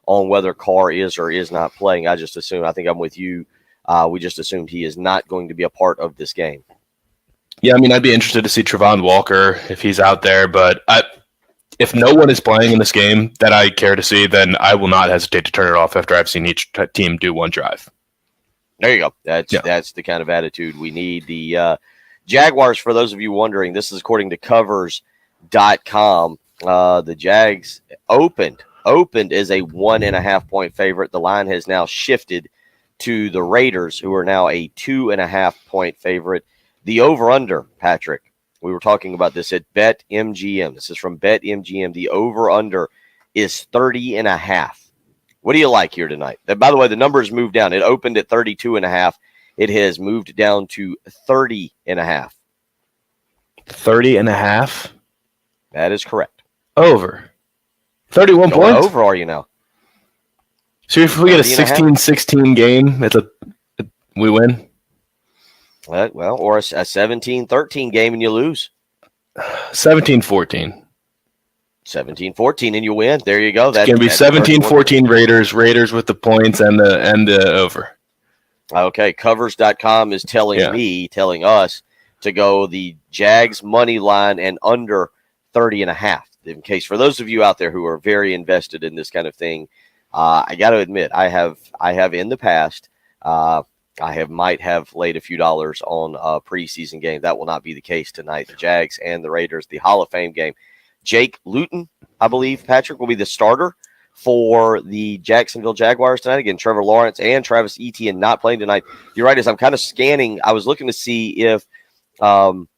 on whether Carr is or is not playing. I just assume. I think I'm with you. We just assumed he is not going to be a part of this game. Yeah, I mean, I'd be interested to see Travon Walker if he's out there, but if no one is playing in this game that I care to see, then I will not hesitate to turn it off after I've seen each team do one drive. There you go. That's the kind of attitude we need. The Jaguars, for those of you wondering, this is according to Covers.com. The Jags opened as a 1.5 point favorite. The line has now shifted to the Raiders, who are now a 2.5 point favorite. The over-under, Patrick, we were talking about this at BetMGM. This is from BetMGM. The over-under is 30.5. What do you like here tonight? By the way, the numbers moved down. It opened at 32.5. It has moved down to 30.5. 30.5? That is correct. Over. 31 points? Over are you now? So if we get a 16-16 game, we win? Well, or a 17-13 game and you lose. 17-14. 17-14 and you win. There you go. That's going to be 17-14 Raiders with the points and the over. Okay, Covers.com is telling us to go the Jags money line and under 30.5. In case for those of you out there who are very invested in this kind of thing, I got to admit I have in the past. Might have laid a few dollars on a preseason game. That will not be the case tonight. The Jags and the Raiders, the Hall of Fame game. Jake Luton, I believe, Patrick, will be the starter for the Jacksonville Jaguars tonight. Again, Trevor Lawrence and Travis Etienne not playing tonight. You're right, as I'm kind of scanning, I was looking to see if Travon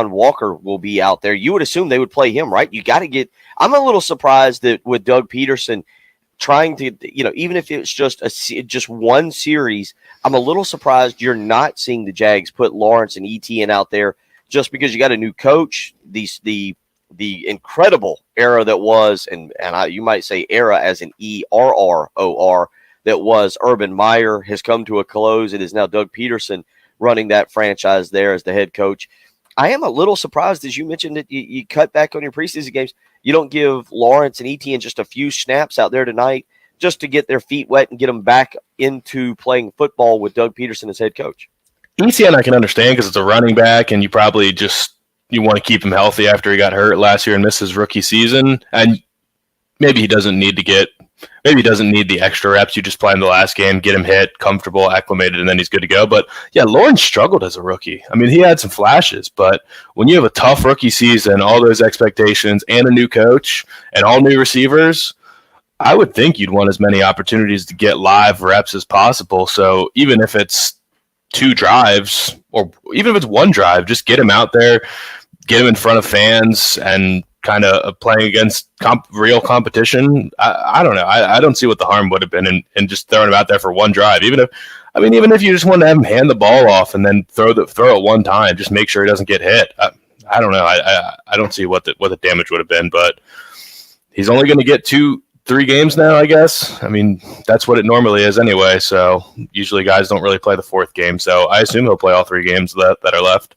Walker will be out there. You would assume they would play him, right? You got to get – I'm a little surprised that with Doug Peterson – trying to, even if it's just one series, I'm a little surprised you're not seeing the Jags put Lawrence and Etienne out there just because you got a new coach. The incredible era that was, you might say era as an ERROR, that was Urban Meyer has come to a close. It is now Doug Peterson running that franchise there as the head coach. I am a little surprised, as you mentioned, that you cut back on your preseason games. You don't give Lawrence and Etienne just a few snaps out there tonight just to get their feet wet and get them back into playing football with Doug Peterson as head coach. Etienne I can understand because it's a running back, and you probably you want to keep him healthy after he got hurt last year and missed his rookie season. And maybe he doesn't need the extra reps. You just play him the last game, get him hit, comfortable, acclimated, and then he's good to go. But yeah, Lawrence struggled as a rookie. I mean, he had some flashes, but when you have a tough rookie season, all those expectations, and a new coach, and all new receivers, I would think you'd want as many opportunities to get live reps as possible. So even if it's 2 drives, or even if it's 1 drive, just get him out there, get him in front of fans, and kind of playing against real competition. I don't know. I don't see what the harm would have been in just throwing him out there for 1 drive. Even if you just want to have him hand the ball off and then throw it 1 time, just make sure he doesn't get hit. I don't know. I don't see what the damage would have been, but he's only going to get 2-3 games now, I guess. I mean, that's what it normally is anyway. So usually guys don't really play the 4th game. So I assume he'll play all 3 games that are left.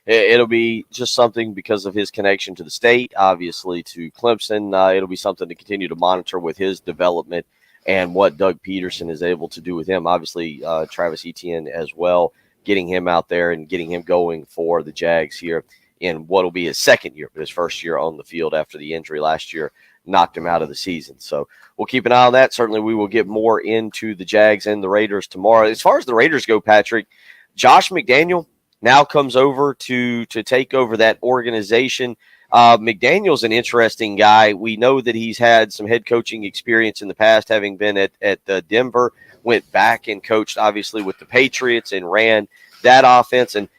It'll be just something because of his connection to the state, obviously to Clemson. It'll be something to continue to monitor with his development and what Doug Peterson is able to do with him. Obviously, Travis Etienne as well, getting him out there and getting him going for the Jags here in what will be his second year, but his first year on the field after the injury last year knocked him out of the season. So we'll keep an eye on that. Certainly we will get more into the Jags and the Raiders tomorrow. As far as the Raiders go, Patrick, Josh McDaniel now comes over to take over that organization. McDaniel's an interesting guy. We know that he's had some head coaching experience in the past, having been at Denver, went back and coached, obviously, with the Patriots and ran that offense. And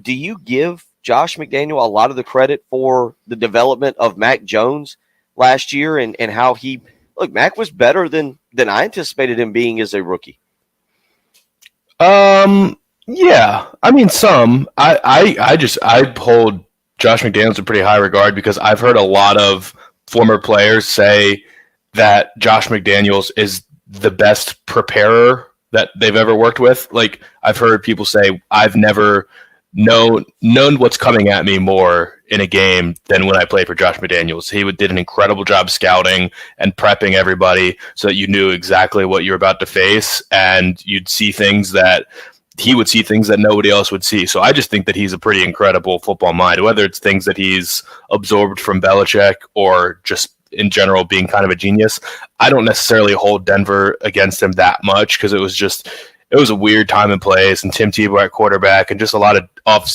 do you give Josh McDaniel a lot of the credit for the development of Mac Jones last year and how he – look, Mac was better than I anticipated him being as a rookie. Yeah, I mean, some. I hold Josh McDaniels in pretty high regard because I've heard a lot of former players say that Josh McDaniels is the best preparer that they've ever worked with. Like, I've heard people say, I've never known what's coming at me more in a game than when I played for Josh McDaniels. He did an incredible job scouting and prepping everybody so that you knew exactly what you're about to face, and you'd see things that he would see things that nobody else would see. So I just think that he's a pretty incredible football mind, whether it's things that he's absorbed from Belichick or just in general being kind of a genius. I don't necessarily hold Denver against him that much because it was a weird time and place, and Tim Tebow at quarterback and just a lot of off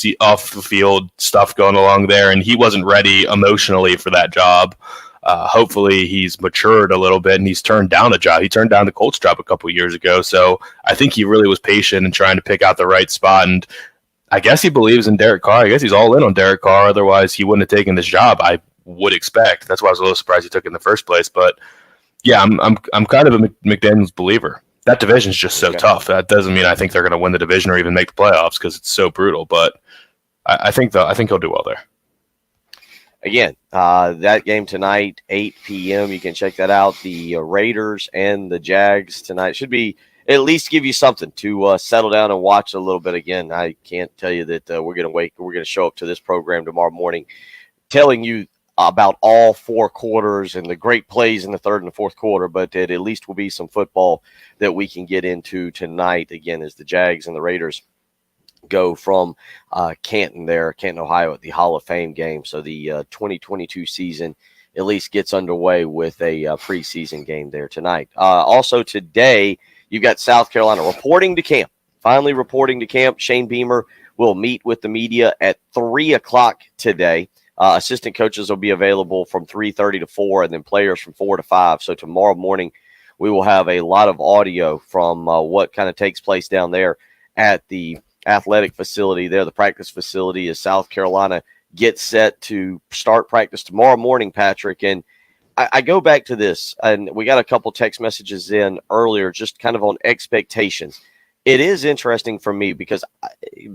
the field stuff going along there. And he wasn't ready emotionally for that job. Hopefully he's matured a little bit and he's turned down a job. He turned down the Colts job a couple of years ago. So I think he really was patient and trying to pick out the right spot. And I guess he believes in Derek Carr. I guess he's all in on Derek Carr. Otherwise he wouldn't have taken this job, I would expect. That's why I was a little surprised he took it in the first place. But yeah, I'm kind of a McDaniels believer. That division's just so tough. That doesn't mean I think they're going to win the division or even make the playoffs because it's so brutal. But I think he'll do well there. Again, that game tonight, 8 p.m. You can check that out. The Raiders and the Jags tonight should be at least give you something to settle down and watch a little bit. Again, I can't tell you that we're going to show up to this program tomorrow morning telling you about all four quarters and the great plays in the third and the fourth quarter, but it at least will be some football that we can get into tonight. Again, as the Jags and the Raiders go from Canton, Ohio, at the Hall of Fame game. So the 2022 season at least gets underway with a preseason game there tonight. Also today, you've got South Carolina reporting to camp. Finally reporting to camp. Shane Beamer will meet with the media at 3 o'clock today. Assistant coaches will be available from 3:30 to 4, and then players from 4 to 5. So tomorrow morning, we will have a lot of audio from what kind of takes place down there at the athletic facility there, the practice facility, as South Carolina gets set to start practice tomorrow morning, Patrick. And I go back to this, and we got a couple text messages in earlier just kind of on expectations. It is interesting for me because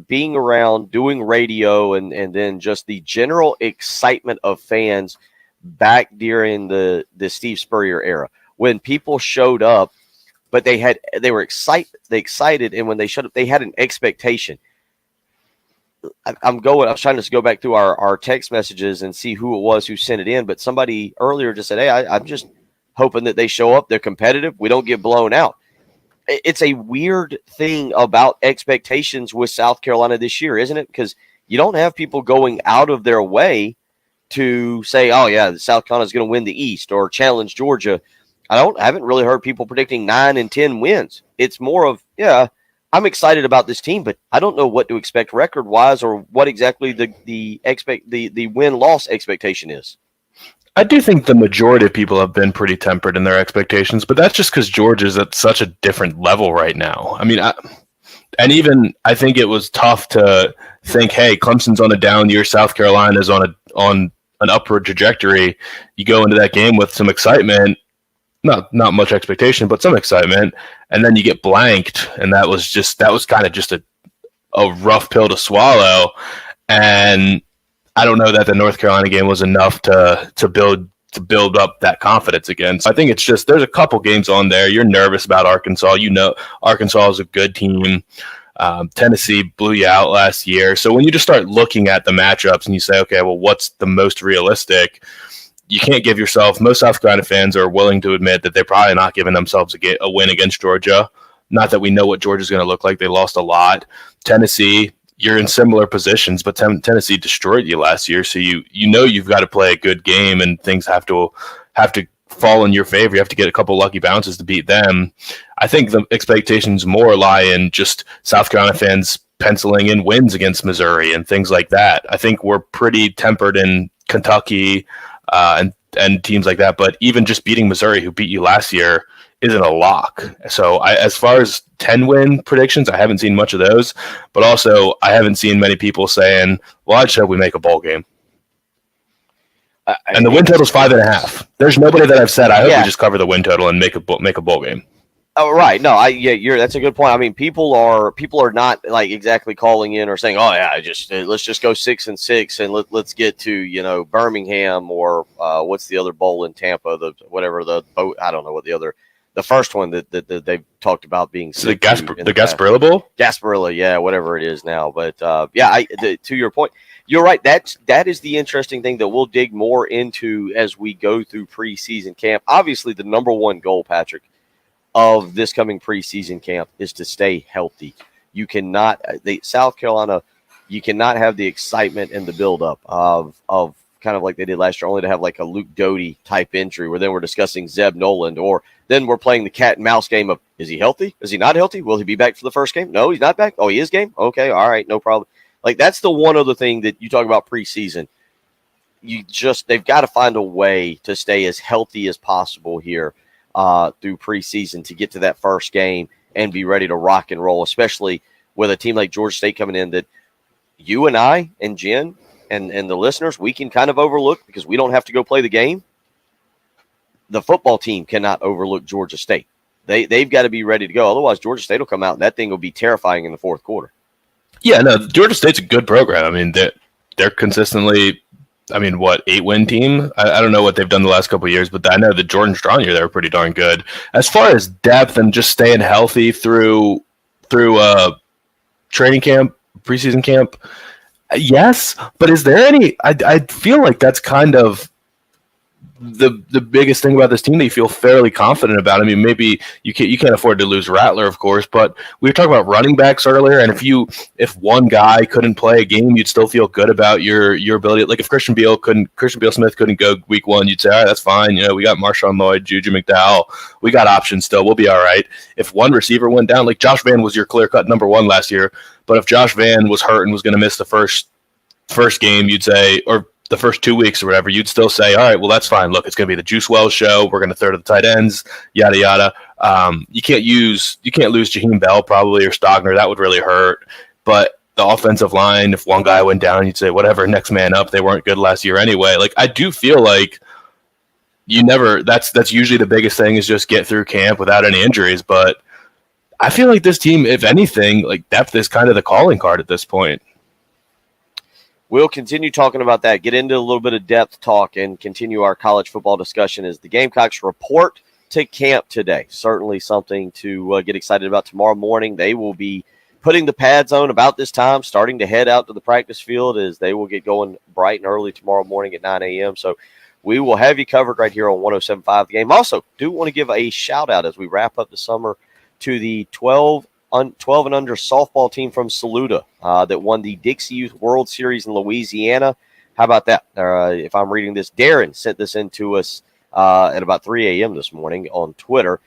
being around, doing radio, and then just the general excitement of fans back during the Steve Spurrier era, when people showed up, but they were excited, and when they showed up, they had an expectation. I was trying to go back through our text messages and see who it was who sent it in, but somebody earlier just said, hey, I'm just hoping that they show up, they're competitive, we don't get blown out. It's a weird thing about expectations with South Carolina this year, isn't it? Because you don't have people going out of their way to say, oh, yeah, South Carolina is going to win the East or challenge Georgia. I haven't really heard people predicting 9 and 10 wins. It's more of, yeah, I'm excited about this team, but I don't know what to expect record-wise or what exactly the win-loss expectation is. I do think the majority of people have been pretty tempered in their expectations, but that's just because Georgia's at such a different level right now. I mean, I think it was tough to think, hey, Clemson's on a down year, South Carolina's on an upward trajectory. You go into that game with some excitement, not much expectation, but some excitement, and then you get blanked, and that was kind of just a rough pill to swallow. And I don't know that the North Carolina game was enough to build up that confidence again. So I think it's just there's a couple games on there. You're nervous about Arkansas. You know Arkansas is a good team. Tennessee blew you out last year. So when you just start looking at the matchups and you say, okay, well, what's the most realistic? You can't give yourself – most South Carolina fans are willing to admit that they're probably not giving themselves a win against Georgia. Not that we know what Georgia's going to look like. They lost a lot. Tennessee – you're in similar positions, but Tennessee destroyed you last year, so you know you've got to play a good game, and things have to fall in your favor. You have to get a couple lucky bounces to beat them. I think the expectations more lie in just South Carolina fans penciling in wins against Missouri and things like that. I think we're pretty tempered in Kentucky and teams like that, but even just beating Missouri, who beat you last year, isn't a lock. So as far as 10-win predictions, I haven't seen much of those, but also I haven't seen many people saying, well, I just hope we make a bowl game. And the win total is 5.5. There's nobody that I've said, I hope we just cover the win total and make a bowl game. Oh, right. No, that's a good point. I mean, people are not like exactly calling in or saying, "Oh yeah, let's just go 6-6 and let's get to Birmingham or what's the other bowl in Tampa, the first one that they've talked about being the Gasparilla Bowl, Gasparilla, yeah, whatever it is now. But to your point, you're right. That is the interesting thing that we'll dig more into as we go through preseason camp. Obviously, the number one goal, Patrick, of this coming preseason camp is to stay healthy. You cannot, South Carolina, you cannot have the excitement and the buildup of kind of like they did last year, only to have like a Luke Doty type injury where then we're discussing Zeb Noland, or then we're playing the cat and mouse game of, is he healthy? Is he not healthy? Will he be back for the first game? No, he's not back. Oh, he is game? Okay, all right, no problem. Like, that's the one other thing that you talk about preseason. They've got to find a way to stay as healthy as possible here through preseason to get to that first game and be ready to rock and roll, especially with a team like Georgia State coming in that you and I and Jen and the listeners, we can kind of overlook because we don't have to go play the game. The football team cannot overlook Georgia State. They've got to be ready to go. Otherwise, Georgia State will come out and that thing will be terrifying in the fourth quarter. Yeah, no, Georgia State's a good program. I mean, they're consistently, 8-win team. I don't know what they've done the last couple of years, but I know the Jordan Strong year, they were pretty darn good. As far as depth and just staying healthy through training camp, preseason camp, yes. But is there any? I feel like that's kind of the biggest thing about this team that you feel fairly confident about. I mean, maybe you can't afford to lose Rattler, of course, but we were talking about running backs earlier, and if one guy couldn't play a game, you'd still feel good about your ability. Like if Christian Beal Smith couldn't go week one, you'd say, all right, that's fine. We got Marshawn Lloyd, Juju McDowell, we got options still. We'll be all right. If one receiver went down, like Josh Vann was your clear-cut number one last year, but if Josh Vann was hurt and was going to miss the first game, you'd say, or the first 2 weeks or whatever, you'd still say, all right, well, that's fine. Look, it's going to be the Juice Wells show. We're going to throw to the tight ends, yada, yada. You can't lose Jaheim Bell probably or Stogner. That would really hurt. But the offensive line, if one guy went down, you'd say, whatever, next man up. They weren't good last year anyway. Like, I do feel like that's usually the biggest thing is just get through camp without any injuries. But I feel like this team, if anything, like depth is kind of the calling card at this point. We'll continue talking about that, get into a little bit of depth talk, and continue our college football discussion as the Gamecocks report to camp today. Certainly something to get excited about tomorrow morning. They will be putting the pads on about this time, starting to head out to the practice field as they will get going bright and early tomorrow morning at 9 a.m. So we will have you covered right here on 107.5 The Game. Also, do want to give a shout-out as we wrap up the summer to the 12 and under softball team from Saluda that won the Dixie Youth World Series in Louisiana. How about that? If I'm reading this, Darren sent this in to us at about 3 a.m. this morning on Twitter.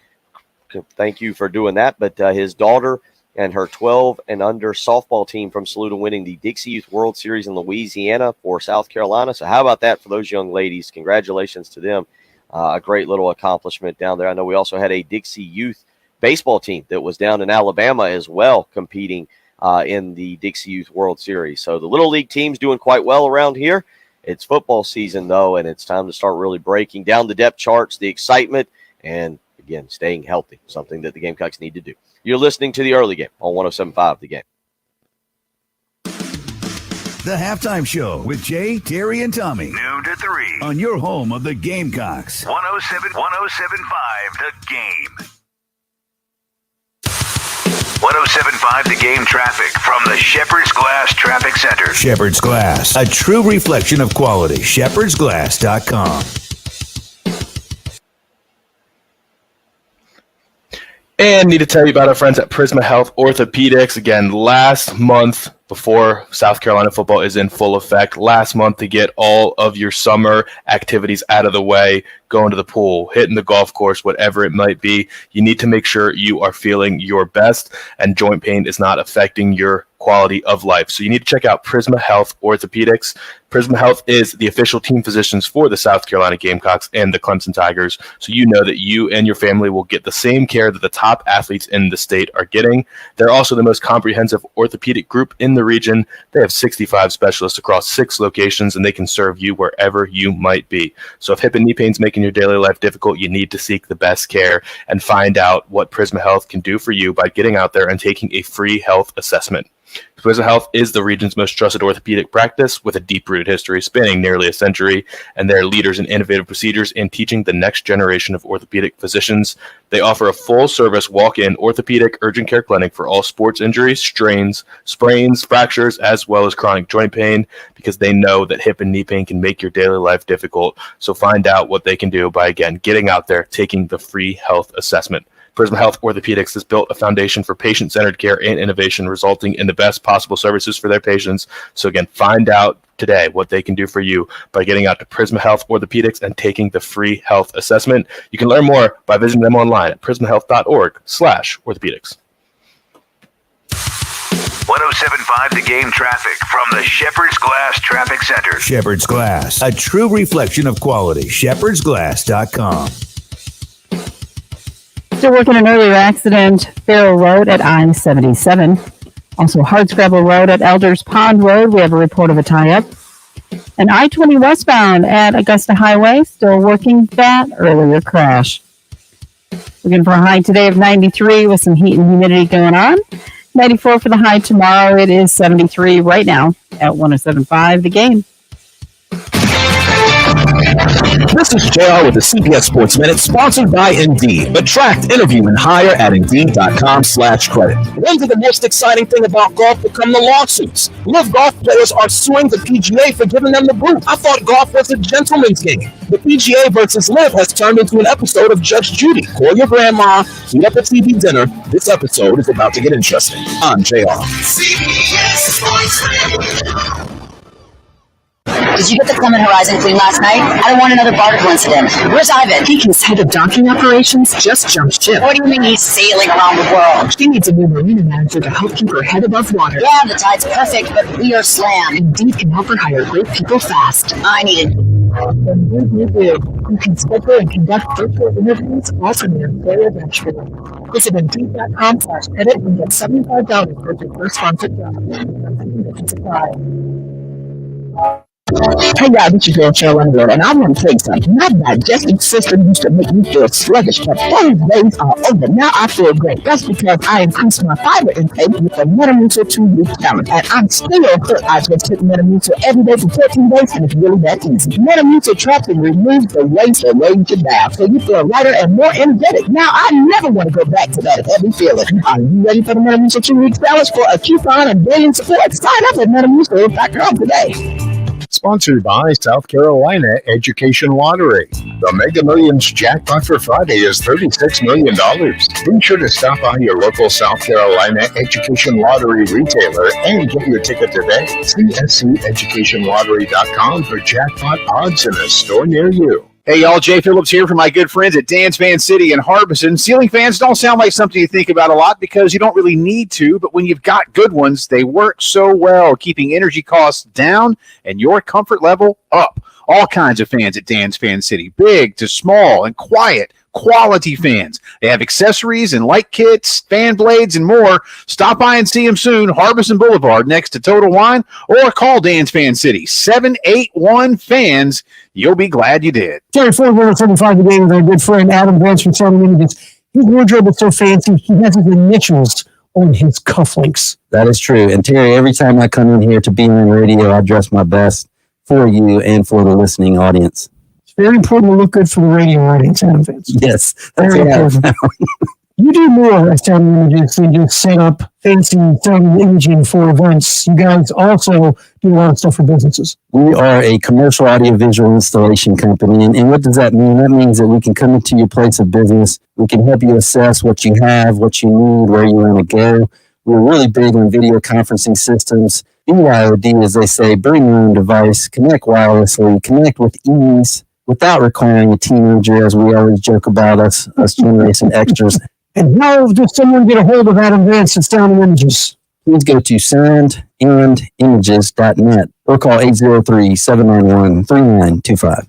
Thank you for doing that. But his daughter and her 12 and under softball team from Saluda winning the Dixie Youth World Series in Louisiana for South Carolina. So how about that for those young ladies? Congratulations to them. A great little accomplishment down there. I know we also had a Dixie Youth baseball team that was down in Alabama as well, competing in the Dixie Youth World Series. So the Little League team's doing quite well around here. It's football season, though, and it's time to start really breaking down the depth charts, the excitement, and, again, staying healthy, something that the Gamecocks need to do. You're listening to The Early Game on 107.5 The Game. The Halftime Show with Jay, Terry, and Tommy. Noon to 3. On your home of the Gamecocks. 107.5 The Game. 107.5 The Game traffic from the Shepherd's Glass Traffic Center. Shepherd's Glass, a true reflection of quality. ShepherdsGlass.com. And need to tell you about our friends at Prisma Health Orthopedics. Again, last month before South Carolina football is in full effect. Last month to get all of your summer activities out of the way, going to the pool, hitting the golf course, whatever it might be. You need to make sure you are feeling your best and joint pain is not affecting your quality of life. So you need to check out Prisma Health Orthopedics. Prisma Health is the official team physicians for the South Carolina Gamecocks and the Clemson Tigers. So you know that you and your family will get the same care that the top athletes in the state are getting. They're also the most comprehensive orthopedic group in the region. They have 65 specialists across 6 locations, and they can serve you wherever you might be. So if hip and knee pain is making your daily life difficult, you need to seek the best care and find out what Prisma Health can do for you by getting out there and taking a free health assessment. Prisma Health is the region's most trusted orthopedic practice with a deep-rooted history spanning nearly a century, and they're leaders in innovative procedures and teaching the next generation of orthopedic physicians. They offer a full-service walk-in orthopedic urgent care clinic for all sports injuries, strains, sprains, fractures, as well as chronic joint pain, because they know that hip and knee pain can make your daily life difficult. So find out what they can do by, again, getting out there, taking the free health assessment. Prisma Health Orthopedics has built a foundation for patient-centered care and innovation, resulting in the best possible services for their patients. So again, find out today what they can do for you by getting out to Prisma Health Orthopedics and taking the free health assessment. You can learn more by visiting them online at prismahealth.org/orthopedics. 107.5 The Game traffic from the Shepherd's Glass Traffic Center. Shepherd's Glass, a true reflection of quality. ShepherdsGlass.com. Still working an earlier accident, Farrell Road at I-77. Also Hardscrabble Road at Elders Pond Road. We have a report of a tie-up. And I-20 westbound at Augusta Highway, still working that earlier crash. Looking for a high today of 93 with some heat and humidity going on. 94 for the high tomorrow. It is 73 right now at 107.5 The Game. This is JR with the CBS Sports Minute, sponsored by Indeed. Attract, interview, and hire at Indeed.com/credit. When did the most exciting thing about golf become the lawsuits? Live Golf players are suing the PGA for giving them the boot. I thought golf was a gentleman's game. The PGA versus Live has turned into an episode of Judge Judy. Call your grandma, heat up a TV dinner. This episode is about to get interesting. I'm JR. CBS Sports Minute. Did you get the Clement Horizon clean last night? I don't want another barnacle incident. Where's Ivan? Deacon's head of docking operations just jumped ship. What do you mean he's sailing around the world? She needs a new marina manager to help keep her head above water. Yeah, the tide's perfect, but we are slammed. Indeed can help her hire great people fast. I need it. You can schedule and conduct virtual interviews also near employer dashboard. Visit Indeed.com/edit and get $75 for your first sponsored job. Hey guys, it's your girl Cheryl Underwood, and I want to tell you something. My digestive system used to make me feel sluggish, but those days are over. Now I feel great. That's because I increased my fiber intake with the Metamucil 2-week challenge, and I'm still hooked. I just took Metamucil every day for 14 days, and it's really that easy. Metamucil traps and removes the waste away you down, so you feel lighter and more energetic. Now I never want to go back to that heavy feeling. Are you ready for the Metamucil 2-week challenge for a coupon and billion support? Sign up at Metamucil.com today. Sponsored by South Carolina Education Lottery. The Mega Millions jackpot for Friday is $36 million. Be sure to stop by your local South Carolina Education Lottery retailer and get your ticket today. CSCEducationLottery.com for jackpot odds in a store near you. Hey, y'all, Jay Phillips here from my good friends at Dan's Van City in Harbison. Ceiling fans don't sound like something you think about a lot because you don't really need to, but when you've got good ones, they work so well, keeping energy costs down and your comfort level up. All kinds of fans at Dan's Fan City, big to small and quiet. Quality fans. They have accessories and light kits, fan blades, and more. Stop by and see them soon. Harbison Boulevard next to Total Wine, or call Dan's Fan City 781-FANS. You'll be glad you did. Terry Ford, 175 The Game with our good friend Adam Vance from Southern Images. His wardrobe is so fancy, he has his initials on his cufflinks. That is true. And Terry, every time I come in here to be on radio, I dress my best for you and for the listening audience. Very important to look good for the radio audience, Adam Vance. Yes, that's very important. You do more at Southern Images than just set up fancy Southern imaging for events. You guys also do a lot of stuff for businesses. We are a commercial audiovisual installation company. And what does that mean? That means that we can come into your place of business. We can help you assess what you have, what you need, where you want to go. We're really big on video conferencing systems. BYOD, as they say, bring your own device, connect wirelessly, connect with ease without requiring a teenager, as we always joke about us Generation Extras. And how does someone get a hold of Adam Vance and Sound and Images? Please go to soundandimages.net or call 803-791-3925.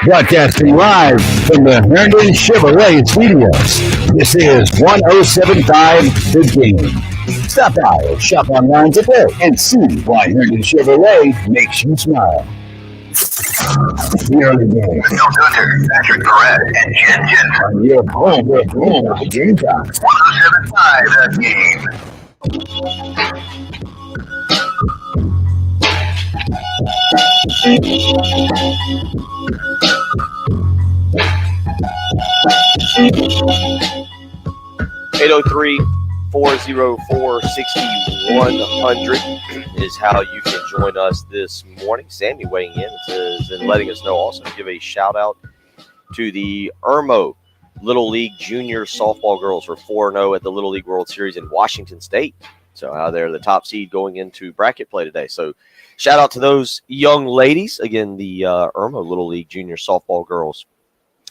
Broadcasting live from the Herndon Chevrolet Studios. This is 1075 The Game. Stop by or shop online today and see why Herndon Chevrolet makes you smile. The early game. Bill Gunter, Patrick Perret, and Jen Jensen. On your home with the Gamecocks. 1075 The Game. 803-404-6100 is how you can join us this morning. Sammy weighing in and letting us know, also give a shout out to the Irmo Little League Junior Softball Girls for 4-0 at the Little League World Series in Washington State. So they're the top seed going into bracket play today. So shout out to those young ladies. Again, the Irmo Little League Junior Softball Girls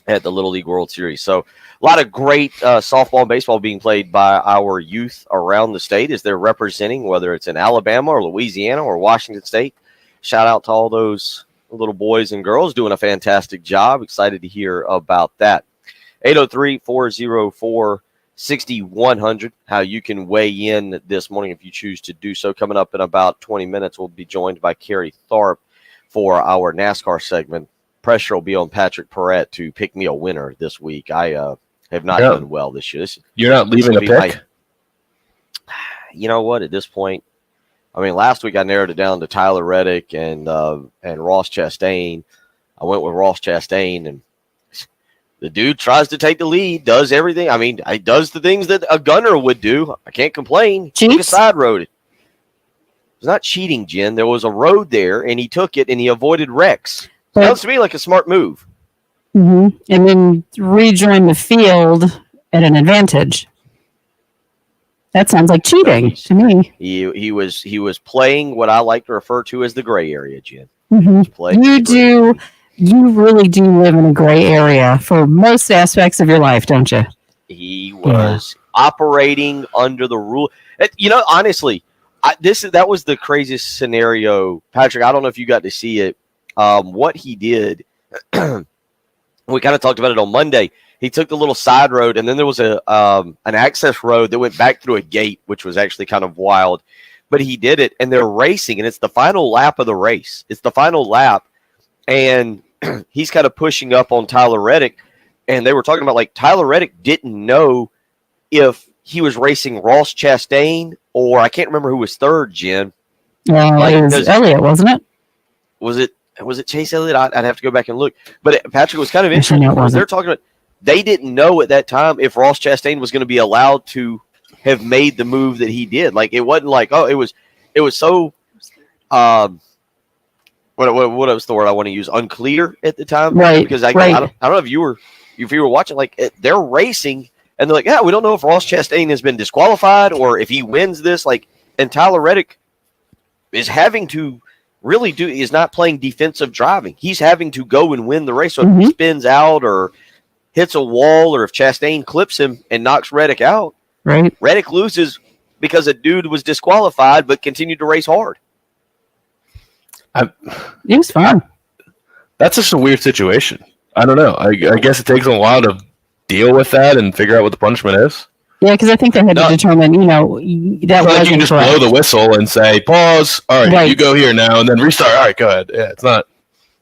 at the Little League World Series. So a lot of great softball and baseball being played by our youth around the state as they're representing, whether it's in Alabama or Louisiana or Washington State. Shout out to all those little boys and girls doing a fantastic job. Excited to hear about that. 803-404-6100, how you can weigh in this morning if you choose to do so. Coming up in about 20 minutes, we'll be joined by Carrie Tharp for our NASCAR segment. Pressure will be on Patrick Perret to pick me a winner this week. I have not done well this year. You're not leaving a pick? You know what? At this point, I mean, last week I narrowed it down to Tyler Reddick and Ross Chastain. I went with Ross Chastain, and the dude tries to take the lead, does everything. I mean, he does the things that a gunner would do. I can't complain. He took a side road. It was not cheating, Jen. There was a road there, and he took it, and he avoided wrecks. Sounds to me like a smart move. Mm-hmm. And then rejoin the field at an advantage. That sounds like cheating to me. He was playing what I like to refer to as the gray area, Jen. Mm-hmm. You really do live in a gray area for most aspects of your life, don't you? He was operating under the rule. You know, honestly, that was the craziest scenario, Patrick. I don't know if you got to see it. What he did, we kind of talked about it on Monday. He took the little side road, and then there was an access road that went back through a gate, which was actually kind of wild. But he did it, and they're racing, and it's the final lap of the race. It's the final lap, and he's kind of pushing up on Tyler Reddick, and they were talking about, like, Tyler Reddick didn't know if he was racing Ross Chastain or I can't remember who was third, Jen. It was Elliott, wasn't it? Was it Chase Elliott? I'd have to go back and look. But Patrick was kind of interesting because they're talking about they didn't know at that time if Ross Chastain was going to be allowed to have made the move that he did. Like, it wasn't like, it was so what was the word I want to use? Unclear at the time, right? Because I don't know if you were watching. Like, they're racing and they're like, we don't know if Ross Chastain has been disqualified or if he wins this. Like, and Tyler Reddick is having to. Is not playing defensive driving. He's having to go and win the race. So if he spins out or hits a wall or if Chastain clips him and knocks Reddick out, right? Reddick loses because a dude was disqualified but continued to race hard. It was fun. That's just a weird situation. I don't know. I guess it takes a while to deal with that and figure out what the punishment is. Yeah, because I think they had to determine, that wasn't you can just correct. blow the whistle and say, pause. All right, you go here now, and then restart. All right, go ahead. Yeah, it's not.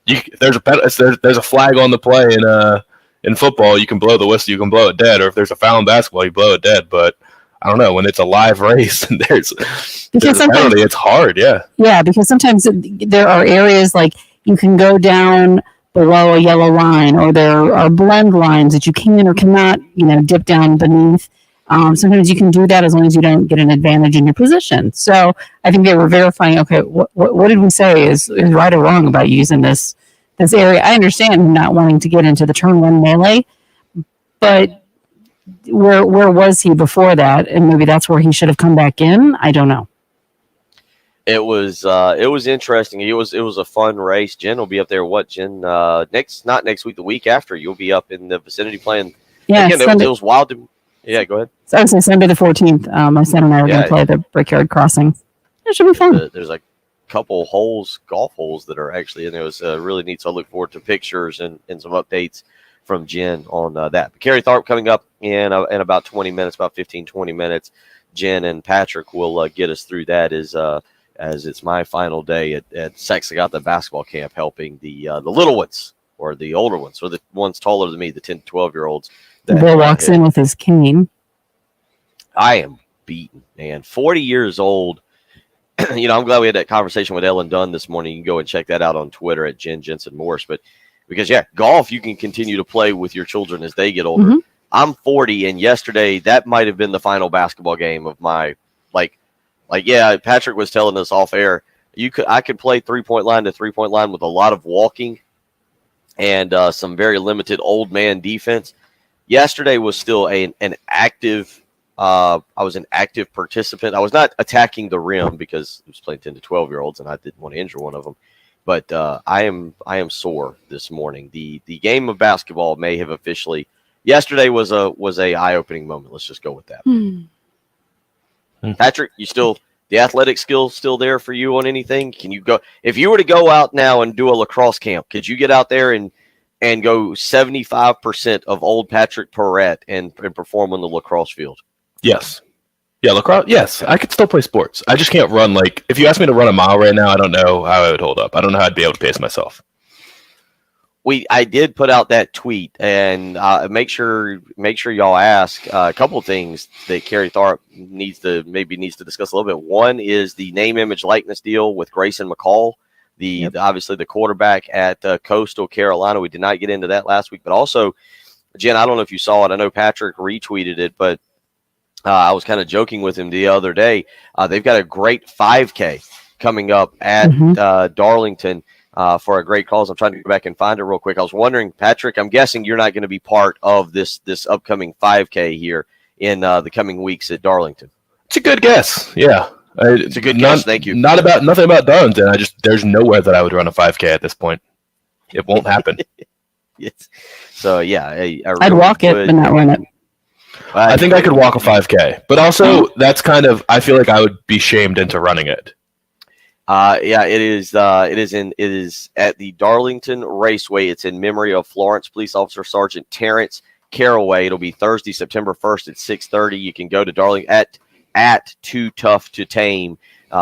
There's a flag on the play in football. You can blow the whistle. You can blow it dead. Or if there's a foul in basketball, you blow it dead. But I don't know, when it's a live race and there's a penalty, it's hard. Yeah. Yeah, because sometimes there are areas like you can go down below a yellow line, or there are blend lines that you can or cannot, dip down beneath. Sometimes you can do that as long as you don't get an advantage in your position. So I think they were verifying, okay, what did we say is right or wrong about using this area? I understand not wanting to get into the turn one melee, but where was he before that? And maybe that's where he should have come back in. I don't know. It was interesting. It was a fun race. Jen will be up there. What, Jen? Not next week, the week after. You'll be up in the vicinity playing. Yeah, again, it was wild. Yeah, go ahead. So I would say Sunday the 14th. My son and I are going to play the Brickyard Crossing. It should be fun. There's a couple golf holes that are actually in there. It was really neat. So I look forward to pictures and some updates from Jen on that. But Kerry Tharp coming up in about 20 minutes, about 15, 20 minutes. Jen and Patrick will get us through that as it's my final day at Saxagata basketball camp, helping the little ones or the older ones or the ones taller than me, the 10 to 12-year-olds. Bill walks in with his cane. I am beaten, man. 40 years old. I'm glad we had that conversation with Ellen Dunn this morning. You can go and check that out on Twitter at Jen Jensen Morse. But because, golf, you can continue to play with your children as they get older. Mm-hmm. I'm 40, and yesterday that might have been the final basketball game of my Patrick was telling us off air. I could play 3-point line to 3-point line with a lot of walking and some very limited old man defense. Yesterday was still an active. I was an active participant. I was not attacking the rim because I was playing 10 to 12-year-olds, and I didn't want to injure one of them. But I am sore this morning. The game of basketball may have officially. Yesterday was a eye-opening moment. Let's just go with that. Patrick, the athletic skills still there for you on anything? Can you go if you were to go out now and do a lacrosse camp? Could you get out there and go 75% of old Patrick Perrette and perform on the lacrosse field? Yes. Yeah, lacrosse. Yes, I could still play sports. I just can't run. Like, if you asked me to run a mile right now, I don't know how I would hold up. I don't know how I'd be able to pace myself. I did put out that tweet, and make sure y'all ask a couple of things that Kerry Tharp needs to discuss a little bit. One is the name, image, likeness deal with Grayson McCall, obviously the quarterback at Coastal Carolina. We did not get into that last week, but also, Jen, I don't know if you saw it. I know Patrick retweeted it, but I was kind of joking with him the other day. They've got a great 5K coming up at Darlington. For a great cause. I'm trying to go back and find it real quick. I was wondering, Patrick, I'm guessing you're not going to be part of this upcoming 5K here in the coming weeks at Darlington. It's a good guess. Yeah. It's a good guess. Thank you. Nothing about Darlington. There's nowhere that I would run a 5K at this point. It won't happen. Yes. So, yeah. I'd walk it, but not run it. I think I could walk a 5K, but also that's I feel like I would be shamed into running it. It is at the Darlington Raceway. It's in memory of Florence Police Officer Sergeant Terrence Caraway. It'll be Thursday, September 1st at 6:30. You can go to Darlington at Too Tough to Tame,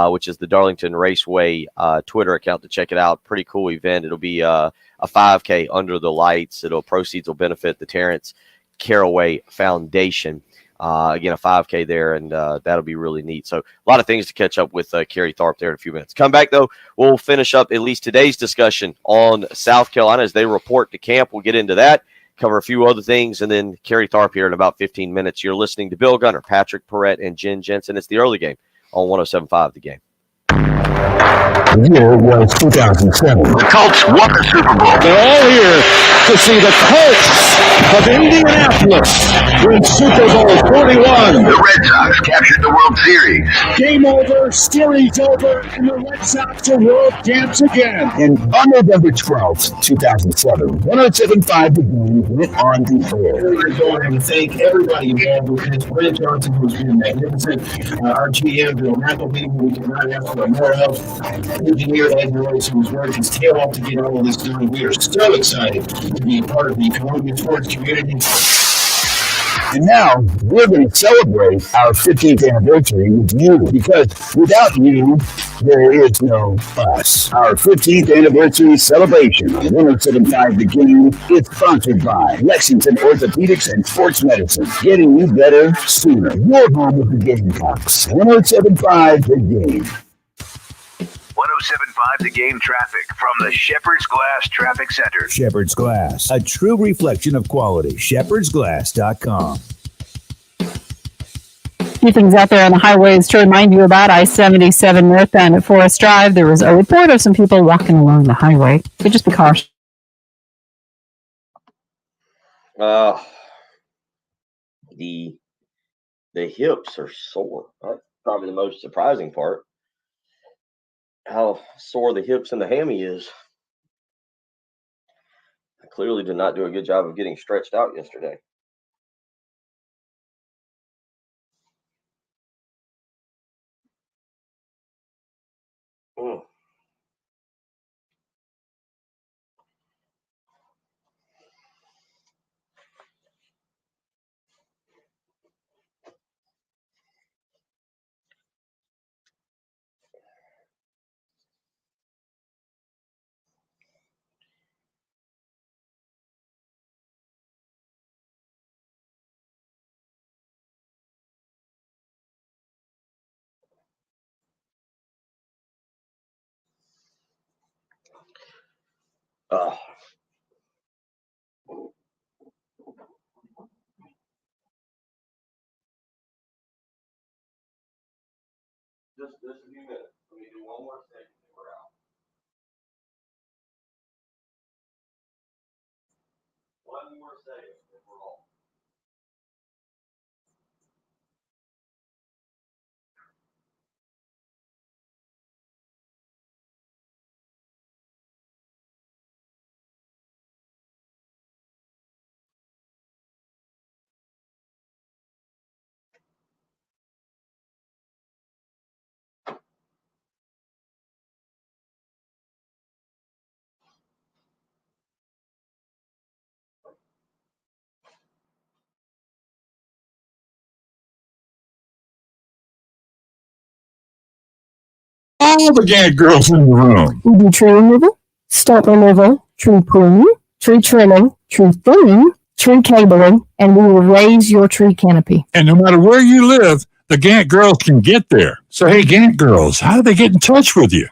which is the Darlington Raceway Twitter account to check it out. Pretty cool event. It'll be a 5K under the lights. Proceeds will benefit the Terrence Caraway Foundation. Again, a 5K there, and that'll be really neat. So a lot of things to catch up with Kerry Tharp there in a few minutes. Come back, though. We'll finish up at least today's discussion on South Carolina as they report to camp. We'll get into that, cover a few other things, and then Kerry Tharp here in about 15 minutes. You're listening to Bill Gunner, Patrick Perrette, and Jen Jensen. It's the early game on 107.5 The Game. The year was 2007. The Colts won the Super Bowl. They're all here to see the Colts of Indianapolis win Super Bowl 41. The Red Sox captured the World Series. Game over, series over, and the Red Sox are world champs again. And on November 12th, 2007, 107.5 The Game went on the air. We're going to thank everybody involved with this. Brent Johnson, who's been magnificent. Our GM, Bill McElvey, who we cannot ask for more of. Engineer Ed Royce, who's worked his tail off to get all of this done. We are so excited to be a part of the Columbia sports community. And now we're going to celebrate our 15th anniversary with you, because without you, there is no us. Our 15th anniversary celebration on 107.5 The Game is sponsored by Lexington Orthopedics and Sports Medicine, getting you better sooner. You're home with the Gamecocks. 107.5 The Game. 107.5 The Game traffic from the Shepherd's Glass Traffic Center. Shepherd's Glass, a true reflection of quality. ShepherdsGlass.com. Few things out there on the highways to remind you about. I-77 northbound at Forest Drive. There was a report of some people walking along the highway. So just be cautious. the hips are sore. That's probably the most surprising part. How sore the hips and the hammy is. I clearly did not do a good job of getting stretched out yesterday. Mm. Oh. Just a few minutes. Let me do one more second and we're out. One more second and we're off. All the Gant girls in the room. We do tree removal, stump removal, tree pruning, tree trimming, tree thinning, tree cabling, and we will raise your tree canopy. And no matter where you live, the Gant girls can get there. So, hey, Gant girls, how do they get in touch with you?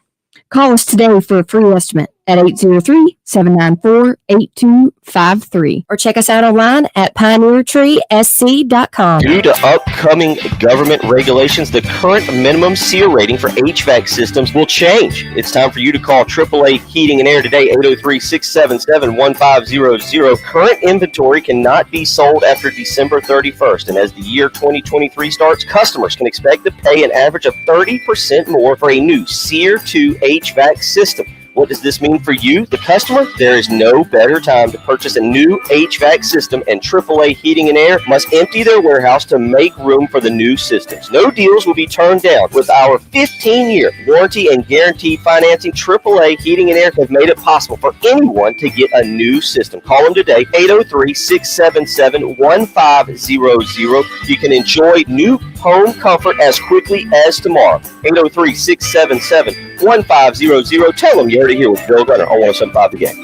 Call us today for a free estimate at 803-794-8253 or check us out online at pioneertreesc.com. Due to upcoming government regulations, the current minimum SEER rating for HVAC systems will change. It's time for you to call AAA Heating and Air today, 803-677-1500. Current inventory cannot be sold after December 31st, and as the year 2023 starts, customers can expect to pay an average of 30% more for a new SEER 2 HVAC system. What does this mean for you, the customer? There is no better time to purchase a new HVAC system, and AAA Heating and Air must empty their warehouse to make room for the new systems. No deals will be turned down. With our 15-year warranty and guaranteed financing, AAA Heating and Air have made it possible for anyone to get a new system. Call them today, 803-677-1500. You can enjoy new home comfort as quickly as tomorrow. 803-677-1500. Tell them you heard it here with Bill Gunner on 107.5 The Game.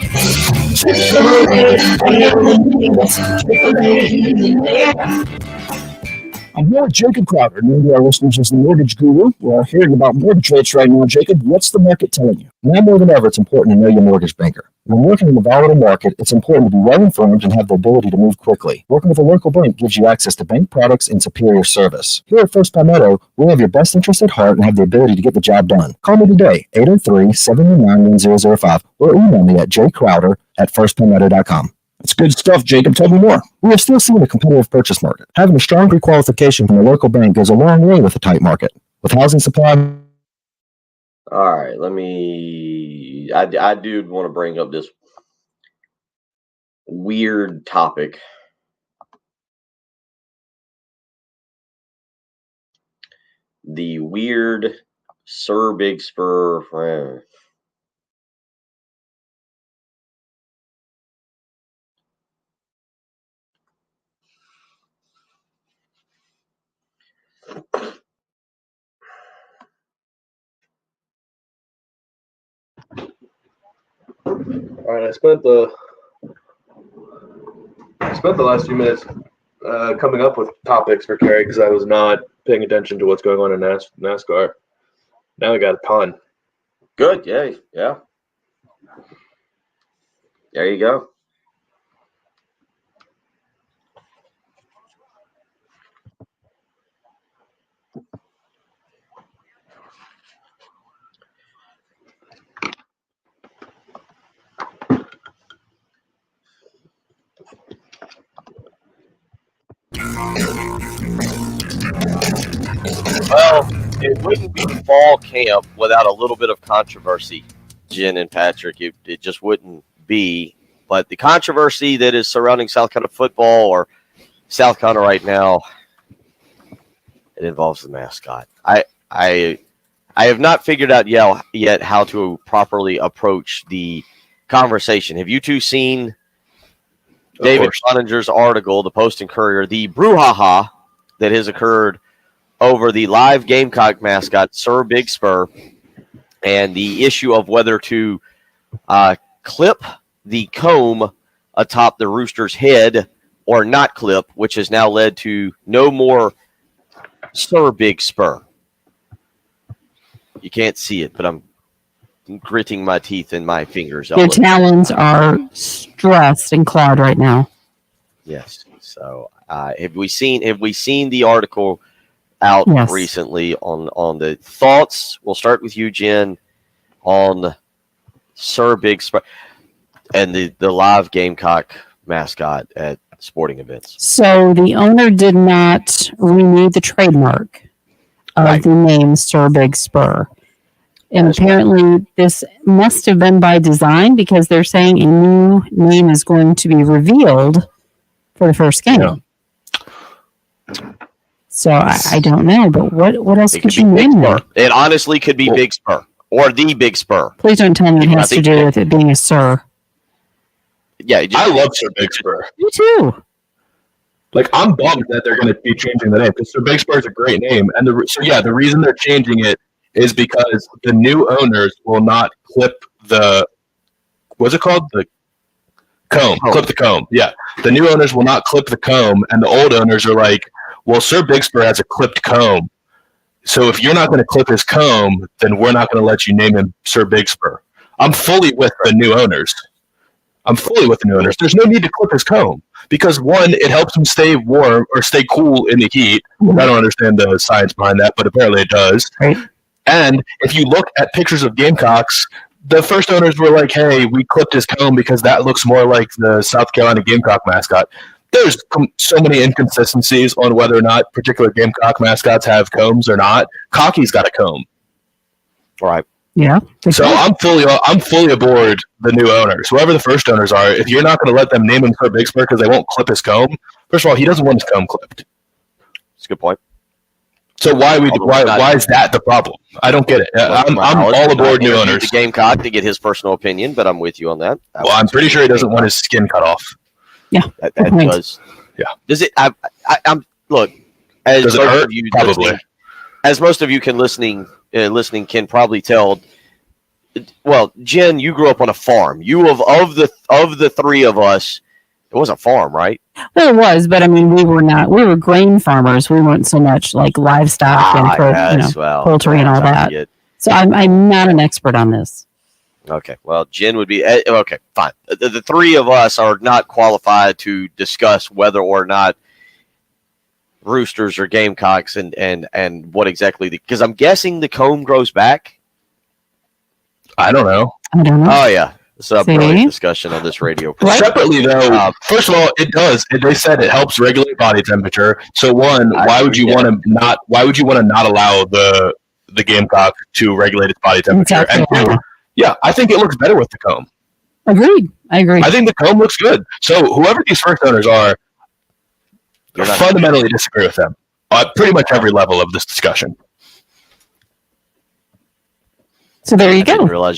I'm here with Jacob Crowder, known to our listeners as the Mortgage Guru. We're hearing about mortgage rates right now. Jacob, what's the market telling you? Now more than ever, it's important to know your mortgage banker. When working in a volatile market, it's important to be well informed and have the ability to move quickly. Working with a local bank gives you access to bank products and superior service. Here at First Palmetto, we have your best interest at heart and have the ability to get the job done. Call me today, 803-719-1005, or email me at jcrowder@firstpalmetto.com. That's good stuff, Jacob. Tell me more. We are still seeing a competitive purchase market. Having a strong pre-qualification from a local bank goes a long way with a tight market. With housing supply... All right, I do want to bring up this weird topic. The weird Sir Big Spur. All right, I spent the last few minutes coming up with topics for Kerry because I was not paying attention to what's going on in NASCAR. Now we got a ton. Good, yeah. There you go. Well, it wouldn't be fall camp without a little bit of controversy, Jen and Patrick. It just wouldn't be. But the controversy that is surrounding South Carolina football or South Carolina right now, it involves the mascot. I have not figured out yet how to properly approach the conversation. Have you two seen David Cloninger's article, the Post and Courier, the brouhaha that has occurred over the live Gamecock mascot, Sir Big Spur, and the issue of whether to clip the comb atop the rooster's head or not clip, which has now led to no more Sir Big Spur. You can't see it, but I'm gritting my teeth and my fingers. Your talons are stressed and clawed right now. Yes. So, have we seen the article out recently on the thoughts? We'll start with you, Jen, on Sir Big Spur and the live Gamecock mascot at sporting events. So the owner did not renew the trademark of the name Sir Big Spur. And apparently this must have been by design because they're saying a new name is going to be revealed for the first game. Yeah. So I don't know, but what else could you name there? It honestly could be Big Spur or the Big Spur. Please don't tell me it has to do with it being a Sir. Yeah, I love Sir Big Spur. You too. Like, I'm bummed that they're going to be changing the name because Sir Big Spur is a great name, and the reason they're changing it is because the new owners will not clip the what's it called, the comb. Clip the comb. Yeah, the new owners will not clip the comb, and the old owners are like, well, Sir Big Spur has a clipped comb, so if you're not going to clip his comb, then we're not going to let you name him Sir Big Spur. I'm fully with the new owners. There's no need to clip his comb because, one, it helps him stay warm or stay cool in the heat. I don't understand the science behind that, but apparently it does. Right. And if you look at pictures of Gamecocks, the first owners were like, hey, we clipped his comb because that looks more like the South Carolina Gamecock mascot. There's so many inconsistencies on whether or not particular Gamecock mascots have combs or not. Cocky's got a comb. Right. Yeah. So I'm fully aboard the new owners. Whoever the first owners are, if you're not going to let them name him Sir Big Spur because they won't clip his comb, first of all, he doesn't want his comb clipped. That's a good point. So why is that the problem? I don't get it. I'm all aboard new owners. The Gamecock to get his personal opinion, but I'm with you on that. Well, I'm pretty sure he doesn't want his skin cut off. Yeah, that does. Yeah. Does it? I'm look. As does it hurt? Probably. As most of you listening can probably tell. Well, Jen, you grew up on a farm. You of the three of us, it was a farm, right? Well, it was, but I mean, we were grain farmers. We weren't so much like livestock and poultry and all that. So I'm not an expert on this. Okay, well, Jen would be okay. Fine. The three of us are not qualified to discuss whether or not roosters or Gamecocks and what exactly because I'm guessing the comb grows back. I don't know. Oh yeah, it's a brilliant discussion on this radio. Separately though, first of all, it does. They said it helps regulate body temperature. So why would you want to not allow the Gamecock to regulate its body temperature? And two, yeah, I think it looks better with the comb. Agreed. I agree. I think the comb looks good. So whoever these first owners are, fundamentally disagree with them at pretty much every level of this discussion. So there you go.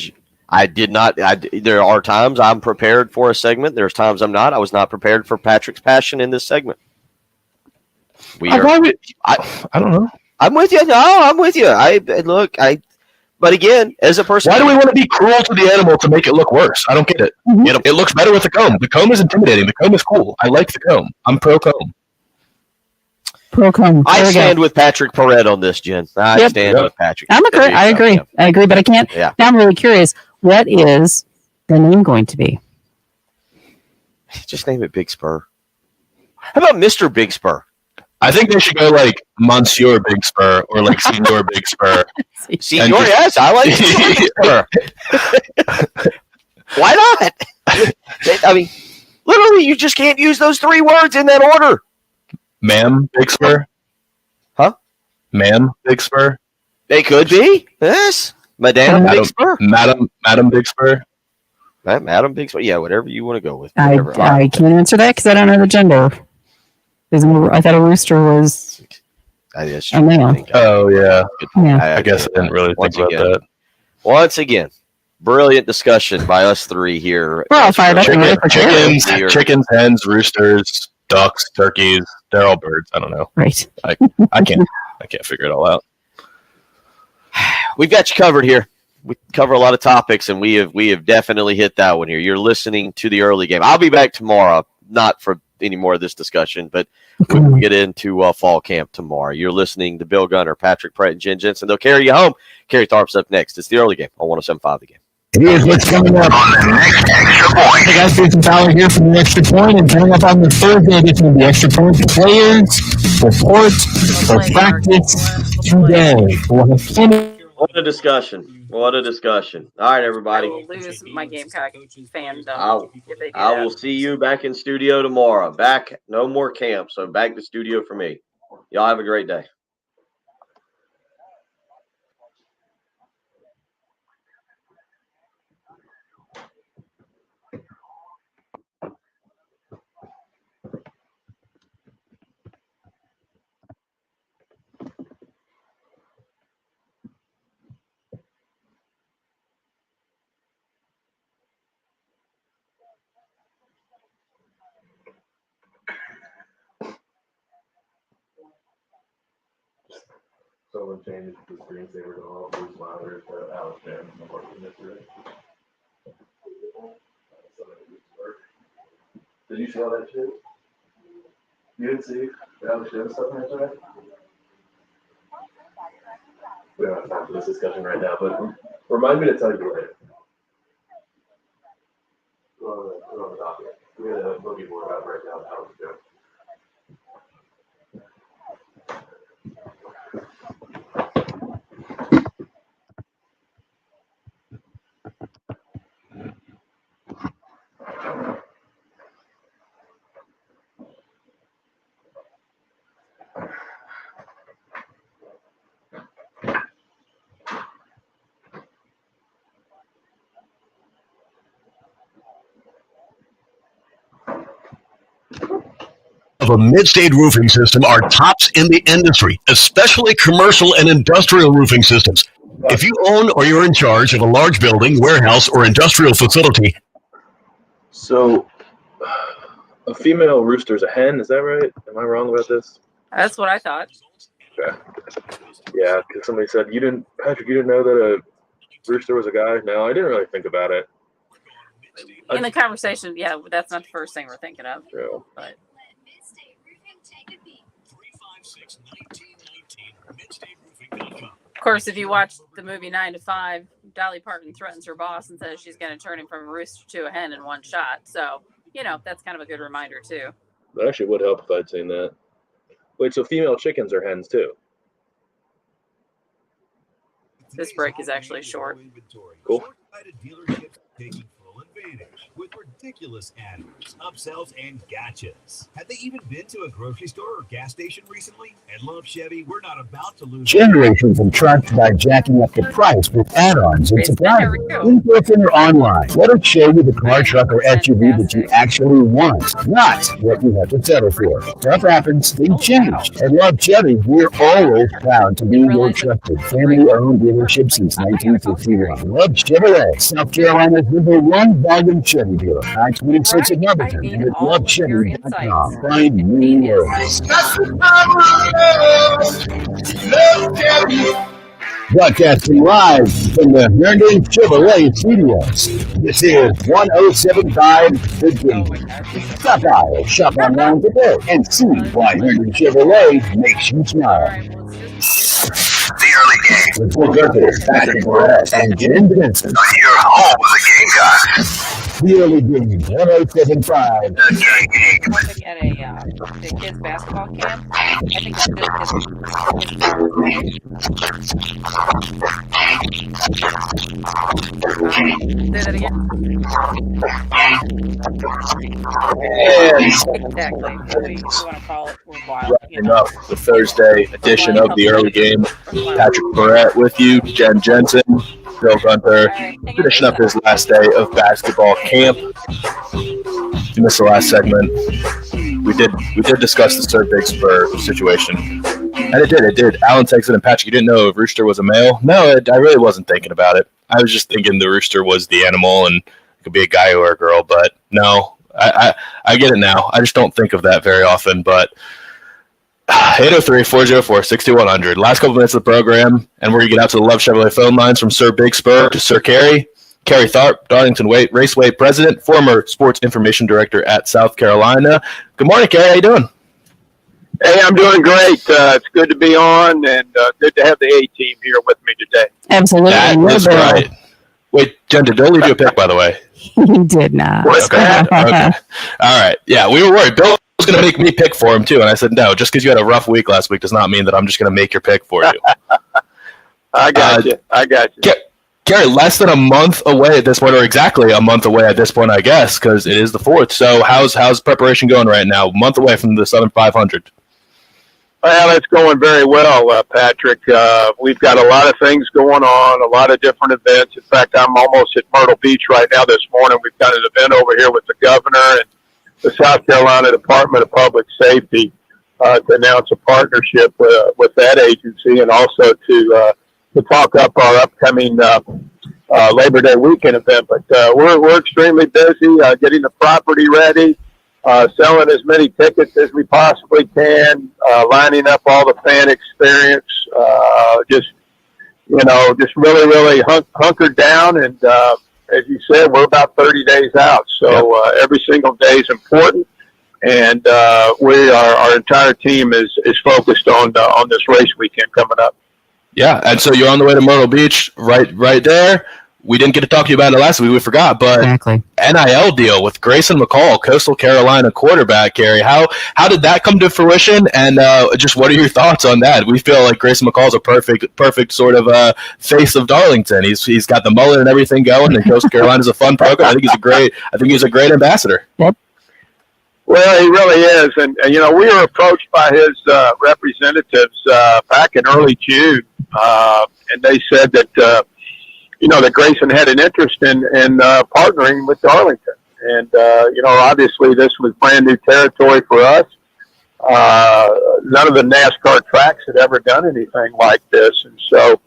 I did not. There are times I'm prepared for a segment. There's times I'm not. I was not prepared for Patrick's passion in this segment. I don't know. I'm with you. No, I'm with you. But again, as a person, why do we want to be cruel to the animal to make it look worse? I don't get it. Mm-hmm. It looks better with the comb. The comb is intimidating. The comb is cool. I like the comb. I'm pro comb. I stand with Patrick Perret on this, Jen. I stand with Patrick. I agree, but I can't. Yeah. Now I'm really curious. What is the name going to be? Just name it Big Spur. How about Mr. Big Spur? I think they should go like Monsieur Big Spur or like Senior Big Spur. Senior, yes, I like Senior Big Spur. Why not? I mean, literally, you just can't use those three words in that order. Ma'am Big Spur? Huh? Ma'am Big Spur? They could be. Yes. Madame Big Spur. Madam Big Spur. Madam Big Spur. Yeah, whatever you want to go with. I can't answer that because I don't know the gender. I thought a rooster was a male. Oh, yeah. I guess I didn't really think about that. Once again, brilliant discussion by us three here. We're all fired up. Chickens, hens, roosters, ducks, turkeys. They're all birds. I don't know. Right. I can't figure it all out. We've got you covered here. We cover a lot of topics, and we have definitely hit that one here. You're listening to the early game. I'll be back tomorrow, not for any more of this discussion, but we'll get into fall camp tomorrow. You're listening to Bill Gunner, Patrick Pratt, and Jen Jensen. They'll carry you home. Kerry Tharp's up next. It's the early game on 107.5 The Game. It is what's coming up on the next Extra Point. Hey guys, Jason Fowler here from the Extra Point, and coming up on the Thursday edition of the Extra Point, the players report for practice today. We'll have plenty. What a discussion. What a discussion. All right, everybody. I will lose my Gamecock fandom if they do I that. will see you back in studio tomorrow. Back, no more camp, so back to studio for me. Y'all have a great day. Someone changes the screensaver to all Bruce Wilder to Alex Jones in the market history. Did you see all that shit? You didn't see the Alex Jones stuff yesterday? We don't have time for this discussion right now, but remind me to tell you later. Put on the docket. We had a boogie board about right now with Alex Jones. Of a Mid-State roofing system are tops in the industry, especially commercial and industrial roofing systems. If you own or you're in charge of a large building, warehouse, or industrial facility. So, a female rooster is a hen, is that right? Am I wrong about this? That's what I thought. Okay. Yeah, because somebody said, Patrick, you didn't know that a rooster was a guy? No, I didn't really think about it. In the conversation, yeah, that's not the first thing we're thinking of. True. But of course, if you watch the movie 9 to 5, Dolly Parton threatens her boss and says she's going to turn him from a rooster to a hen in one shot. So, that's kind of a good reminder, too. That actually would help if I'd seen that. Wait, so female chickens are hens, too? This break is actually short. Cool. With ridiculous add-ons, upsells, and gotchas. Have they even been to a grocery store or gas station recently? At Love Chevy, we're not about to lose. Generations have charged by jacking up the price with add-ons and surprises. In person or online, let us show you the car, truck, or SUV that you actually want, not what you have to settle for. Stuff happens, things change. At Love Chevy, we're always proud to be your trusted, family-owned dealership since 1961. Love Chevrolet, South Carolina's #1 volume Chevy dealer. I-26 at Norbiton and at LoveChevy.com. Find new ways. Broadcasting live from the Herndon Chevrolet Studios. This is 107.5 The Game. Stop by or shop online today and see why Herndon Chevrolet makes you smile. The early game. With Bill Gunter, Patrick Pratt, and Jen Jensen. Your home of the Gamecocks. The early game, 107.5 At the kids basketball camp, I think that's just Say that again. Exactly. What do you want to call it? We're wild. Wrapping up the Thursday edition of the early game. Patrick Barrett with you, Jen Jensen, Bill Gunter, finishing up his last day of basketball camp. You missed the last segment. We did discuss the Sir Big Spur situation. And it did. Alan texted and Patrick, you didn't know if Rooster was a male? No, I really wasn't thinking about it. I was just thinking the rooster was the animal and it could be a guy or a girl, but no, I get it now. I just don't think of that very often, but 803-404-6100. Last couple minutes of the program, and we're going to get out to the Love Chevrolet phone lines from Sir Big Spur to Sir Kerry Tharp, Darlington Raceway President, former Sports Information Director at South Carolina. Good morning, Kerry. How you doing? Hey, I'm doing great. It's good to be on, and good to have the A-team here with me today. Absolutely. That's right. Wait, Jen, did Bill leave you a pick, by the way? He did not. Okay. Okay. All right. Yeah, we were worried. Bill was going to make me pick for him, too, and I said, no, just because you had a rough week last week does not mean that I'm just going to make your pick for you. I got you. Kerry, less than a month away at this point, or exactly a month away at this point, I guess, because it is the 4th. So how's preparation going right now? A month away from the Southern 500. Well, it's going very well, Patrick. We've got a lot of things going on, a lot of different events. In fact, I'm almost at Myrtle Beach right now this morning. We've got an event over here with the governor and the South Carolina Department of Public Safety to announce a partnership with that agency, and also to talk up our upcoming Labor Day weekend event. But we're extremely busy getting the property ready. Selling as many tickets as we possibly can, lining up all the fan experience, just really, really hunkered down. And as you said, we're about 30 days out. So every single day is important. And our entire team is focused on this race weekend coming up. Yeah, and so you're on the way to Myrtle Beach right there. We didn't get to talk to you about it last week. We forgot, but exactly. NIL deal with Grayson McCall, Coastal Carolina quarterback, Kerry. How did that come to fruition? And just what are your thoughts on that? We feel like Grayson McCall's a perfect sort of face of Darlington. He's got the mullet and everything going, and Coastal Carolina's a fun program. I think he's a great ambassador. Yep. Well, he really is, and we were approached by his representatives back in early June, and they said that that Grayson had an interest in partnering with Darlington. And, obviously this was brand new territory for us. None of the NASCAR tracks had ever done anything like this. And so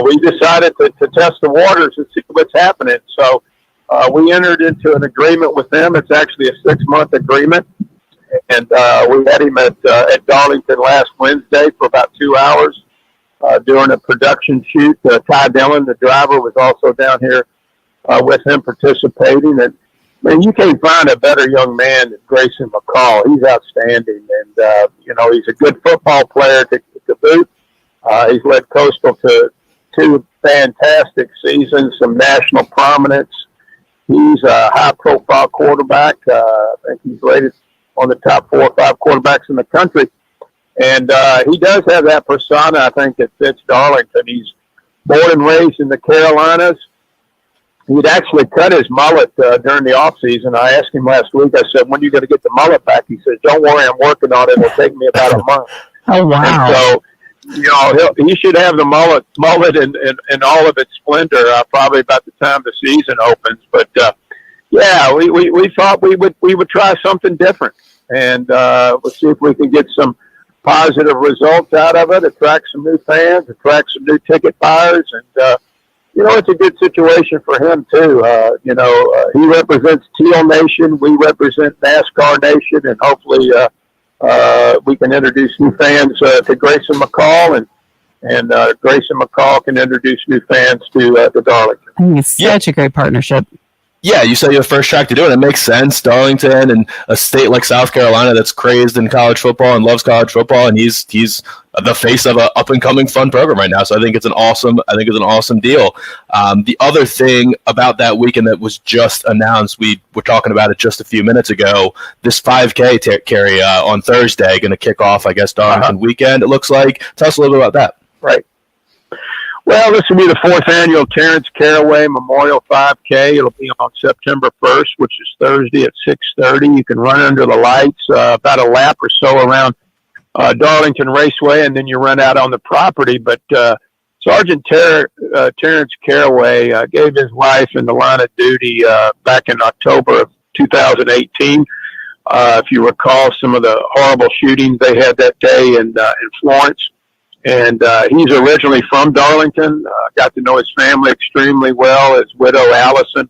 we decided to test the waters and see what's happening. So we entered into an agreement with them. It's actually a 6-month agreement. And we had him at Darlington last Wednesday for about 2 hours. Doing a production shoot. Ty Dillon, the driver, was also down here with him participating. And, man, you can't find a better young man than Grayson McCall. He's outstanding. And, he's a good football player to boot. He's led Coastal to 2 fantastic seasons, some national prominence. He's a high-profile quarterback. I think he's rated on the top 4 or 5 quarterbacks in the country. And he does have that persona, I think, that fits Darlington. He's born and raised in the Carolinas. He'd actually cut his mullet during the offseason. I asked him last week, I said, when are you going to get the mullet back? He said, don't worry, I'm working on it. It'll take me about a month. Oh, wow. And so, he should have the mullet in all of its splendor probably about the time the season opens. But, we thought we would try something different. And we'll see if we can get some positive results out of it, attract some new fans, attract some new ticket buyers, and it's a good situation for him too. He represents Teal Nation, we represent NASCAR Nation, and hopefully we can introduce new fans to Grayson McCall, and Grayson McCall can introduce new fans to Darlington. I think it's such a great partnership. Yeah, you said you're the first track to do it. It makes sense. Darlington and a state like South Carolina that's crazed in college football and loves college football, and he's the face of an up and coming fun program right now. So I think it's an awesome deal. The other thing about that weekend that was just announced, we were talking about it just a few minutes ago. This 5K Kerry on Thursday, going to kick off, I guess, Darlington weekend. It looks like. Tell us a little bit about that. Right. Well, this will be the 4th annual Terrence Caraway Memorial 5K. It'll be on September 1st, which is Thursday at 6:30. You can run under the lights about a lap or so around Darlington Raceway, and then you run out on the property. But Sergeant Terrence Caraway gave his life in the line of duty back in October of 2018. If you recall some of the horrible shootings they had that day in Florence. And he's originally from Darlington. Got to know his family extremely well, his widow, Allison.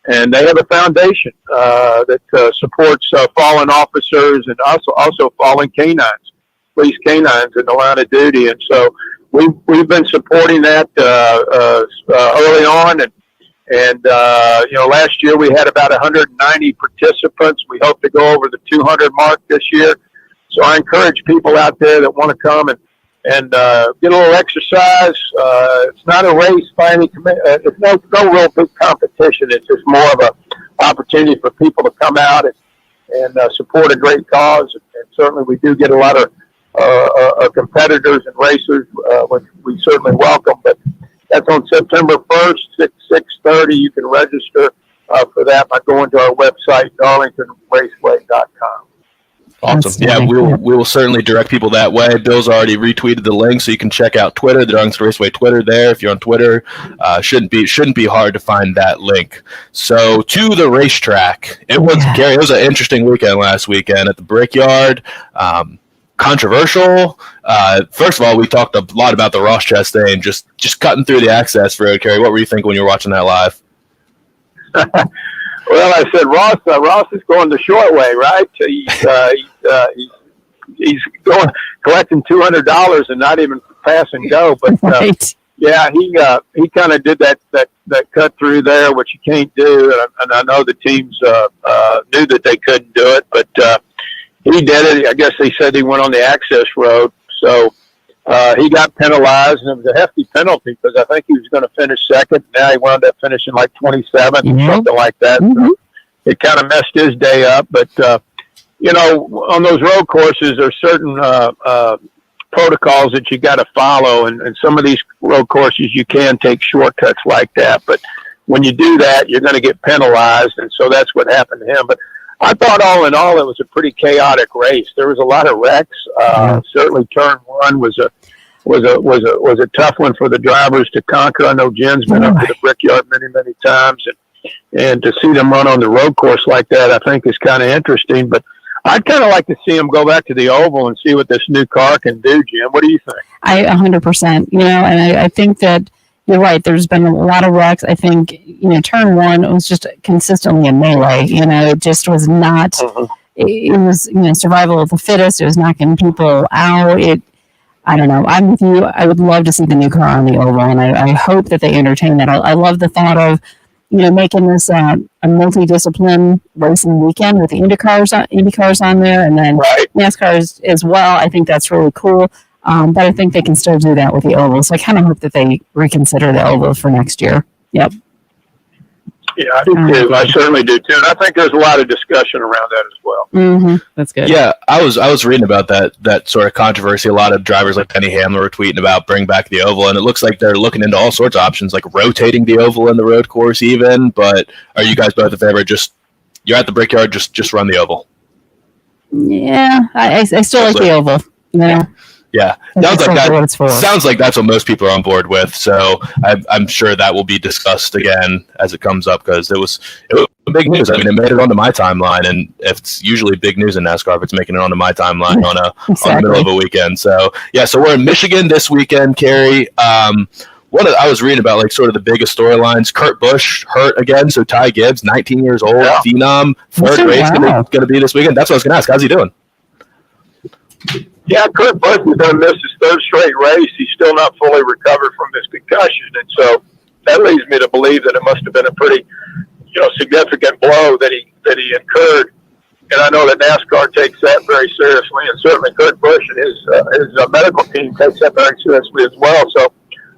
And they have a foundation that supports fallen officers and also fallen canines, police canines in the line of duty. And so we've been supporting that early on. And last year we had about 190 participants. We hope to go over the 200 mark this year. So I encourage people out there that want to come and get a little exercise. It's not a race by any it's no real big competition. It's just more of a opportunity for people to come out and support a great cause. And certainly we do get a lot of competitors and racers, which we certainly welcome. But that's on September 1st, 6:30. You can register for that by going to our website, darlingtonraceway.com. Awesome. Yeah, we will certainly direct people that way. Bill's already retweeted the link, so you can check out Twitter, the Darlington Raceway Twitter there. If you're on Twitter, shouldn't be hard to find that link. So to the racetrack. It was an interesting weekend last weekend at the Brickyard. Controversial. First of all, we talked a lot about the Ross Chastain just cutting through the access road. Kerry, what were you thinking when you were watching that live? Well, I said Ross is going the short way, right? He's going collecting $200 and not even pass and go. But yeah, he kind of did that cut through there, which you can't do. And I know the teams knew that they couldn't do it, but he did it. I guess they said he went on the access road, so he got penalized, and it was a hefty penalty because I think he was going to finish second. Now he wound up finishing like 27th or something like that. So it kind of messed his day up. But, on those road courses, there's certain protocols that you got to follow. And some of these road courses, you can take shortcuts like that. But when you do that, you're going to get penalized. And so that's what happened to him. But I thought all in all, it was a pretty chaotic race. There was a lot of wrecks. Certainly turn one was a tough one for the drivers to conquer. I know Jen's been up to the Brickyard many, many times, and to see them run on the road course like that, I think is kind of interesting. But I'd kind of like to see them go back to the oval and see what this new car can do, Jim. What do you think? 100%, and I think that you're right. There's been a lot of wrecks. I think, turn one was just consistently a melee. It just was not, it was, survival of the fittest. It was knocking people out. I don't know. I'm with you. I would love to see the new car on the oval, and I hope that they entertain that. I love the thought of, making this a multi-discipline racing weekend with the IndyCars on there, and then NASCAR as well. I think that's really cool. But I think they can still do that with the oval. So I kind of hope that they reconsider the oval for next year. Yep. Yeah, I do too. I certainly do too. And I think there's a lot of discussion around that as well. That's good. Yeah, I was reading about that sort of controversy. A lot of drivers like Denny Hamlin were tweeting about bring back the oval, and it looks like they're looking into all sorts of options, like rotating the oval in the road course even. But are you guys both in favor? You're at the Brickyard, just run the oval. Yeah, I still like the oval. Yeah, sounds like that's what most people are on board with. So I'm sure that will be discussed again as it comes up, because it was big news. I mean, it made it onto my timeline, and it's usually big news in NASCAR if it's making it onto my timeline on the middle of a weekend. So yeah, so we're in Michigan this weekend, Kerry. I was reading about like sort of the biggest storylines. Kurt Busch hurt again, so Ty Gibbs, 19 years old, phenom, third race going to be this weekend. That's what I was going to ask. How's he doing? Yeah, Kurt Busch is going to miss his third straight race. He's still not fully recovered from his concussion, and so that leads me to believe that it must have been a pretty, significant blow that he incurred. And I know that NASCAR takes that very seriously, and certainly Kurt Busch and his medical team takes that very seriously as well. So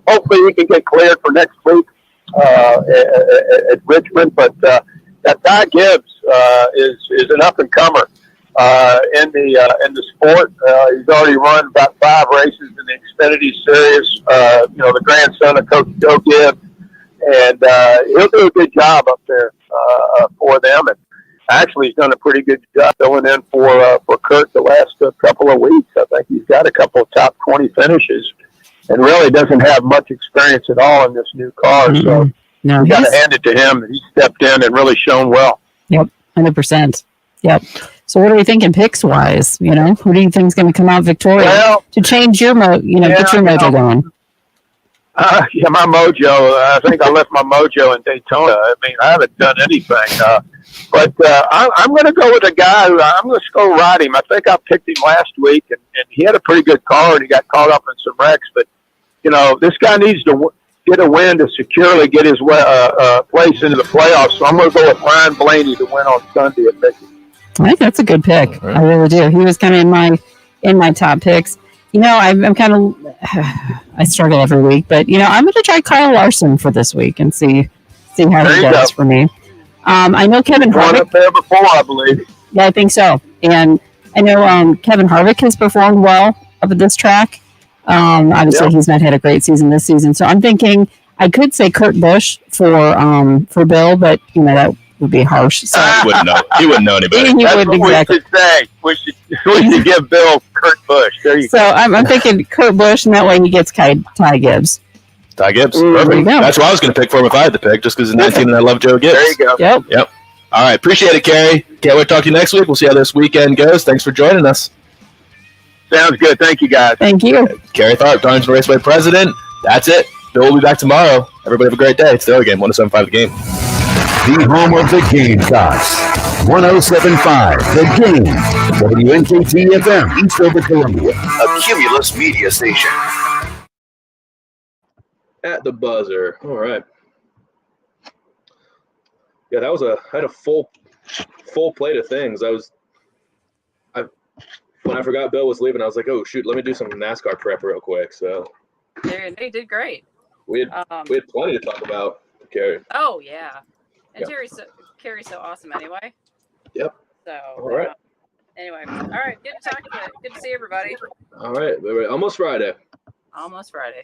hopefully he can get cleared for next week at Richmond. But Ty Gibbs is an up and comer. In the sport. He's already run about 5 races in the Xfinity Series, the Grand grandson of Coach Joe Gibbs, and he'll do a good job up there for them. And actually, he's done a pretty good job filling in for Kurt the last couple of weeks. I think he's got a couple of top 20 finishes, and really doesn't have much experience at all in this new car. So No, you got to hand it to him. He stepped in and really shown well. Yep, 100%. Yep. So what are we thinking picks wise? You know, who do you think is going to come out victorious to change your get your mojo going? Yeah, my mojo. I think I left my mojo in Daytona. I mean, I haven't done anything. But I'm going to go with a guy who I'm going to go ride him. I think I picked him last week, and he had a pretty good car, and he got caught up in some wrecks. But, this guy needs to get a win to securely get his place into the playoffs. So I'm going to go with Ryan Blaney to win on Sunday at Mickey. I think that's a good pick. I really do. He was kind of in my top picks. I'm kind of I struggle every week, but I'm going to try Kyle Larson for this week and see how he does for me. I know Kevin Harvick up there before, I believe. Yeah, I think so. And I know Kevin Harvick has performed well up at this track. Obviously, he's not had a great season this season, so I'm thinking I could say Kurt Busch for Bill, but that would be harsh. So he wouldn't know anybody. He would exactly. We should give Bill Kurt Busch. There you go. So I'm thinking Kurt Busch, and that way he gets Ty Gibbs. Ty Gibbs, perfect. That's what I was going to pick for him if I had to pick, just because he's 19 and I love Joe Gibbs. There you go. Yep. All right, appreciate it, Kerry. Can't wait to talk to you next week. We'll see how this weekend goes. Thanks for joining us. Sounds good. Thank you, guys. Thank you. Kerry Tharp, Darlington Raceway president. That's it. Bill will be back tomorrow. Everybody have a great day. It's the other game, 107.5 The Game. The home of the Gamecocks. 107.5 The Game. WNKT FM, Eastover, Columbia. A Cumulus media station. At the buzzer. All right. Yeah, I had a full plate of things. When I forgot Bill was leaving, I was like, oh shoot, let me do some NASCAR prep real quick. So they did great. We had plenty to talk about, Kerry. Oh yeah. And Yep. Kerry's so awesome anyway. Yep. So All right. Anyway. All right, good to talk to you. Good to see everybody. All right. Almost Friday. Almost Friday.